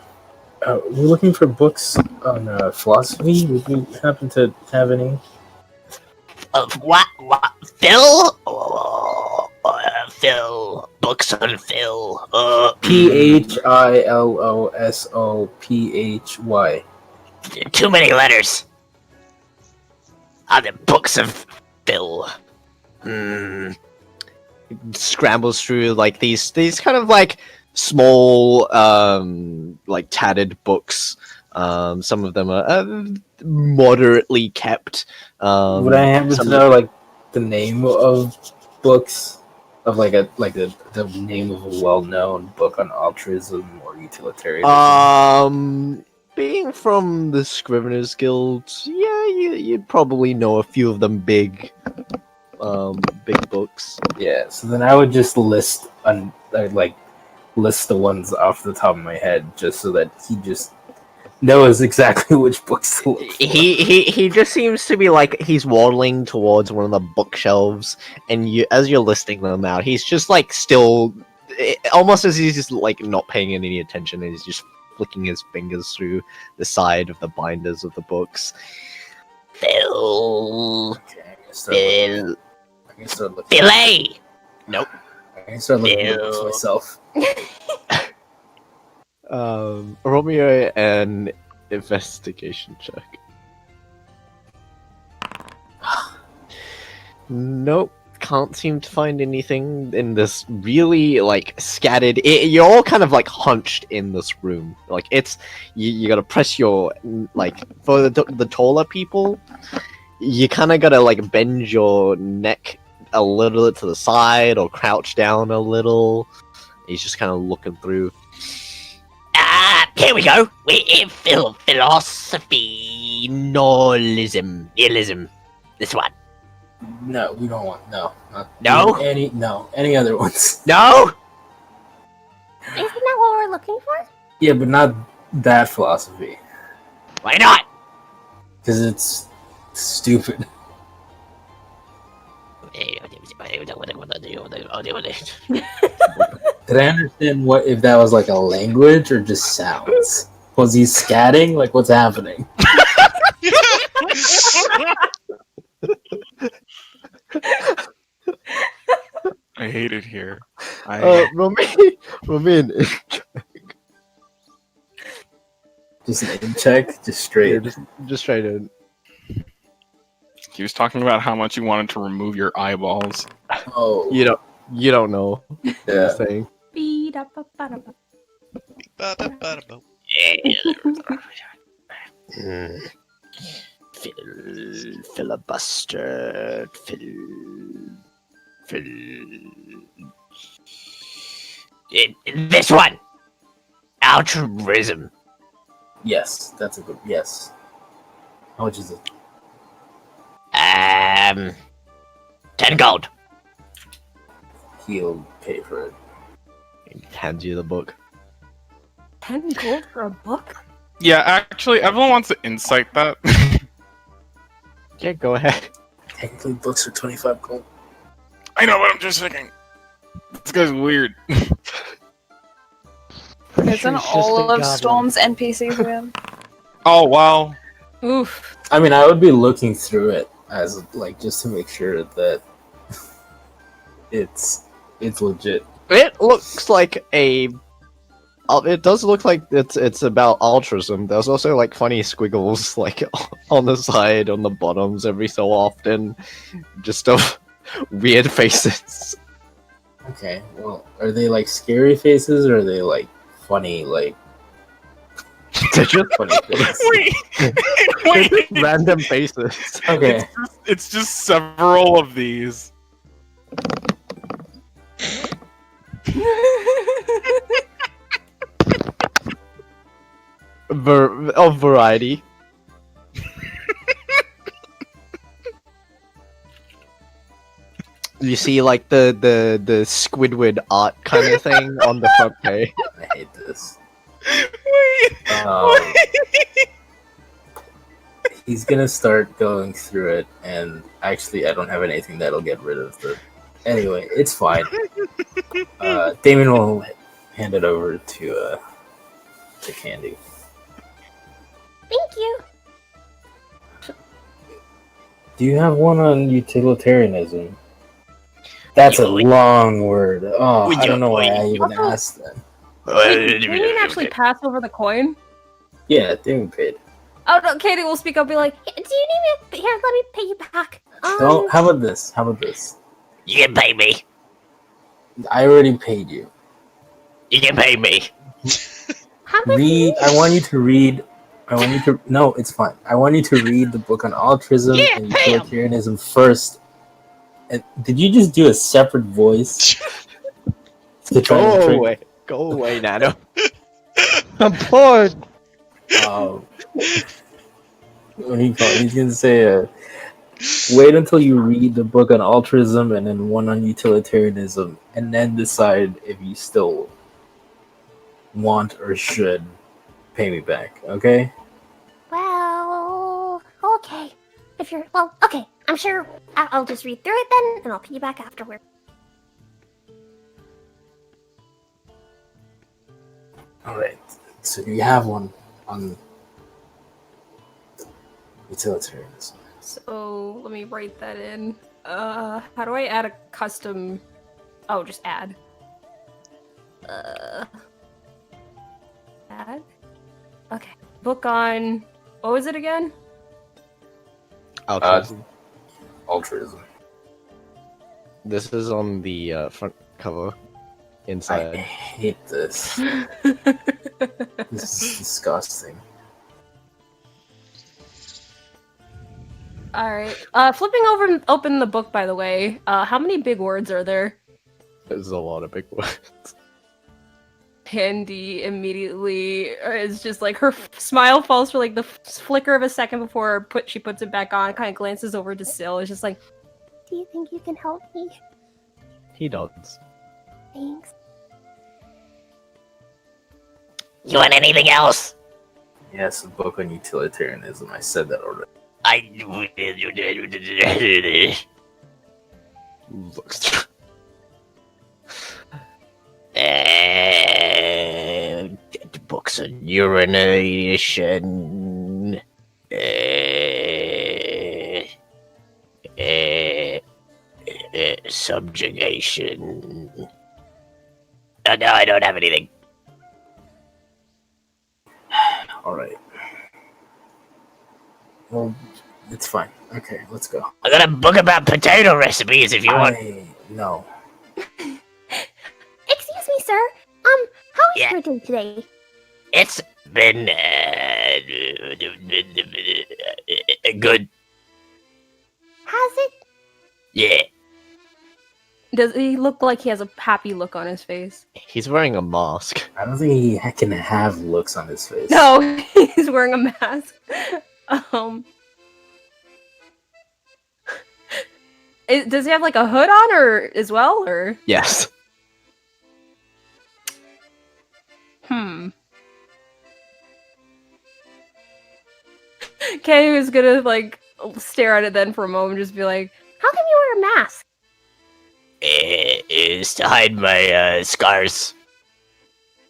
looking for books on philosophy. Would you happen to have any? What? Phil? Oh, Phil. Books on Phil. Philosophy. Too many letters. Are the books of Phil? Scrambles through like these kind of like small like tattered books. Some of them are moderately kept. Would I happen to know like the name of books of the name of a well-known book on altruism or utilitarianism? Being from the Scriveners Guild, yeah, you'd probably know a few of them big books. Yeah, so then I would just list list the ones off the top of my head, just so that he just knows exactly which books to look for. He just seems to be like he's waddling towards one of the bookshelves, and as you're listing them out, he's just like still, almost as he's just like not paying any attention, and he's just flicking his fingers through the side of the binders of the books. Phil. Okay, I'm gonna start looking. Billy. Nope. I'm gonna start looking at the books myself. Roll me an investigation check. Nope, can't seem to find anything in this really like scattered. You're all kind of like hunched in this room. Like it's you gotta press your like for the taller people. You kind of gotta like bend your neck a little to the side or crouch down a little. He's just kind of looking through. Here we go. Philosophy, nihilism. This one. No, we don't want not No? any other ones. No. Isn't that what we're looking for? Yeah, but not that philosophy, Why not? because it's stupid. Did I understand what if that was like a language or just sounds? Was he scatting? Like what's happening? I hate it here. Romain, Just an in check, just straight. just try to. He was talking about how much he wanted to remove your eyeballs. Oh, You don't know. yeah. Saying. Filibuster. This one! Altruism. Yes, that's a good. Yes. How much is it? 10 gold. He'll pay for it. Hands you the book. 10 gold for a book? Yeah, actually, everyone wants to insight that. Yeah, go ahead. Technically, books are 25 gold. I know, but I'm just thinking. This guy's weird. Isn't all of Storm's NPCs weird? Oh, wow. Oof. I mean, I would be looking through it as like just to make sure that it's legit. It looks like a. It does look like it's about altruism. There's also like funny squiggles like on the side, on the bottoms every so often, just of weird faces. Okay, well, are they like scary faces or are they like funny like? They're just funny faces? Wait. random faces. Okay. It's just several of these. Of variety. You see, like the Squidward art kind of thing on the front page. I hate this. Wait. He's gonna start going through it, and actually, I don't have anything that'll get rid of the. Anyway, it's fine. Damon will hand it over to Candy. Thank you. Do you have one on utilitarianism? That's a long word. Oh, I don't know why I even asked that. Wait, you didn't actually pass over the coin? Yeah, Damon paid. Oh no, Katie will speak up, be like, Do you need me? Here, let me pay you back. Don't. How about this? How about this? You can pay me. I already paid you. You can pay me. How much? Read. I want you to read. I want you to. No, it's fine. I want you to read the book on altruism and utilitarianism first. And did you just do a separate voice? Go away, Nano. I'm bored. What do you call it? He's gonna say, wait until you read the book on altruism and then one on utilitarianism, and then decide if you still want or should pay me back. Okay? Well, okay. If you're okay. I'm sure I'll just read through it then, and I'll pay you back afterward. All right. So you have one on utilitarianism. so let me write that in. How do I add a custom? Oh, just add. Add? Okay. Book on, what was it again? Altruism. Altruism. This is on the front cover. I Inside. hate this. This is disgusting. Alright. Flipping open the book, by the way. How many big words are there? There's a lot of big words. Candy immediately is just like, her smile falls for like the flicker of a second before she puts it back on, kind of glances over to Syl. It's just like, Do you think you can help me? He does. Thanks. You want anything else? Yes, a book on utilitarianism. I said that already. Looks through. Books on urination. Subjugation. No, I don't have anything. All right. Well, it's fine. Okay, let's go. I got a book about potato recipes if you want. No. Excuse me, sir. How is Yeah. your day today? It's been Good. Has it? Yeah. Does he look like he has a happy look on his face? He's wearing a mask. I don't think he can have looks on his face. No, he's wearing a mask. Does he have like a hood on, or as well, or? Yes. Kenny was gonna like stare at it then for a moment, and just be like, How come you wear a mask? It's to hide my scars.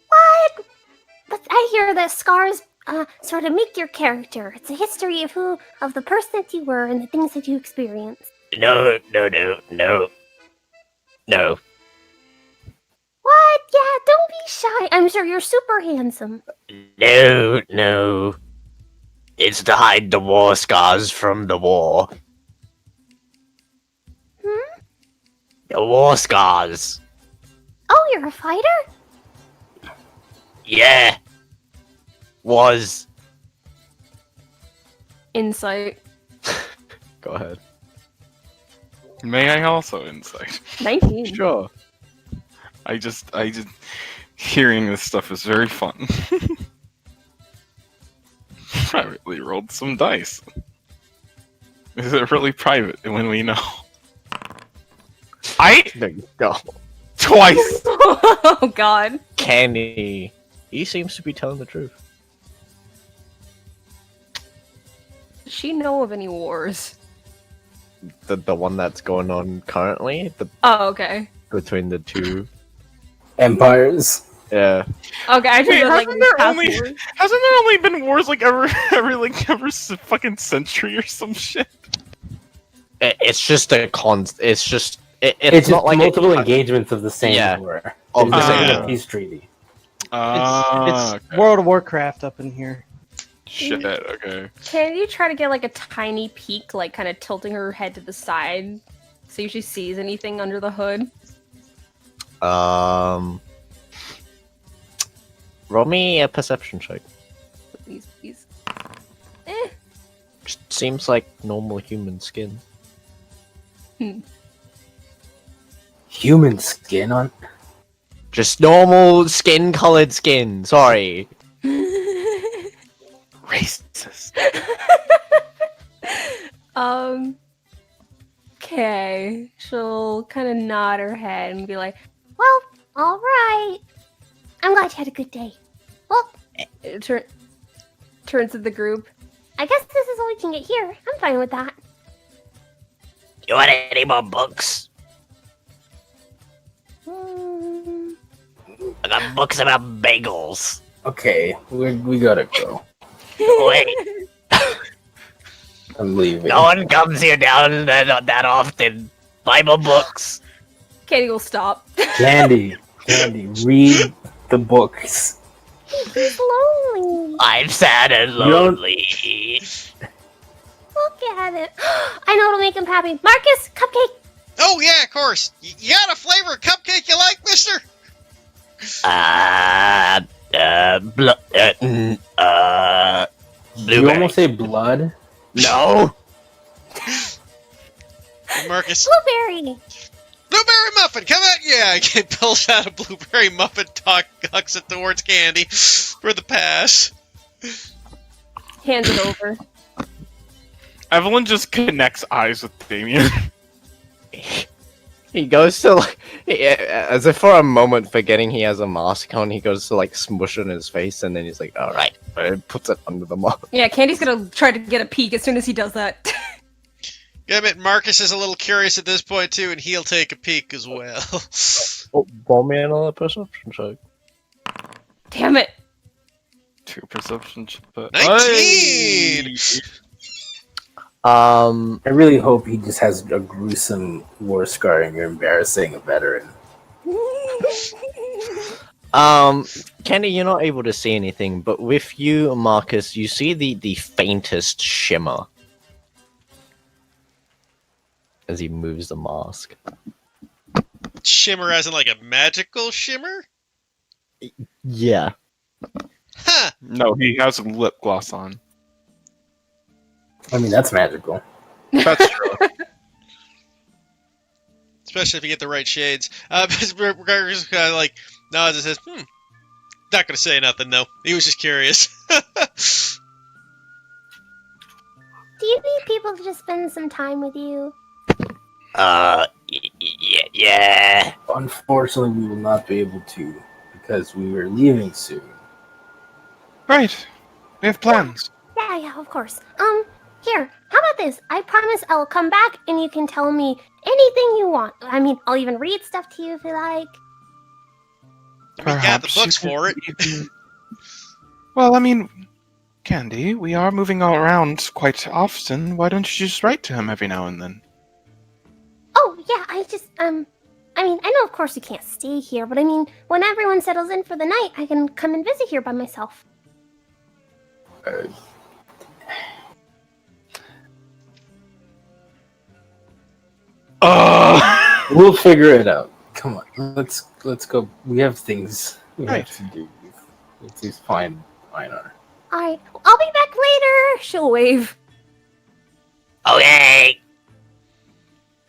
What? But I hear that scars sort of make your character. It's a history of the person that you were and the things that you experienced. No. What? Yeah, don't be shy. I'm sure you're super handsome. No. It's to hide the war scars from the war. The war scars. Oh, you're a fighter? Yeah. Was. insight. Go ahead. May I also insight? 19. Sure. I just hearing this stuff is very fun. Privately rolled some dice. Is it really private when we know? There you go. Twice! Oh god. Kenny. He seems to be telling the truth. Does she know of any wars? The one that's going on currently, Oh, okay. between the two. Empires. Yeah. Okay, I just Wait, read, like hasn't there past only wars. hasn't there only been wars like every fucking century or some shit? It's just a It's just. It's It's not just like multiple a, engagements of the same Yeah. war. Of the It's same not war. a peace treaty. It's World of Warcraft up in here. Shit, okay. Can you try to get like a tiny peek, like kind of tilting her head to the side, see if she sees anything under the hood? Roll me a perception check. Please. Just seems like normal human skin. Human skin on. Just normal skin-colored skin. Sorry. Racist. Okay. She'll kind of nod her head and be like, Well, all right. I'm glad you had a good day. Well, turns to the group. I guess this is all we can get here. I'm fine with that. You want any more books? Hmm. I got books about bagels. Okay, we gotta go. Wait, I'm leaving. no one comes here down that often. Bible books. Katie will stop. Candy, read the books. He's lonely. I'm sad and don't- lonely. Look at it. I know what'll make him happy. Marcus, cupcake. Oh yeah, of course. You got a flavor of cupcake you like, Mister? You Blueberry. almost say blood. No. Marcus, Blueberry. blueberry muffin, come out! Yeah, he pulls out a blueberry muffin, hucks it towards Candy for the pass. Hands it over. Evelyn just connects eyes with Damien. He goes to like, as if for a moment forgetting he has a mask on, he goes to like smush it in his face, and then he's like, "All right," and puts it under the mask. Yeah, Candy's gonna try to get a peek as soon as he does that. Yeah, but Marcus is a little curious at this point too, and he'll take a peek as well. Roll me another perception check. Damn it. 2 perception. 19! I really hope he just has a gruesome war scarring or embarrassing a veteran. Kenny, you're not able to see anything, but with you, Marcus, you see the faintest shimmer as he moves the mask. Shimmer as in like a magical shimmer? Yeah. Ha! Huh. No, he has lip gloss on. I mean, that's magical. That's true. Especially if you get the right shades. Regardless, kind of like, no, just says, not gonna say nothing though. He was just curious. Do you need people to just spend some time with you? Yeah. Unfortunately, we will not be able to because we were leaving soon. Right. We have plans. Yeah, of course. Here, how about this? I promise I'll come back and you can tell me anything you want. I mean, I'll even read stuff to you if you like. We got the Perhaps books you for it. even- Well, I mean, Candy, we are moving all around quite often. Why don't you just write to him every now and then? Oh, yeah, I mean, I know of course you can't stay here, but I mean, when everyone settles in for the night, I can come and visit here by myself. We'll figure it out. Come on, let's go. We have things we Right. have to do. Let's just find Einar. Alright, I'll be back later! She'll wave Okay.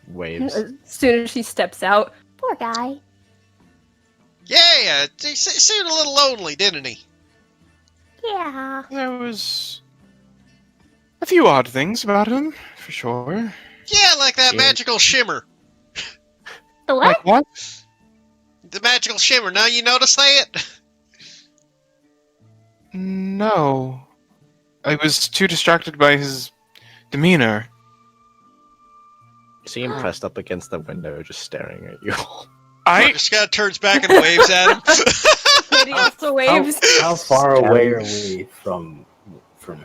Waves. as soon as she steps out. Poor guy. Yeah, he seemed a little lonely, didn't he? Yeah. There was a few odd things about him, for sure. Yeah, like that Yeah. magical shimmer. The what? Like what? The magical shimmer. Now you notice that? No. I was too distracted by his demeanor. See him pressed up against the window, just staring at you. I Marcus kind of turns back and waves at him. Kitty also waves. How far away are we from him when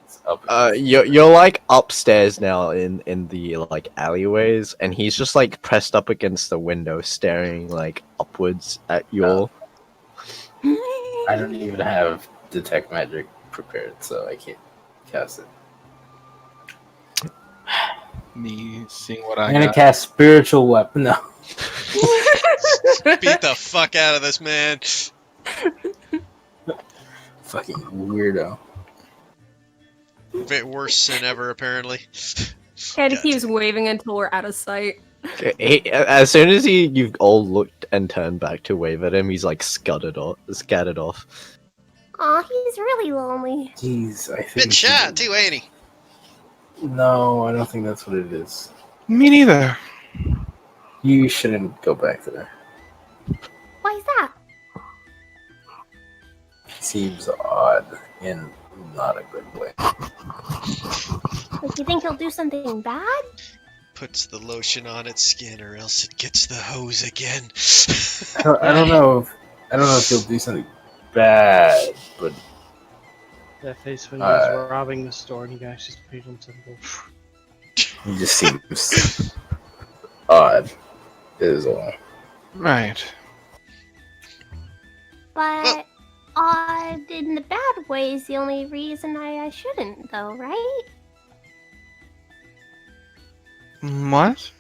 he's up? You're like upstairs now in the like alleyways, and he's just like pressed up against the window, staring like upwards at you all. I don't even have detect magic prepared, so I can't cast it. me seeing what I'm I gonna got. cast spiritual weapon. No, Beat the fuck out of this man. fucking weirdo. Worst sin ever, apparently. Candy keeps waving until we're out of sight. As soon as you've all looked and turned back to wave at him, he's like scattered off. Aw, he's really lonely. Jeez, I think. Bit shy, too, ain't he? No, I don't think that's what it is. Me neither. You shouldn't go back there. Why is that? He seems odd in not a good way. Like, you think he'll do something bad? Puts the lotion on its skin, or else it gets the hose again. I don't know if he'll do something bad, but That face when he was robbing the store and he guys just paid him to go. he just seems odd. Is all. Right. But odd in the bad way is the only reason I shouldn't, though, right? What?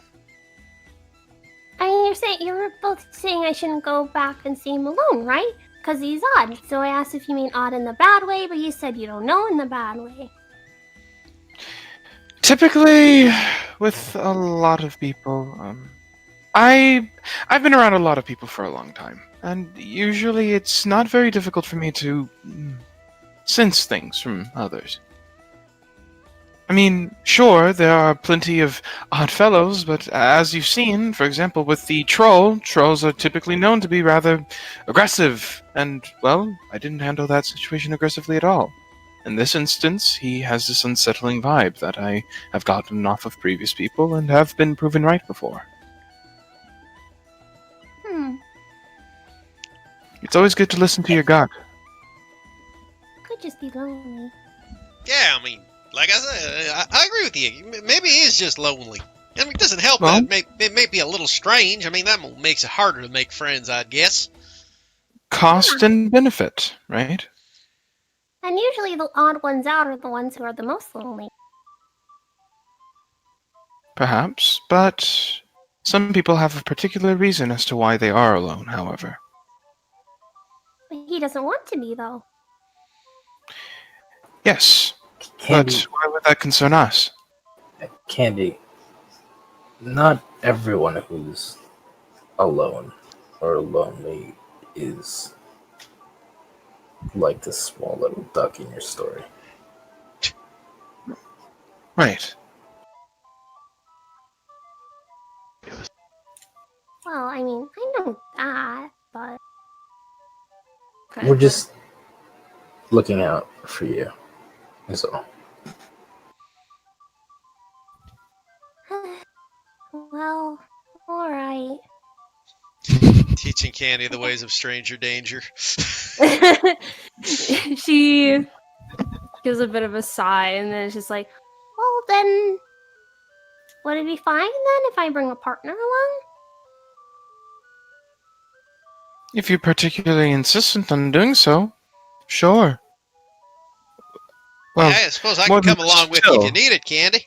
I mean, you're both saying I shouldn't go back and see him alone, right? Because he's odd. So I asked if you mean odd in the bad way, but you said you don't know in the bad way. Typically, with a lot of people, I've been around a lot of people for a long time, and usually it's not very difficult for me to sense things from others. I mean, sure, there are plenty of odd fellows, but as you've seen, for example, with the trolls are typically known to be rather aggressive, and, well, I didn't handle that situation aggressively at all. In this instance, he has this unsettling vibe that I have gotten off of previous people and have been proven right before. It's always good to listen to your gut. Could just be lonely. Yeah, I mean, like I said, I agree with you. Maybe he is just lonely. I mean, it doesn't help Well- that it may be a little strange. I mean, that makes it harder to make friends, I'd guess. Cost and benefit, right? And usually the odd ones out are the ones who are the most lonely. Perhaps, but some people have a particular reason as to why they are alone, however. But he doesn't want to be, though. Yes, Candy, but why would that concern us? Candy, not everyone who's alone or lonely is like this small little duck in your story. Right. Well, I mean, I know that, but We're just looking out for you, is all. well, all right. Teaching Candy the ways of stranger danger. She gives a bit of a sigh and then it's just like, Well, then, would it be fine then if I bring a partner along? If you're particularly insistent on doing so, sure. Well, I suppose I more can than come along with you if you still. need it, Candy.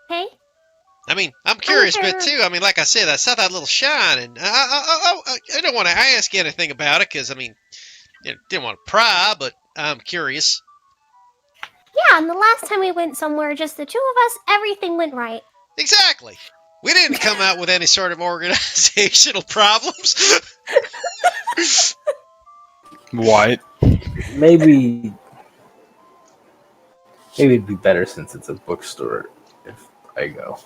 Okay. I mean, I'm curious, sure. but too. I mean, like I said, I saw that little shine, and I don't want to ask you anything about it because I mean, didn't want to pry, but I'm curious. Yeah, and the last time we went somewhere, just the two of us, everything went right. Exactly. We didn't come out with any sort of organizational problems. What? Maybe it'd be better since it's a bookstore if I go.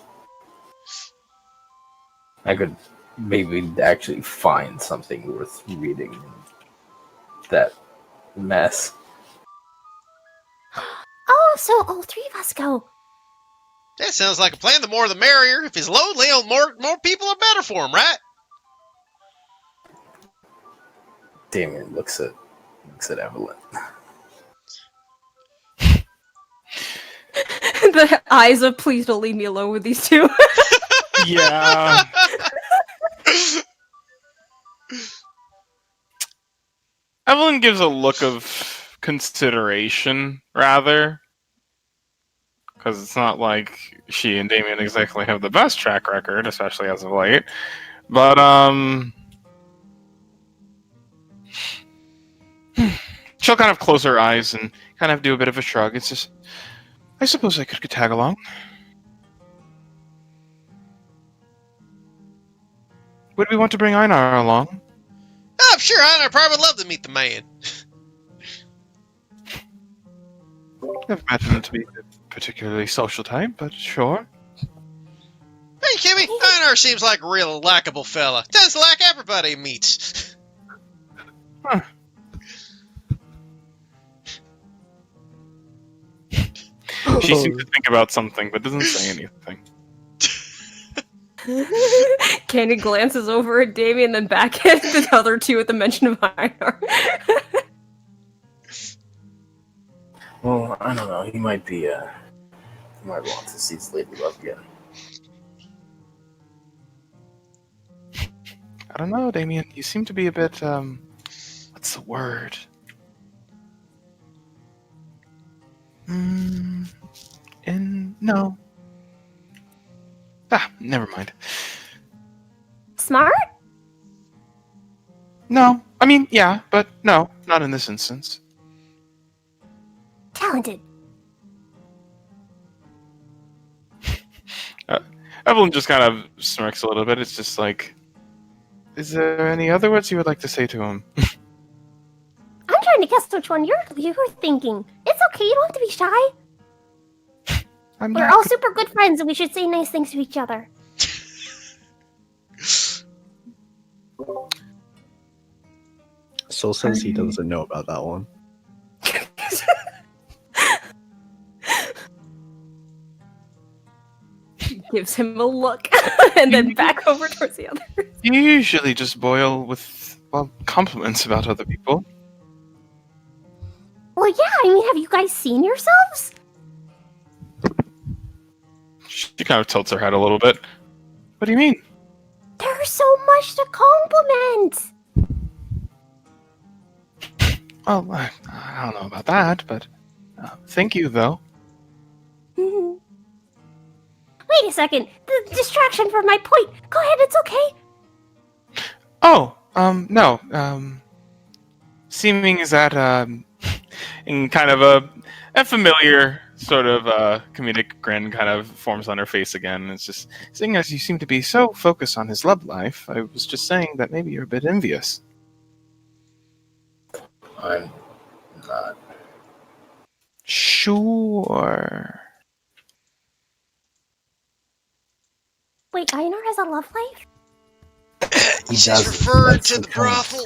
I could maybe actually find something worth reading in that mess. Oh, so all three of us go. That sounds like a plan. The more the merrier. If he's lonely, more people are better for him, right? Damien looks at Evelyn. the eyes of please don't leave me alone with these two. Yeah. Evelyn gives a look of consideration, rather. Because it's not like she and Damien exactly have the best track record, especially as of late. But, she'll kind of close her eyes and kind of do a bit of a shrug. It's just, I suppose I could tag along. Would we want to bring Einar along? Oh, I'm sure I'd probably love to meet the man. Never imagined him to be a particularly social type, but sure. Hey, Kimmy, Einar seems like a real likable fella. Does like everybody he meets. Huh. She seems to think about something, but doesn't say anything. Candy glances over at Damien, then back at the other two at the mention of Einar. Well, I don't know. He might be. He might want to see his lady love again. I don't know, Damien. You seem to be a bit, what's the word? No. Never mind. Smart? No. I mean, yeah, but no, not in this instance. Talented. Evelyn just kind of smirks a little bit. It's just like, is there any other words you would like to say to him? I'm trying to guess which one you were thinking. It's okay, you don't have to be shy. We're all super good friends and we should say nice things to each other. Soul says he doesn't know about that one. Gives him a look, and then back over towards the other. You usually just boil with, well, compliments about other people. Well, yeah, I mean, have you guys seen yourselves? She kind of tilts her head a little bit. What do you mean? There's so much to compliment. Well, I don't know about that, but thank you, though. Wait a second. The distraction from my point. Go ahead, it's okay. Oh, no. Seeming is that, and kind of a familiar sort of comedic grin kind of forms on her face again. It's just, seeing as you seem to be so focused on his love life, I was just saying that maybe you're a bit envious. I'm not. Sure. Wait, Einar has a love life? He She's doesn't. referring That's to the the point. brothel.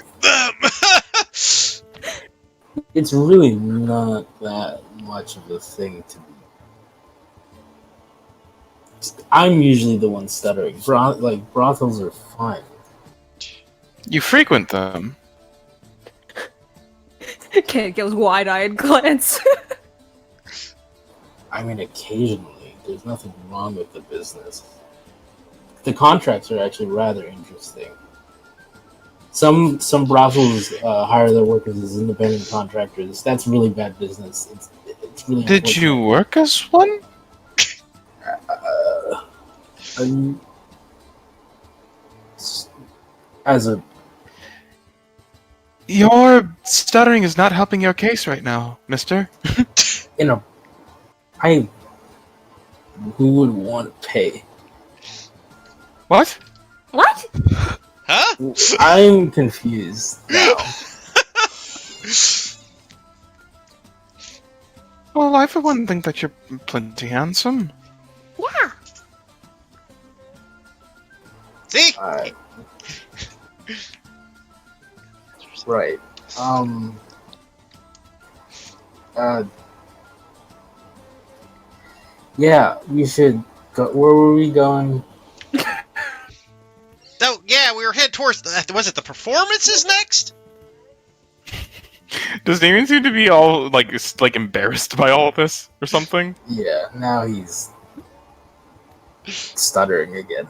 It's really not that much of a thing to me. I'm usually the one stuttering. Brothels are fun. You frequent them. Kid gives wide-eyed glance. I mean, occasionally. There's nothing wrong with the business. The contracts are actually rather interesting. Some brothels hire their workers as independent contractors. That's really bad business. It's really. Did you work as one? unfortunate. As a Your stuttering is not helping your case right now, mister. who would want to pay? What? What? Huh? I'm confused now. Well, I for one think that you're plenty handsome. Yeah. See? Right. Yeah, we should go. Where were we going? Oh, yeah, we were headed towards. Was it the performances next? Does Damien seem to be all like embarrassed by all of this or something? Yeah, now he's stuttering again.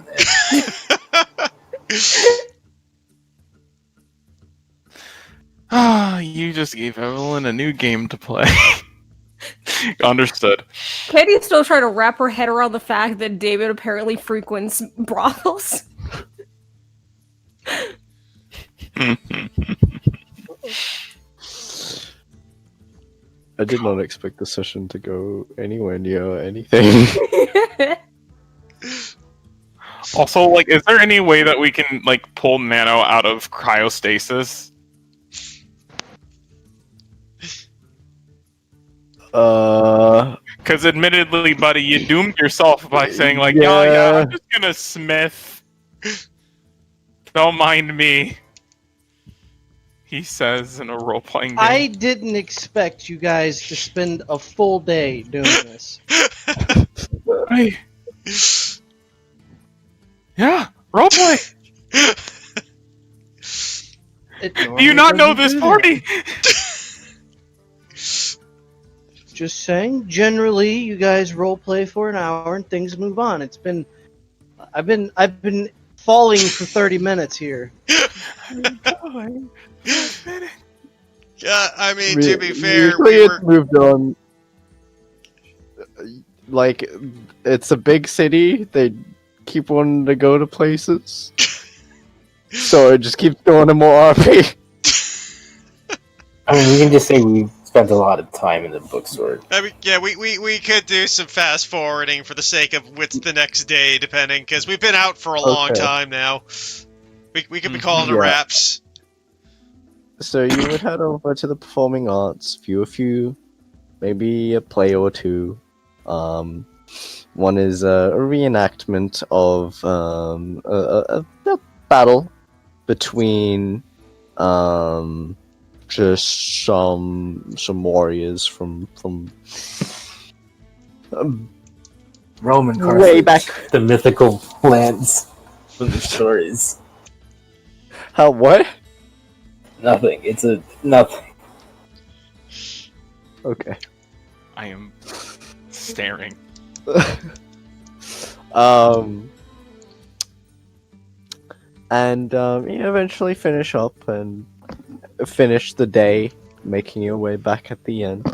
Ah, you just gave Evelyn a new game to play. Understood. Katie's still trying to wrap her head around the fact that David apparently frequents brothels. I did not expect the session to go anywhere near anything. Also, like, is there any way that we can like pull Nano out of cryostasis? Because admittedly, buddy, you doomed yourself by saying like, yeah, I'm just gonna smith. Don't mind me. He says in a role-playing game. I didn't expect you guys to spend a full day doing this. Yeah, roleplay. Do you not know this party? Just saying, generally, you guys roleplay for an hour and things move on. I've been falling for 30 minutes here. Yeah, I mean, to be fair, usually we it's moved on. Like, it's a big city. They keep wanting to go to places, so it just keeps going to more RP. I mean, we can just say we spent a lot of time in the bookstore. I mean, yeah, we could do some fast forwarding for the sake of what's the next day, depending, because we've been out for a long time now. We could be calling it wraps. So you would head over to the performing arts, view a few, maybe a play or two. One is a reenactment of a battle between just some warriors from Roman Carthage, way back. the mythical lands from the stories. How what? Nothing. It's a nothing. Okay. I am staring. And you eventually finish up and finish the day, making your way back at the end.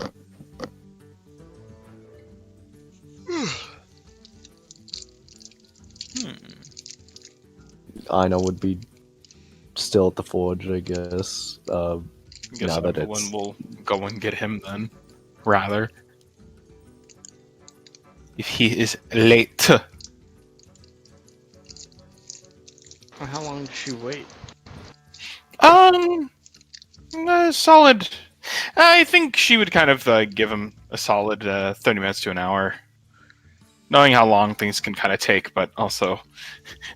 Aina would be still at the forge, I guess. I guess Now that Evelyn it's will go and get him then, rather. If he is late. Well, how long does she wait? Solid. I think she would kind of give him a solid 30 minutes to an hour. Knowing how long things can kind of take, but also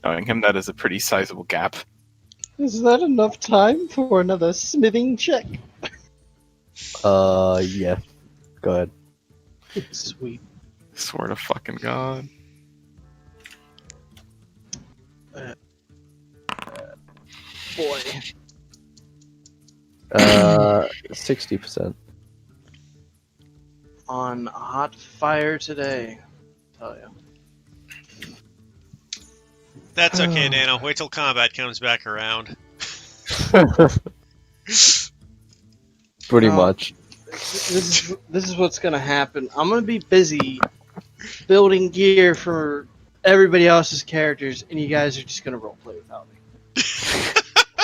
knowing him, that is a pretty sizable gap. Is that enough time for another smithing check? yeah. Go ahead. Sweet. Swear to fucking God. Boy. 60%. On a hot fire today. Tell you. That's okay, Nano. Wait till combat comes back around. Pretty No. much. This is what's gonna happen. I'm gonna be busy building gear for everybody else's characters, and you guys are just gonna roleplay without me.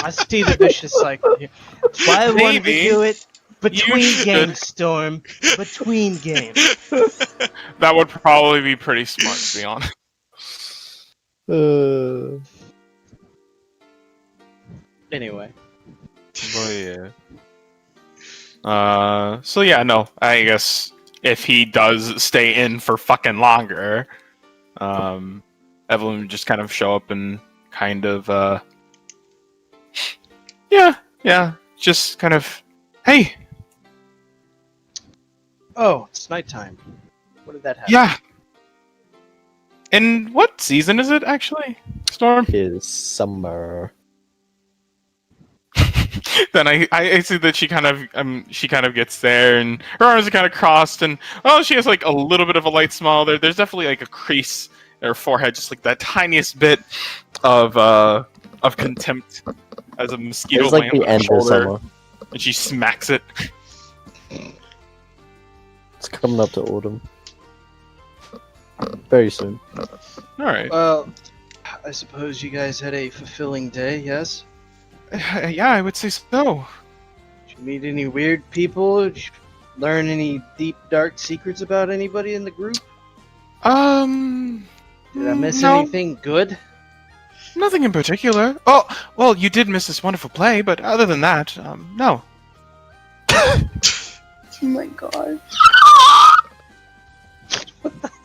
I see the vicious cycle here. That's why I wanted to Maybe. do it between should. games, Storm. Between games. That would probably be pretty smart, to be honest. Anyway. But yeah. So yeah, no. I guess if he does stay in for fucking longer, Evelyn would just kind of show up and kind of, yeah, just kind of, hey, Oh, it's nighttime. What did that happen? yeah. And what season is it actually, Storm? Is summer. Then I see that she kind of gets there and her arms are kind of crossed and she has like a little bit of a light smile there. There's definitely like a crease in her forehead, just like that tiniest bit of contempt as a mosquito It's like lands the on her end of shoulder, summer. and she smacks it. It's coming up to autumn. Very soon. All right. Well, I suppose you guys had a fulfilling day, yes? Yeah, I would say so. Did you meet any weird people? Did you learn any deep, dark secrets about anybody in the group? Did I miss no. anything good? Nothing in particular. Oh, well, you did miss this wonderful play, but other than that, no. Oh my god.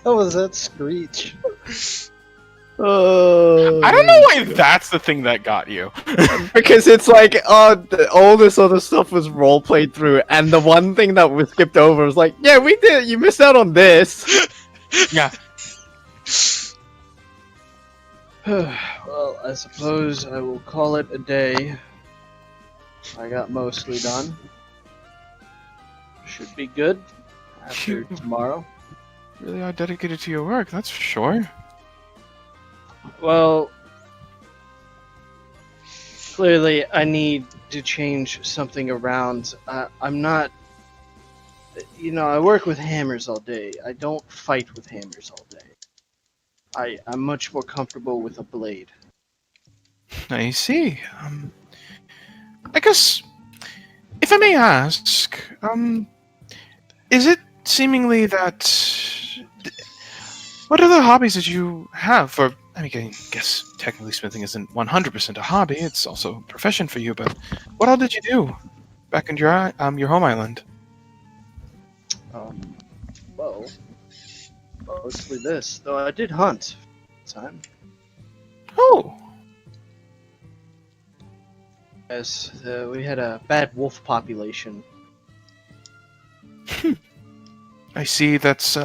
How was that screech? I don't know why that's the thing that got you. Because it's like, all this other stuff was role played through, and the one thing that was skipped over was like, yeah, we did. You missed out on this. Yeah. Well, I suppose I will call it a day. I got mostly done. Should be good after You tomorrow. really are dedicated to your work, that's for sure. Well, clearly I need to change something around. I'm not. I work with hammers all day. I don't fight with hammers all day. I'm much more comfortable with a blade. I see. I guess, if I may ask, is it seemingly that... What other hobbies did you have? For, I guess technically smithing isn't 100% a hobby, it's also a profession for you, but what all did you do back in your home island? Well, mostly this. Though I did hunt time. Oh, Yes, we had a bad wolf population. I see that's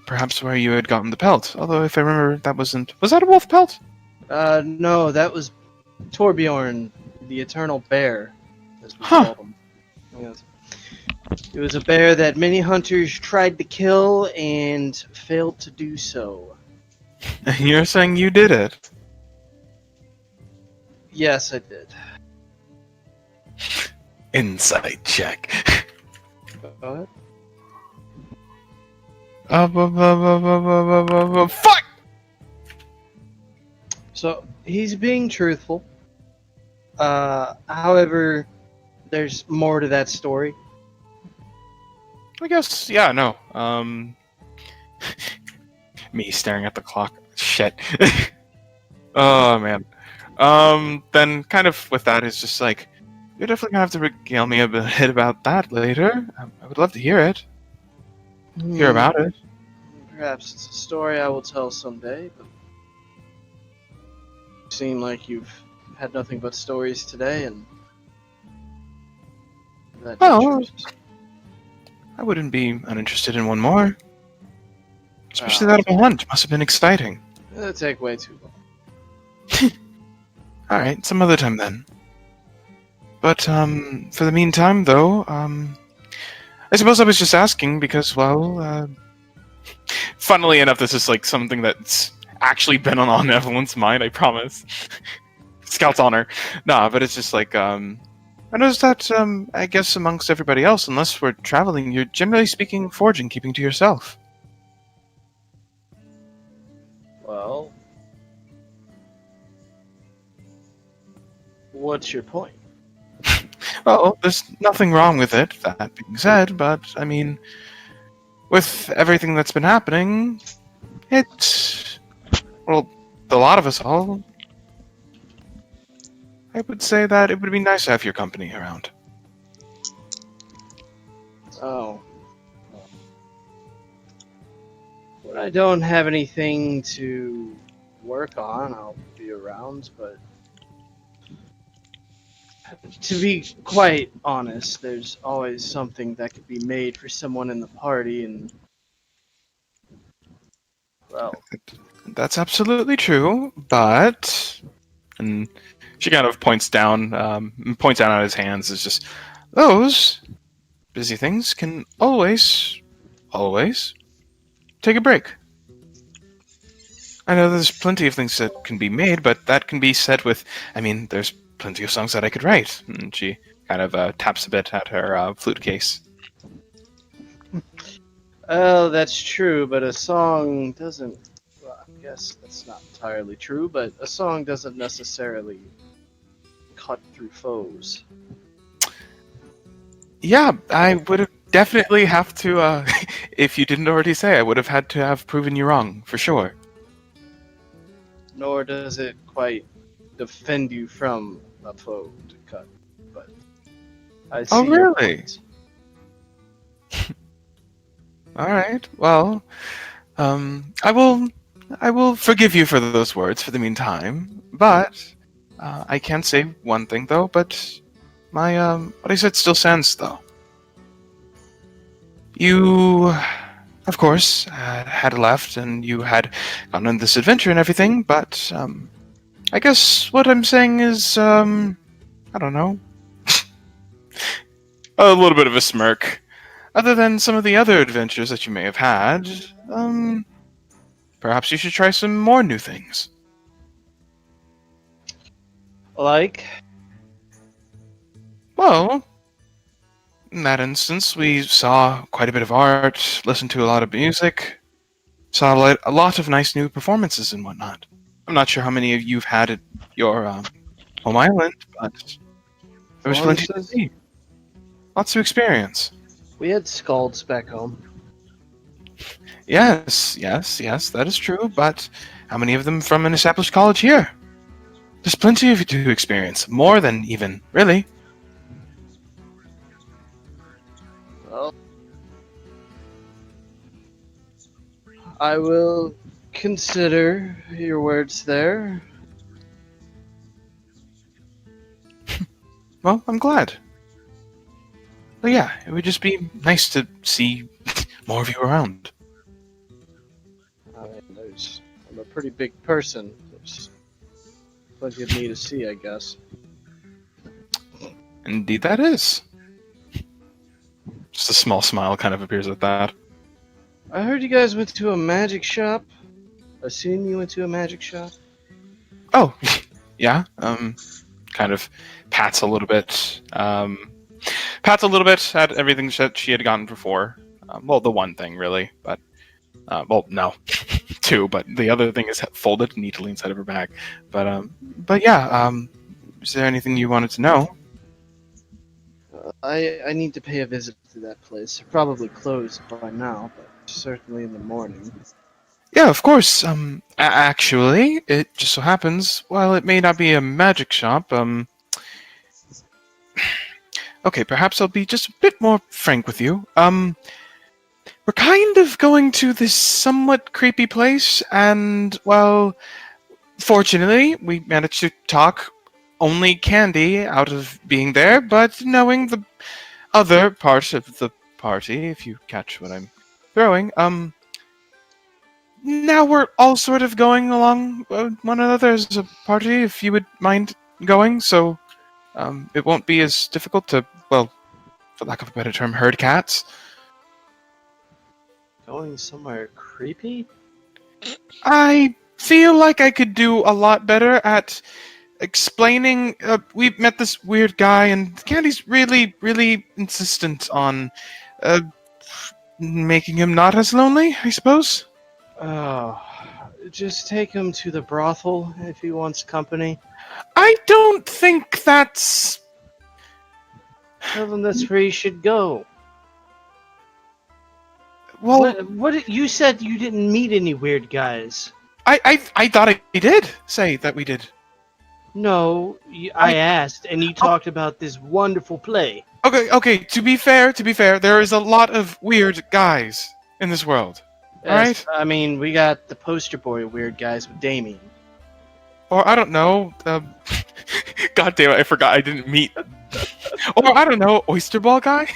perhaps where you had gotten the pelt. Although if I remember, that wasn't... Was that a wolf pelt? No, that was Torbjorn, the Eternal Bear, as we Huh. called him. Yes. It was a bear that many hunters tried to kill and failed to do so. You're saying you did it. Yes, I did. Insight check. What? Fuck! So he's being truthful. However, there's more to that story. I guess, yeah, no. Me staring at the clock. Shit. Oh, man. Then kind of with that, it's just like, you're definitely gonna have to regale me a bit about that later. I would love to hear it. Hear about it. Perhaps it's a story I will tell someday, but you seem like you've had nothing but stories today, and that Well, interests. I wouldn't be uninterested in one more. Especially Wow. that of a hunt. Must have been exciting. It'll take way too long. Alright, some other time then. But, for the meantime, though, I suppose I was just asking because, well, funnily enough, this is like something that's actually been on Evelyn's mind, I promise. Scout's honor. Nah, but it's just like, I noticed that, I guess amongst everybody else, unless we're traveling, you're generally speaking forging, keeping to yourself. Well, what's your point? Well, there's nothing wrong with it, that being said, but, I mean, with everything that's been happening, it's, well, a lot of us all, I would say that it would be nice to have your company around. Oh. When I don't have anything to work on, I'll be around, but to be quite honest, there's always something that could be made for someone in the party, and well, That's absolutely true, but... And she kind of points down at his hands, is just, those busy things can always take a break. I know there's plenty of things that can be made, but that can be said with, I mean, there's plenty of songs that I could write. And she kind of taps a bit at her flute case. oh, that's true, but a song doesn't. Well, I guess that's not entirely true, but a song doesn't necessarily cut through foes. Yeah, I would have definitely have to, if you didn't already say, I would have had to have proven you wrong, for sure. Nor does it quite defend you from a foe to cut. But I see Oh, your really? point. Alright, well, I will forgive you for those words for the meantime, but, I can say one thing though, but my, what I said still stands though. You, of course, had left and you had gone on this adventure and everything, but, I guess what I'm saying is, I don't know. A little bit of a smirk. Other than some of the other adventures that you may have had, perhaps you should try some more new things. Like, Well, in that instance, we saw quite a bit of art, listened to a lot of music, saw a lot of nice new performances and whatnot. I'm not sure how many of you've had at your home island, but there was plenty to performances? see. Lots to experience. We had Scalds back home. Yes, that is true, but how many of them from an established college here? There's plenty of you to experience, more than even, really. Well, I will consider your words there. Well, I'm glad. But yeah, it would just be nice to see more of you around. I mean, I'm a pretty big person. There's plenty of me to see, I guess. Indeed, that is. Just a small smile kind of appears at that. I heard you guys went to a magic shop. I seen you went to a magic shop. Oh, yeah. Kind of pats a little bit. Pats a little bit at everything that she had gotten before. Well, the one thing really, but well, no, two. But the other thing is folded neatly inside of her bag. But yeah. Is there anything you wanted to know? I need to pay a visit to that place. They're probably closed by now, but certainly in the morning. Yeah, of course. Actually, it just so happens, while it may not be a magic shop, okay, perhaps I'll be just a bit more frank with you. We're kind of going to this somewhat creepy place, and, well, fortunately, we managed to talk only Candy out of being there, but knowing the other part of the party, if you catch what I'm throwing, now we're all sort of going along one another as a party, if you would mind going, so it won't be as difficult to, well, for lack of a better term, herd cats. Going somewhere creepy? I feel like I could do a lot better at explaining. We met this weird guy, and Candy's really, really insistent on making him not as lonely, I suppose. Oh, just take him to the brothel if he wants company. I don't think that's. Tell him that's where he should go. Well, What you said you didn't meet any weird guys. I thought I did say that we did. No, I asked, and you talked about this wonderful play. Okay. To be fair, there is a lot of weird guys in this world. Yes, Alright? I mean, we got the poster boy weird guys with Damien. Or I don't know. God damn it! I forgot I didn't meet. Or I don't know, oyster ball guy.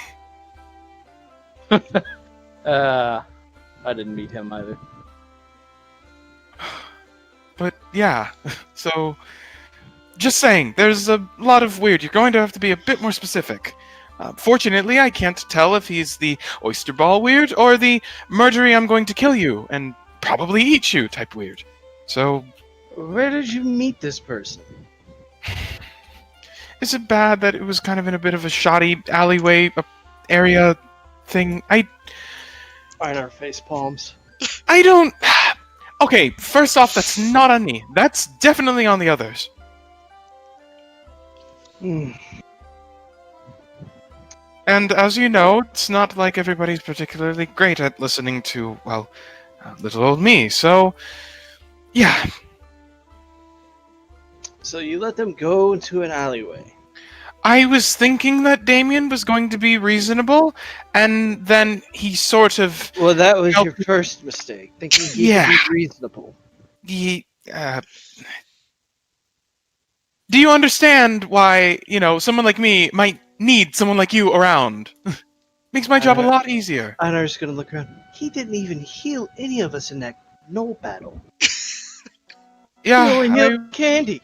I didn't meet him either. But yeah, so just saying, there's a lot of weird. You're going to have to be a bit more specific. Fortunately, I can't tell if he's the oyster ball weird or the murdery I'm going to kill you and probably eat you type weird. So, Where did you meet this person? is it bad that it was kind of in a bit of a shoddy alleyway area thing? Find our face palms. I don't. Okay, first off, that's not on me. That's definitely on the others. Hmm. And as you know, it's not like everybody's particularly great at listening to, well, little old me. So, yeah. So you let them go into an alleyway. I was thinking that Damien was going to be reasonable, and then he sort of. Well, that was Well, your first mistake, thinking he Yeah. could be reasonable. Do you understand why, someone like me might need someone like you around? Makes my job a lot easier. Einar's gonna look around. He didn't even heal any of us in that no battle. Yeah, He only healed Candy.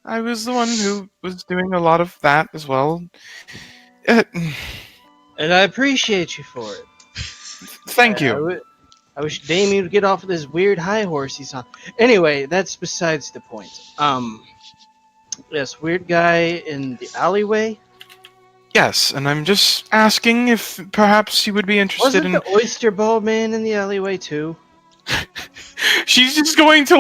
I was the one who was doing a lot of that as well. And I appreciate you for it. Thank you. I wish Damien would get off of this weird high horse he's on. Anyway, that's besides the point. Yes, weird guy in the alleyway. Yes, and I'm just asking if perhaps you would be interested Wasn't the oyster ball man in the alleyway too? She's just going to,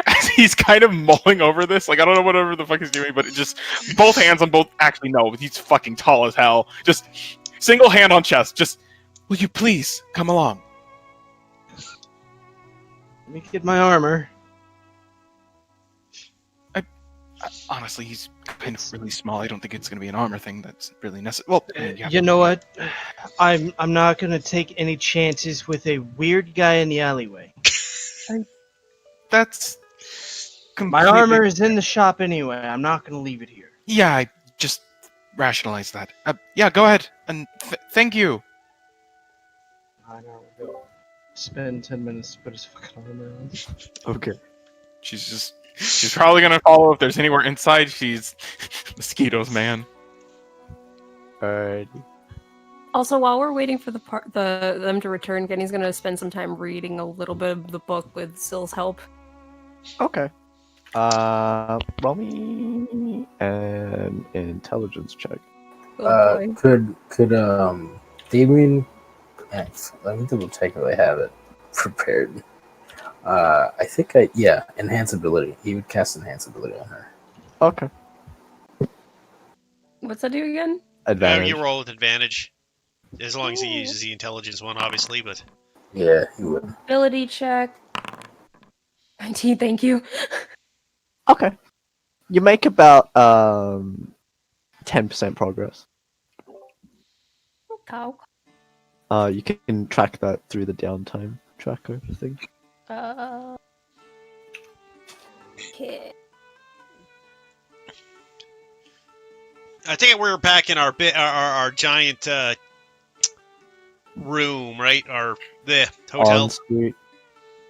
as he's kind of mulling over this, I don't know whatever the fuck he's doing, but it just, both hands on both, actually, no, he's fucking tall as hell. Just, single hand on chest, just, will you please come along? Let me get my armor. Honestly, he's kind of really small. I don't think it's going to be an armor thing that's really necessary. Well, yeah. You know what? I'm not gonna take any chances with a weird guy in the alleyway. That's My armor is in the shop anyway. I'm not gonna leave it here. Yeah, I just rationalized that. Yeah, go ahead, and thank you. I don't know. Spend 10 minutes to put his fucking armor on. Okay. She's probably gonna follow if there's anywhere inside. She's mosquitoes, man. Alright. Also, while we're waiting for them to return, Kenny's gonna spend some time reading a little bit of the book with Sill's help. Okay. Roll me an intelligence check. Oh boy. Could Damien? Let me double check if I have it prepared. I think enhance ability. He would cast enhance ability on her. Okay. What's that do again? advantage. You roll with advantage. As long as he uses the intelligence one, obviously, but... Yeah, he would. Ability check. 19, thank you. Okay. You make about 10% progress. Okay. You can track that through the downtime tracker thing. Okay. I think we're back in our giant room, right? The hotel. Ensuite.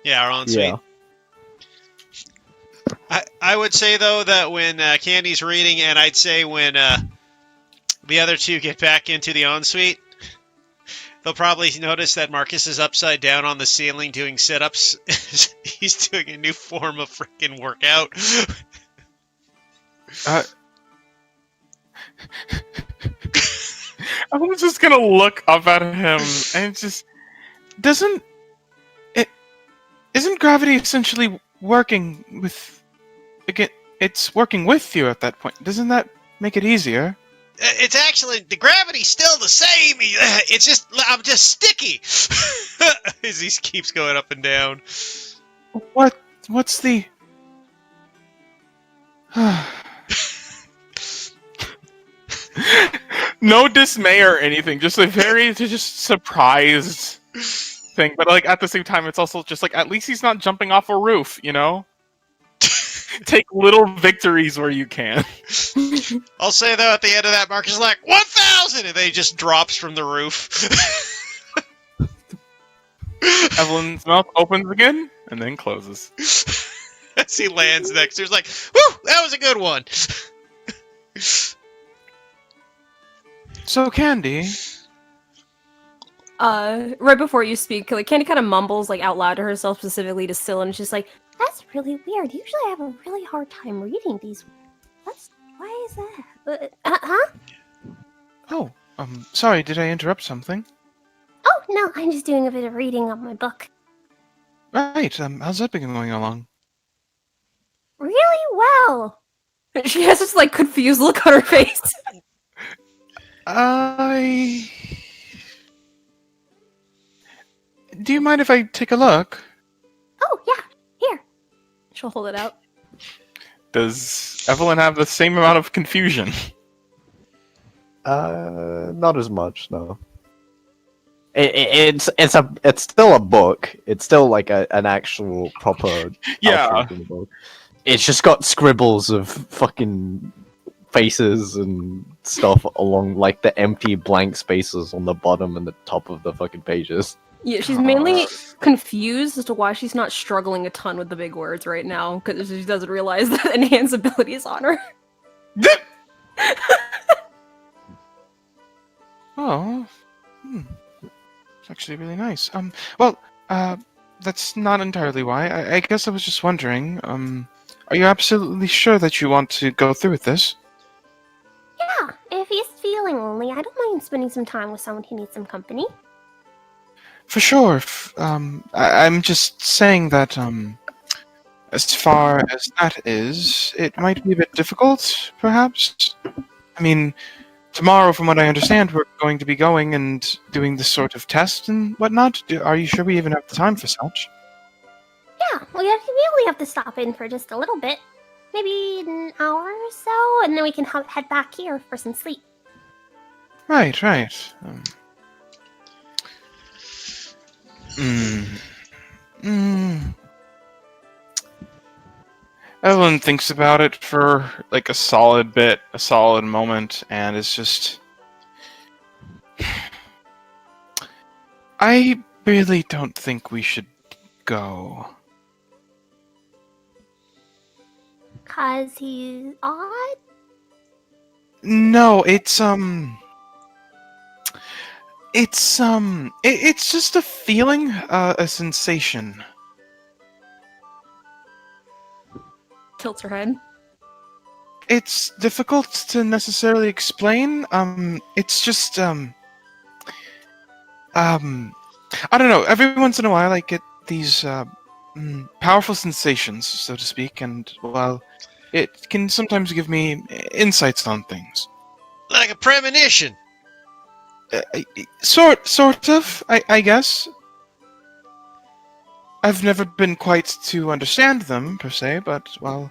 Yeah, our ensuite. Yeah. I would say, though, that when Candy's reading, and I'd say when the other two get back into the ensuite, they'll probably notice that Marcus is upside down on the ceiling doing sit-ups. He's doing a new form of freaking workout. I'm just gonna look up at him and just isn't gravity essentially working with again? It's working with you at that point. Doesn't that make it easier? It's actually, the gravity's still the same. It's just, I'm just sticky. As he keeps going up and down. What's the... No dismay or anything, just a very just surprised thing. But like at the same time, it's also just like, at least he's not jumping off a roof, you know? Take little victories where you can. I'll say, though, at the end of that, Marcus is like, 1,000! And then he just drops from the roof. Evelyn's mouth opens again, and then closes. As he lands next to her, he's like, whew, that was a good one. So, Candy... right before you speak, like Candy kind of mumbles like out loud to herself, specifically to Syl, and she's like, "That's really weird. Usually I have a really hard time reading these. Why is that? Huh? Oh, sorry, did I interrupt something? Oh no, I'm just doing a bit of reading on my book. Right, how's that been going along? Really well." She has this like confused look on her face. Do you mind if I take a look? Oh yeah, here. She'll hold it out. Does Evelyn have the same amount of confusion? Not as much, no. It's still a book. It's still like an actual proper Yeah. book. It's just got scribbles of fucking faces and stuff along like the empty blank spaces on the bottom and the top of the fucking pages. Yeah, she's mainly confused as to why she's not struggling a ton with the big words right now, because she doesn't realize that enhance ability is on her. Oh, it's actually really nice. Well, that's not entirely why. I guess I was just wondering, are you absolutely sure that you want to go through with this? Yeah, if he's feeling lonely, I don't mind spending some time with someone who needs some company. For sure. I'm just saying that, as far as that is, it might be a bit difficult, perhaps. I mean, tomorrow, from what I understand, we're going to be going and doing this sort of test and whatnot. Are you sure we even have the time for such? Yeah, we only have to stop in for just a little bit. Maybe an hour or so, and then we can head back here for some sleep. Right. Evelyn thinks about it for like a solid moment, and it's just... I really don't think we should go. 'Cause he's odd? No, it's just a feeling, a sensation. Tilts her head. It's difficult to necessarily explain. It's just, I don't know. Every once in a while, I get these powerful sensations, so to speak, and well, it can sometimes give me insights on things. Like a premonition. Sort of, I guess. I've never been quite to understand them, per se, but, well,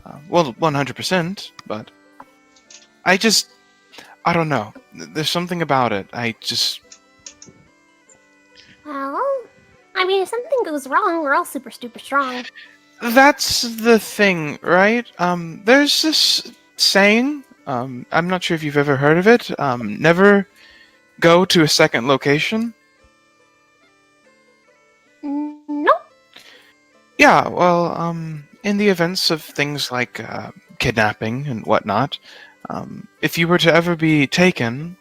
100%, but I don't know. There's something about it. Well, I mean, if something goes wrong, we're all super strong. That's the thing, right? There's this saying, I'm not sure if you've ever heard of it, never go to a second location. Nope. Yeah, well, in the events of things like kidnapping and whatnot, if you were to ever be taken,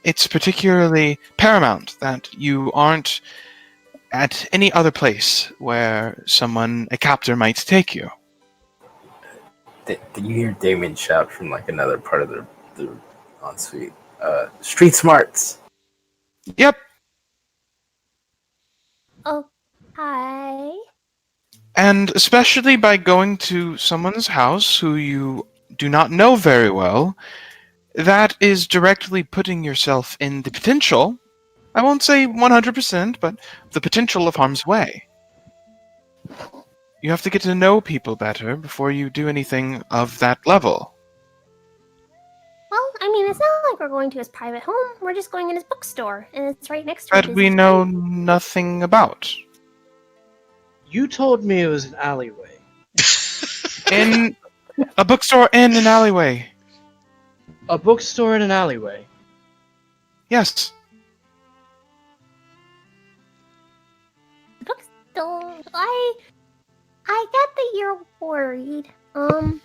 it's particularly paramount that you aren't at any other place where a captor might take you. Did you hear Damien shout from like another part of the ensuite? Street smarts. Yep. Okay. And especially by going to someone's house who you do not know very well, that is directly putting yourself in the potential, I won't say 100%, but the potential of harm's way. You have to get to know people better before you do anything of that level. Well, I mean, it's not like we're going to his private home. We're just going in his bookstore, and it's right next to That his we know nothing about. You told me it was an alleyway. In a bookstore in an alleyway. A bookstore in an alleyway. Yes. bookstore. I get that you're worried, but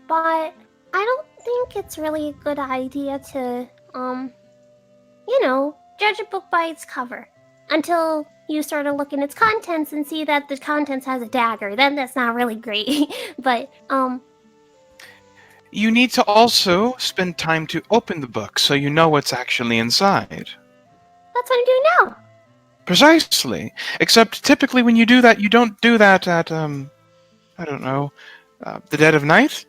I don't think it's really a good idea to, judge a book by its cover. Until you start to look in its contents and see that the contents has a dagger, then that's not really great. But, You need to also spend time to open the book so you know what's actually inside. that's what I'm doing now. Precisely. Except typically when you do that, you don't do that at, I don't know, the dead of night?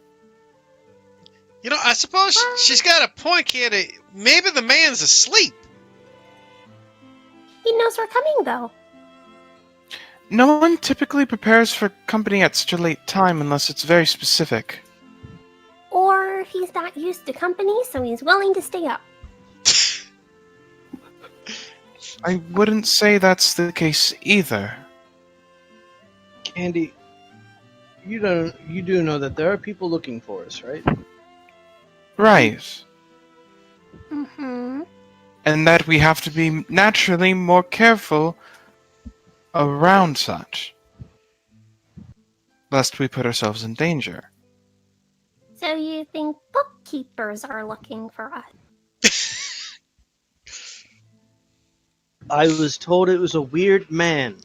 You know, I suppose she's got a point, kid. Maybe the man's asleep. He knows we're coming, though. No one typically prepares for company at such a late time unless it's very specific. Or he's not used to company, so he's willing to stay up. I wouldn't say that's the case either. Candy, you do know that there are people looking for us, right? Right. Mm-hmm. And that we have to be naturally more careful around such, lest we put ourselves in danger. So you think bookkeepers are looking for us? I was told it was a weird man.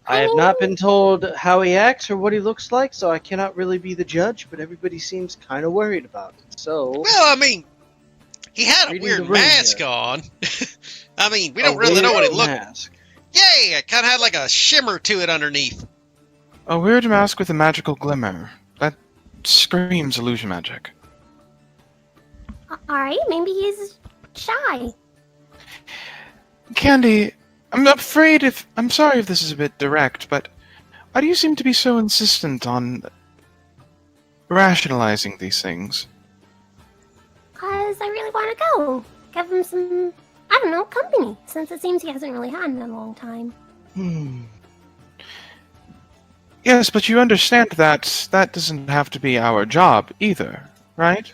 I have not been told how he acts or what he looks like, so I cannot really be the judge, but everybody seems kind of worried about it. So, Well, I mean, he had a Reading weird the room mask here. on. I mean, we don't really know what it looked like. Mask. Yeah, it kind of had like a shimmer to it underneath. A weird mask with a magical glimmer. That screams illusion magic. Alright, maybe he's shy. Candy, I'm sorry if this is a bit direct, but why do you seem to be so insistent on rationalizing these things? Because I really want to go. Give him some, I don't know, company. Since it seems he hasn't really had in a long time. Yes, but you understand that doesn't have to be our job either, right?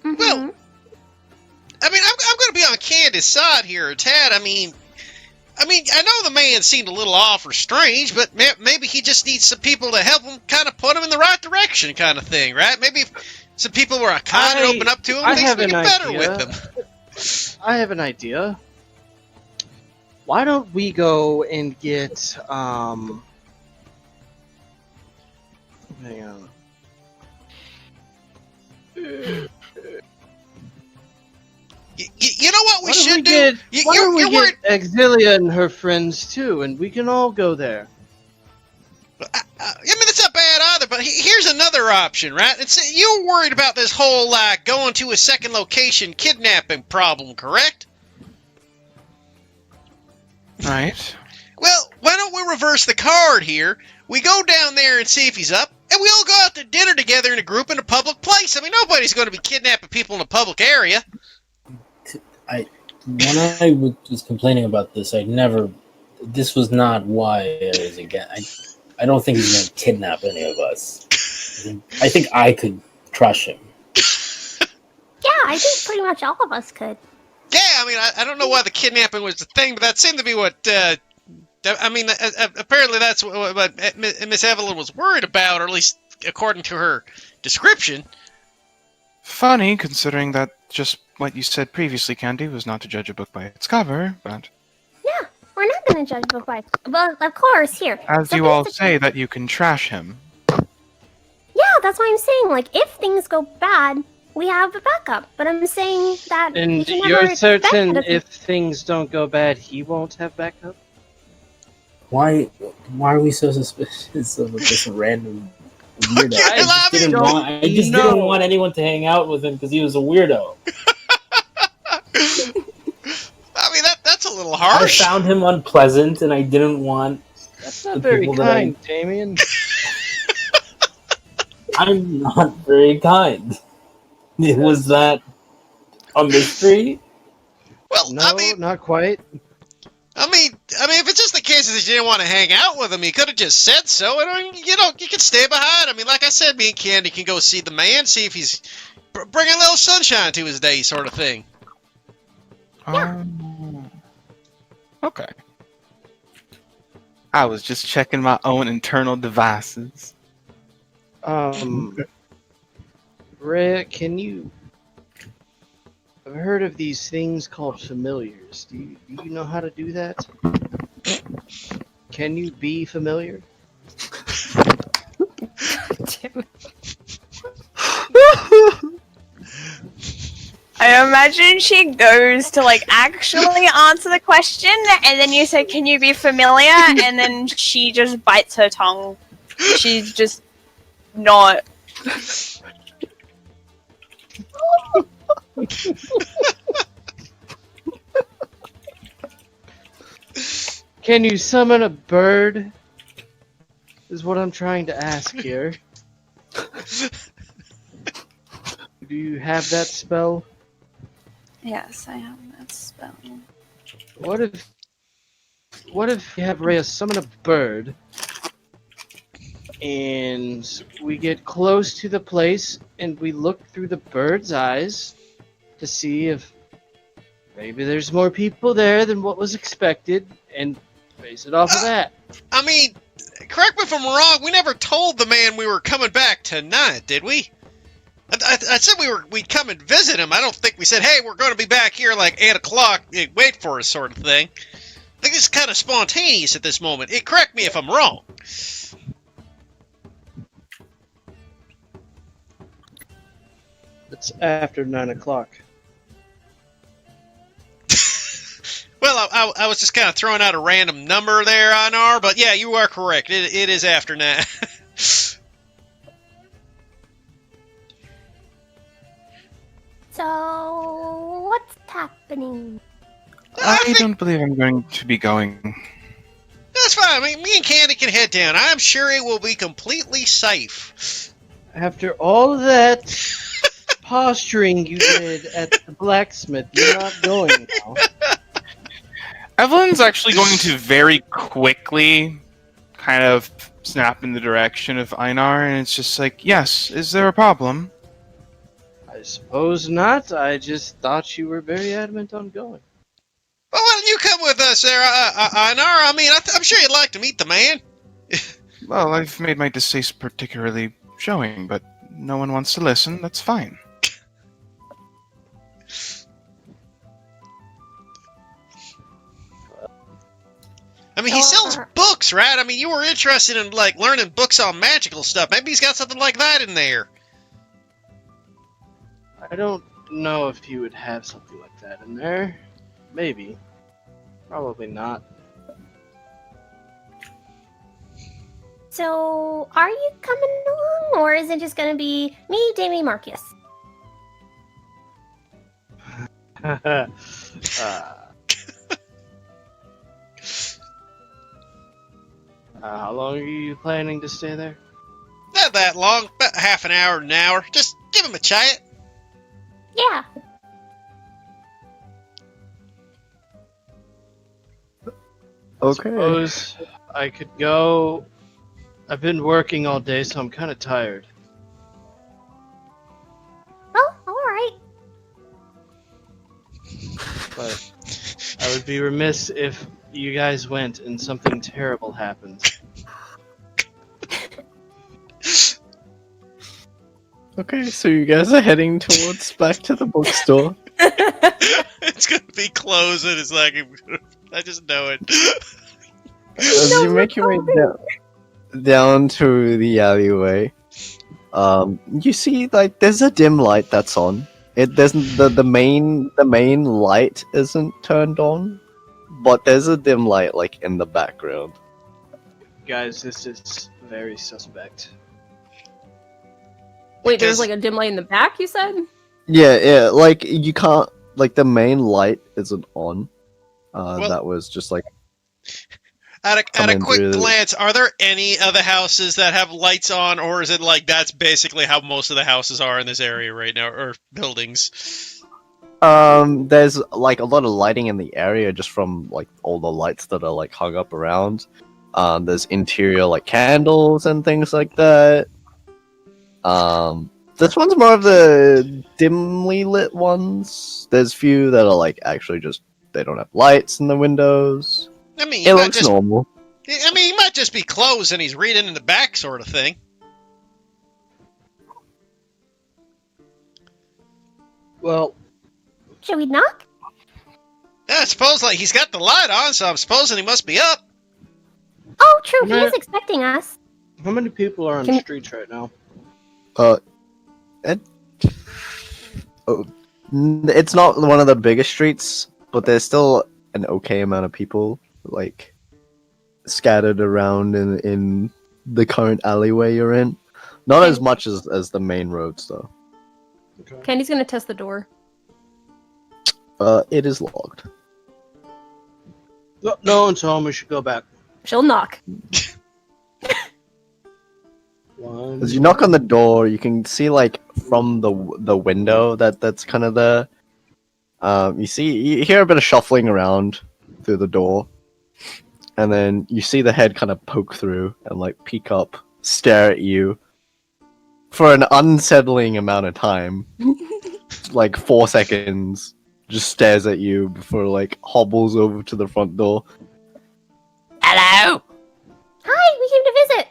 Mm-hmm. Well, I mean, I'm going to be on Candace's side here, Tad. I mean, I know the man seemed a little off or strange, but maybe he just needs some people to help him kind of put him in the right direction kind of thing, right? Maybe if some people were kind and open up to him, things would get better with him. I have an idea. Why don't we go and get, hang on. You know what we Why don't should do? get- Why don't we You're worried. get Exilia and her friends too, and we can all go there. I mean, that's not bad either, but here's another other option, right? You're worried about this whole going to a second location kidnapping problem, correct? Right. Well, why don't we reverse the card here? We go down there and see if he's up, and we all go out to dinner together in a group in a public place. I mean, nobody's going to be kidnapping people in a public area. When I was complaining about this, this was not why I was against. I don't think he's going to kidnap any of us. I think I could crush him. Yeah, I think pretty much all of us could. Yeah, I mean, I don't know why the kidnapping was the thing, but that seemed to be what, apparently that's what Miss Evelyn was worried about, or at least according to her description. Funny, considering that just what you said previously, Candy, was not to judge a book by its cover, but... Yeah, we're not going to judge a book by... Well, of course, here. As So you all basically- say that you can trash him. Yeah, that's what I'm saying. Like, if things go bad, we have a backup. But I'm saying that we And can never you're expect certain that if things don't go bad, he won't have backup? Why are we so suspicious of this random weirdo? I just didn't want anyone to hang out with him because he was a weirdo. I mean, that's a little harsh. I found him unpleasant, and I didn't want. That's not very kind, Damien. I'm not very kind. Was that a mystery? Well, no, not quite. I mean, if it's just the case that you didn't want to hang out with him, you could have just said so. And you can stay behind. I mean, like I said, me and Candy can go see the man, see if he's bring a little sunshine to his day, sort of thing. Okay. I was just checking my own internal devices. Rhea, can you... I've heard of these things called familiars. Do you know how to do that? Can you be familiar? I imagine she goes to actually answer the question, and then you say, "Can you be familiar?" And then she just bites her tongue. She's just not. Can you summon a bird? Is what I'm trying to ask here. Do you have that spell? Yes, I have that spell. What if you have Rhea summon a bird, and we get close to the place, and we look through the bird's eyes to see if maybe there's more people there than what was expected, and base it off of that. I mean, correct me if I'm wrong, we never told the man we were coming back tonight, did we? I said we'd come and visit him. I don't think we said, hey, we're going to be back here 8 o'clock, wait for us, sort of thing. I think it's kind of spontaneous at this moment. Correct me if I'm wrong. It's after 9 o'clock. Well, I was just kind of throwing out a random number there, Anar, but yeah, you are correct. It is after 9. So, what's happening? I don't believe I'm going to be going. That's fine. I mean, me and Candy can head down. I'm sure it will be completely safe. After all that posturing you did at the blacksmith, you're not going now. Evelyn's actually going to very quickly kind of snap in the direction of Einar, and it's just like, yes, is there a problem? I suppose not. I just thought you were very adamant on going. Well, why don't you come with us there, Einar? I mean, I'm sure you'd like to meet the man. Well, I've made my distaste particularly showing, but no one wants to listen. That's fine. I mean, he sells books, right? I mean, you were interested in, learning books on magical stuff. Maybe he's got something like that in there. I don't know if you would have something like that in there. Maybe. Probably not. So, are you coming along, or is it just gonna be me, Damie, Marcus? How long are you planning to stay there? Not that long, about half an hour, an hour. Just give him a chat. Yeah. Okay. Suppose I could go. I've been working all day, so I'm kind of tired. Oh, alright. But I would be remiss if you guys went and something terrible happened. Okay, so you guys are heading towards back to the bookstore. It's gonna be closed in a second. I just know it. As you make your way down to the alleyway, you see like there's a dim light that's on. It doesn't the main light isn't turned on, but there's a dim light like in the background. Guys, this is very suspect. Wait, there's Because- like a dim light in the back, you said? Yeah, like you can't like the main light isn't on. Well- That was just like At a coming quick through the- glance, are there any other houses that have lights on, or is it like that's basically how most of the houses are in this area right now, or buildings? there's like a lot of lighting in the area just from like all the lights that are like hung up around. There's interior like candles and things like that. This one's more of the dimly lit ones. There's few that are like actually just they don't have lights in the windows. I mean, It looks normal. he might just be closed and he's reading in the back, sort of thing. Well, Should we knock? Yeah, I suppose like he's got the light on, so I'm supposing he must be up. Oh, true, he Yeah. is expecting us. how many people are on the Can- streets right now? It's not one of the biggest streets, but there's still an okay amount of people like scattered around in the current alleyway you're in. Not as much as the main roads though. Okay. Candy's gonna test the door. It is locked. No one's home. We should go back. She'll knock. One. As you knock on the door, you can see like from the window that's kind of there. You hear a bit of shuffling around through the door, and then you see the head kind of poke through and like peek up, stare at you for an unsettling amount of time, like 4 seconds. Just stares at you before like hobbles over to the front door. Hello? Hi, we came to visit.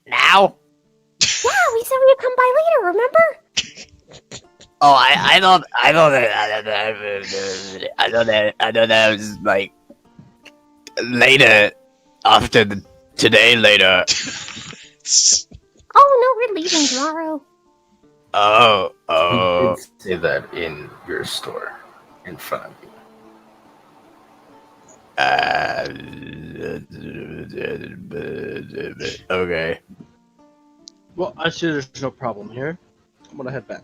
Now? Yeah, we said we'd come by later, remember? Oh, I thought that was like later after today later. Oh, no, we're leaving tomorrow. Oh, You did say that in your store in front of you. Okay. Well, I see there's no problem here. I'm gonna head back.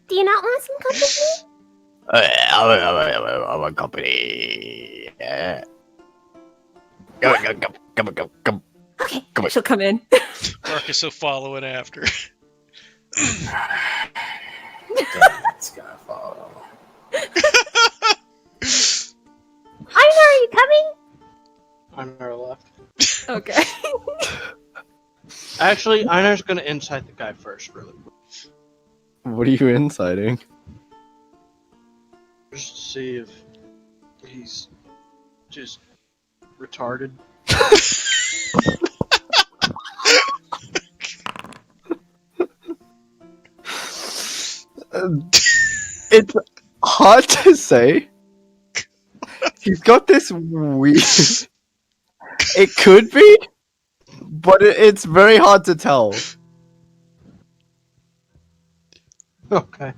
Do you not want some company? I want company. Yeah. Come. Okay. Come on. She'll come in. Marcus will follow it after. It's gonna follow. Einar, are you coming? On our left. Okay. Actually, Einar's gonna incite the guy first, really. What are you inciting? Just to see if he's just retarded. It's hard to say. He's got this weird. It could be, but it's very hard to tell. Okay.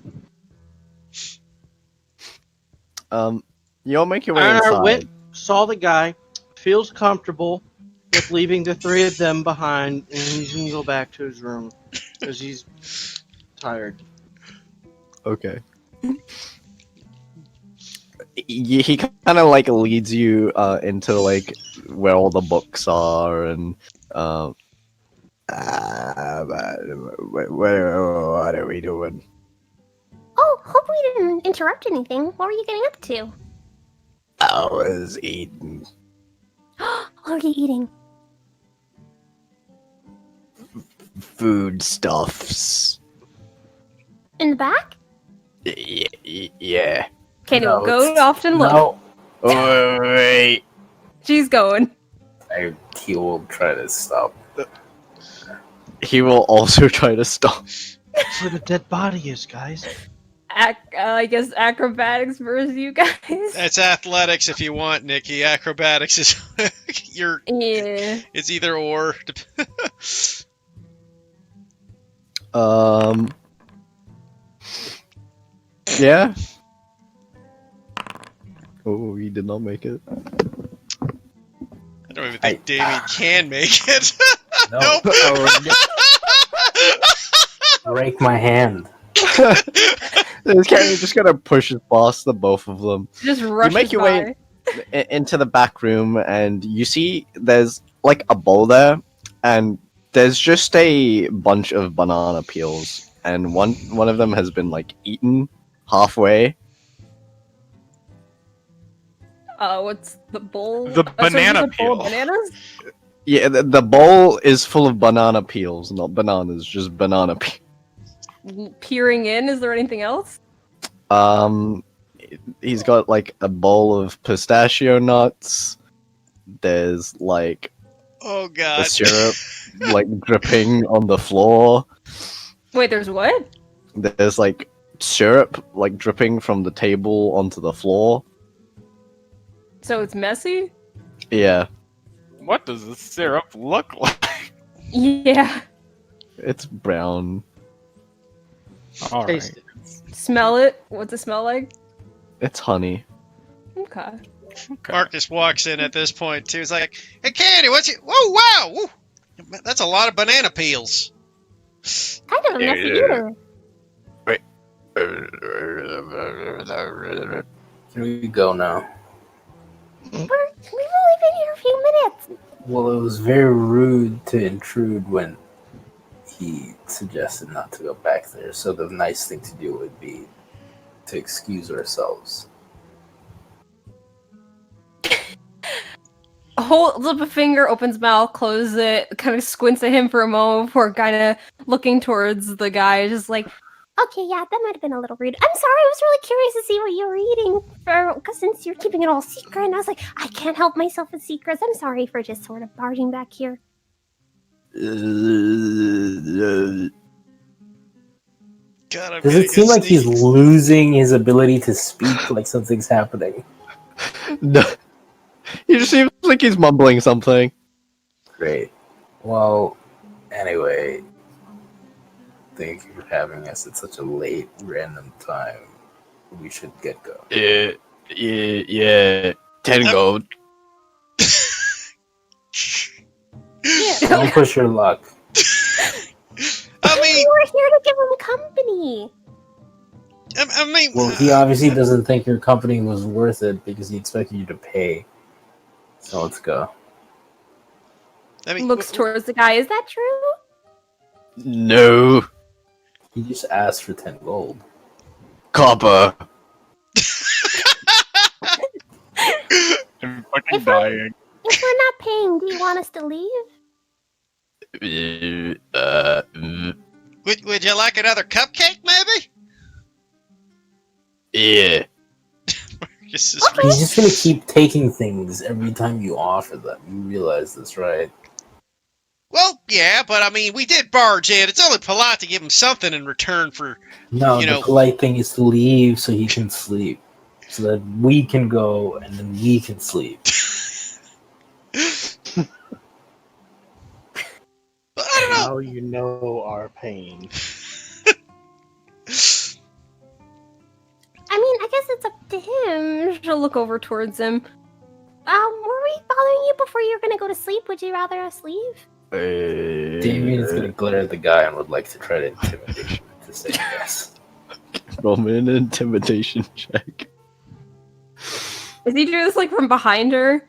You all make your way Ironheart inside. went, saw the guy, feels comfortable with leaving the three of them behind, and he's gonna go back to his room because he's tired. Okay. He kind of like leads you into like where all the books are and what are we doing? Oh, hope we didn't interrupt anything. What were you getting up to? I was eating What are you eating? foodstuffs. In the back? Yeah. Kenny No, will go it's- off and look. No, Oh, wait. She's going. he will try to stop. He will also try to stop. That's where the dead body is, guys. I guess acrobatics versus you guys. That's athletics if you want, Nikki. Acrobatics is you're. Yeah. It's either or. Yeah. Oh, he did not make it. I don't even think Damien can make it. No, Nope. break my hand. This guy just gonna push past the both of them. Just rushes make your by. way into the back room, and you see there's like a bowl there, and there's just a bunch of banana peels, and one of them has been like eaten halfway. What's the bowl? The Oh, so is banana it a bowl of peel. bananas? Yeah, the bowl is full of banana peels, not bananas, just banana peels. Peering in. Is there anything else? He's got like a bowl of pistachio nuts. There's like Oh the god. syrup like dripping on the floor. Wait, there's what? There's like syrup like dripping from the table onto the floor. So it's messy? Yeah, What does the syrup look like? Yeah. it's brown. All Taste right. it. Smell it. What's it smell like? It's honey. Okay. Okay. Marcus walks in at this point too. He's like, "Hey, Candy, what's it? Whoa, wow, woo. That's a lot of banana peels." Kind of a messy eater. Here we go now. We've only been here a few minutes. Well, it was very rude to intrude when he suggested not to go back there. So the nice thing to do would be to excuse ourselves. Holds up a finger, opens mouth, closes it, kind of squints at him for a moment before kind of looking towards the guy, just like, Okay, yeah, that might have been a little rude. I'm sorry, I was really curious to see what you were eating, because since you're keeping it all secret, and I was like, I can't help myself with secrets. I'm sorry for just sort of barging back here. God, I'm Does getting it seem a like he's sneeze. losing his ability to speak like something's happening? No, he just seems like he's mumbling something. Great. Well, anyway, thank you for having us at such a late, random time. We should get going. Yeah. 10 gold. Don't push your luck. I mean, You were here to give him company. I mean, Well, he obviously doesn't think your company was worth it because he expected you to pay. So let's go. I mean, looks towards the guy. Is that true? No. He just asked for 10 gold. Copper. I'm fucking If I'm- dying. If we're not paying, do you want us to leave? would you like another cupcake, maybe? Yeah. This is He's just gonna keep taking things every time you offer them. You realize this, right? Well, yeah, but I mean, we did barge in. It's only polite to give him something in return for. No, You the know- polite thing is to leave so he can sleep. So that we can go and then we can sleep. But I don't know. Now you know our pain. I mean, I guess it's up to him. She'll look over towards him. Were we bothering you before you were gonna go to sleep? Would you rather us leave? Damien is gonna glare at the guy and would like to try to intimidate him to say yes. Roll me an intimidation check. Is he doing this like from behind her?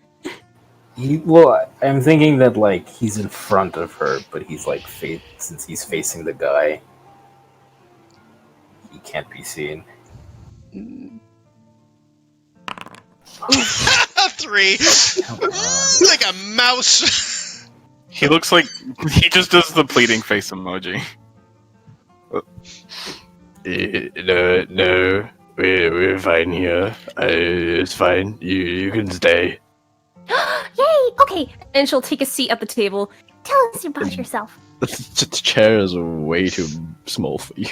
Well, I'm thinking that like he's in front of her, but he's like since he's facing the guy, he can't be seen. 3. Like a mouse. He looks like he just does the pleading face emoji. No, we're fine here. It's fine. You can stay. Yay! Okay, and she'll take a seat at the table. Tell us about yourself. The chair is way too small for you.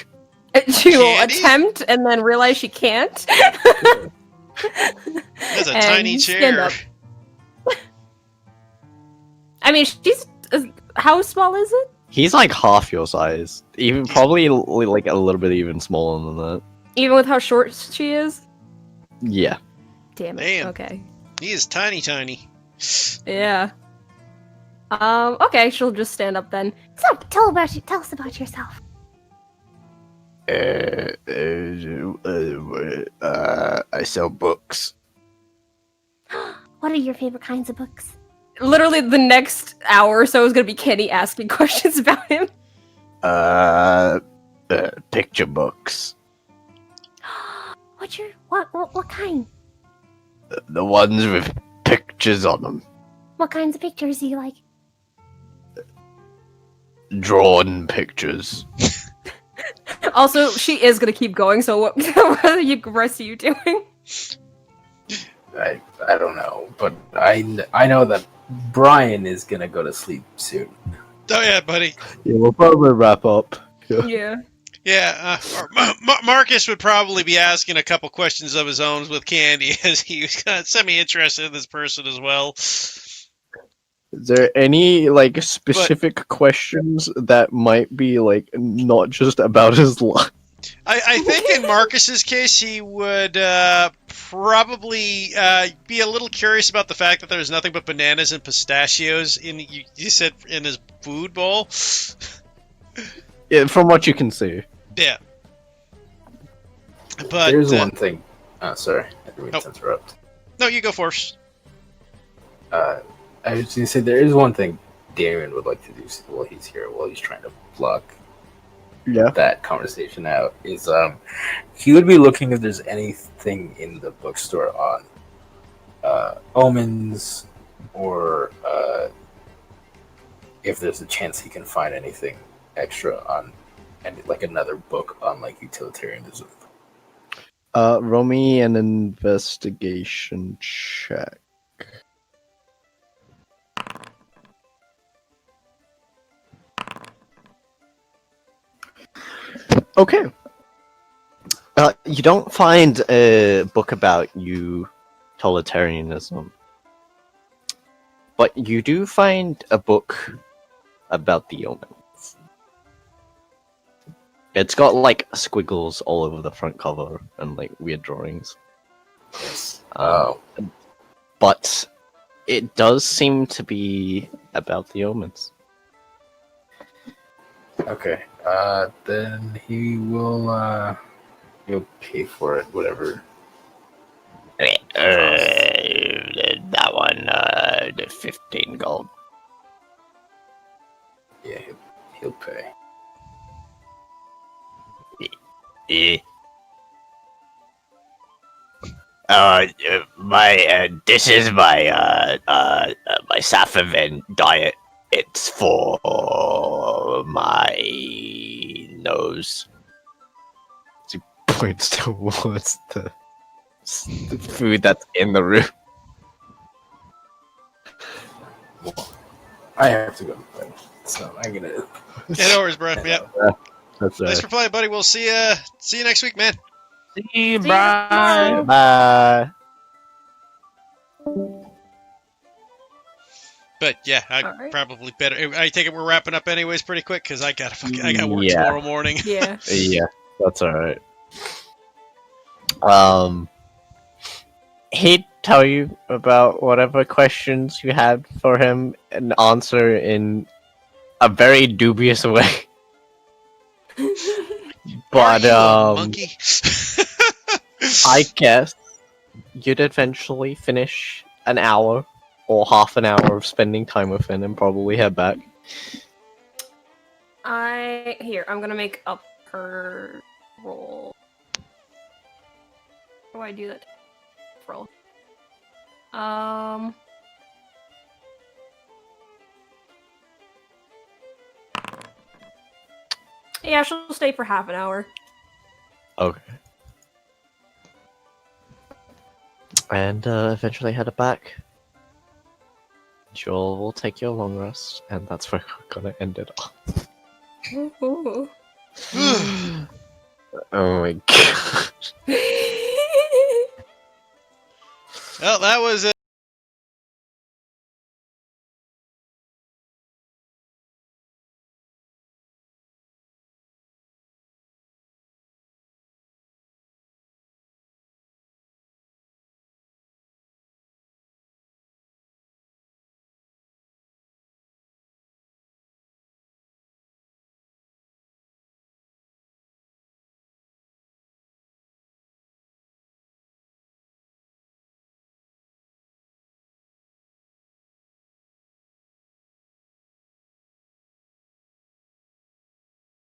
She will Candy? attempt and then realize she can't. That's a And tiny stand chair. up. I mean, she's how small is it? He's like half your size. Even probably like a little bit even smaller than that. Even with how short she is? Yeah. Damn it. Damn. Okay. He is tiny. Yeah. Okay, she'll just stand up then. So, tell us about yourself. I sell books. What are your favorite kinds of books? Literally the next hour or so is gonna be Kenny asking questions about him. Picture books. What kind? The ones with pictures on them. What kinds of pictures do you like? Drawn pictures. Also, she is gonna keep going, so what are you rest of you doing? I don't know, but I know that Brian is gonna go to sleep soon. Oh yeah, buddy. Yeah, we'll probably wrap up. Yeah. Yeah, Marcus would probably be asking a couple questions of his own with Candy, as he was kind of semi-interested in this person as well. Is there any like specific questions that might be like not just about his life? I think in Marcus's case, he would probably be a little curious about the fact that there's nothing but bananas and pistachios in you said in his food bowl. Yeah, from what you can see. Yeah. But there's one thing. Sorry, I didn't mean to interrupt. No, you go first. I was gonna say there is one thing Damien would like to do while he's here, while he's trying to block that conversation out. Is he would be looking if there's anything in the bookstore on omens, or if there's a chance he can find anything extra on, and like another book on like utilitarianism. Roll me an investigation check. Okay. You don't find a book about utilitarianism, but you do find a book about the omens. It's got like squiggles all over the front cover and like weird drawings. But it does seem to be about the omens. Okay. Then he will he'll pay for it, whatever. That one, the 15 gold. Yeah, he'll pay. This is my my Safavian diet. It's for my nose. He points towards the food that's in the room. I have to go to bed, so I'm gonna. Yeah, no worries, bro. Yep. That's Thanks for playing, buddy. We'll see you next week, man. See you, bye. Bye. But yeah, probably better. I take it we're wrapping up anyways pretty quick because I got work Yeah. tomorrow morning. Yeah. Yeah, that's all right. he'd tell you about whatever questions you had for him and answer in a very dubious way. But Are you a monkey? I guess you'd eventually finish an hour or half an hour of spending time with him and probably head back. I'm gonna make a per roll. How do I do that? Roll. Yeah, she'll stay for half an hour. Okay. And eventually head back. Joel will take your long rest, and that's where we're gonna end it off. Ooh. Oh my god. Well, that was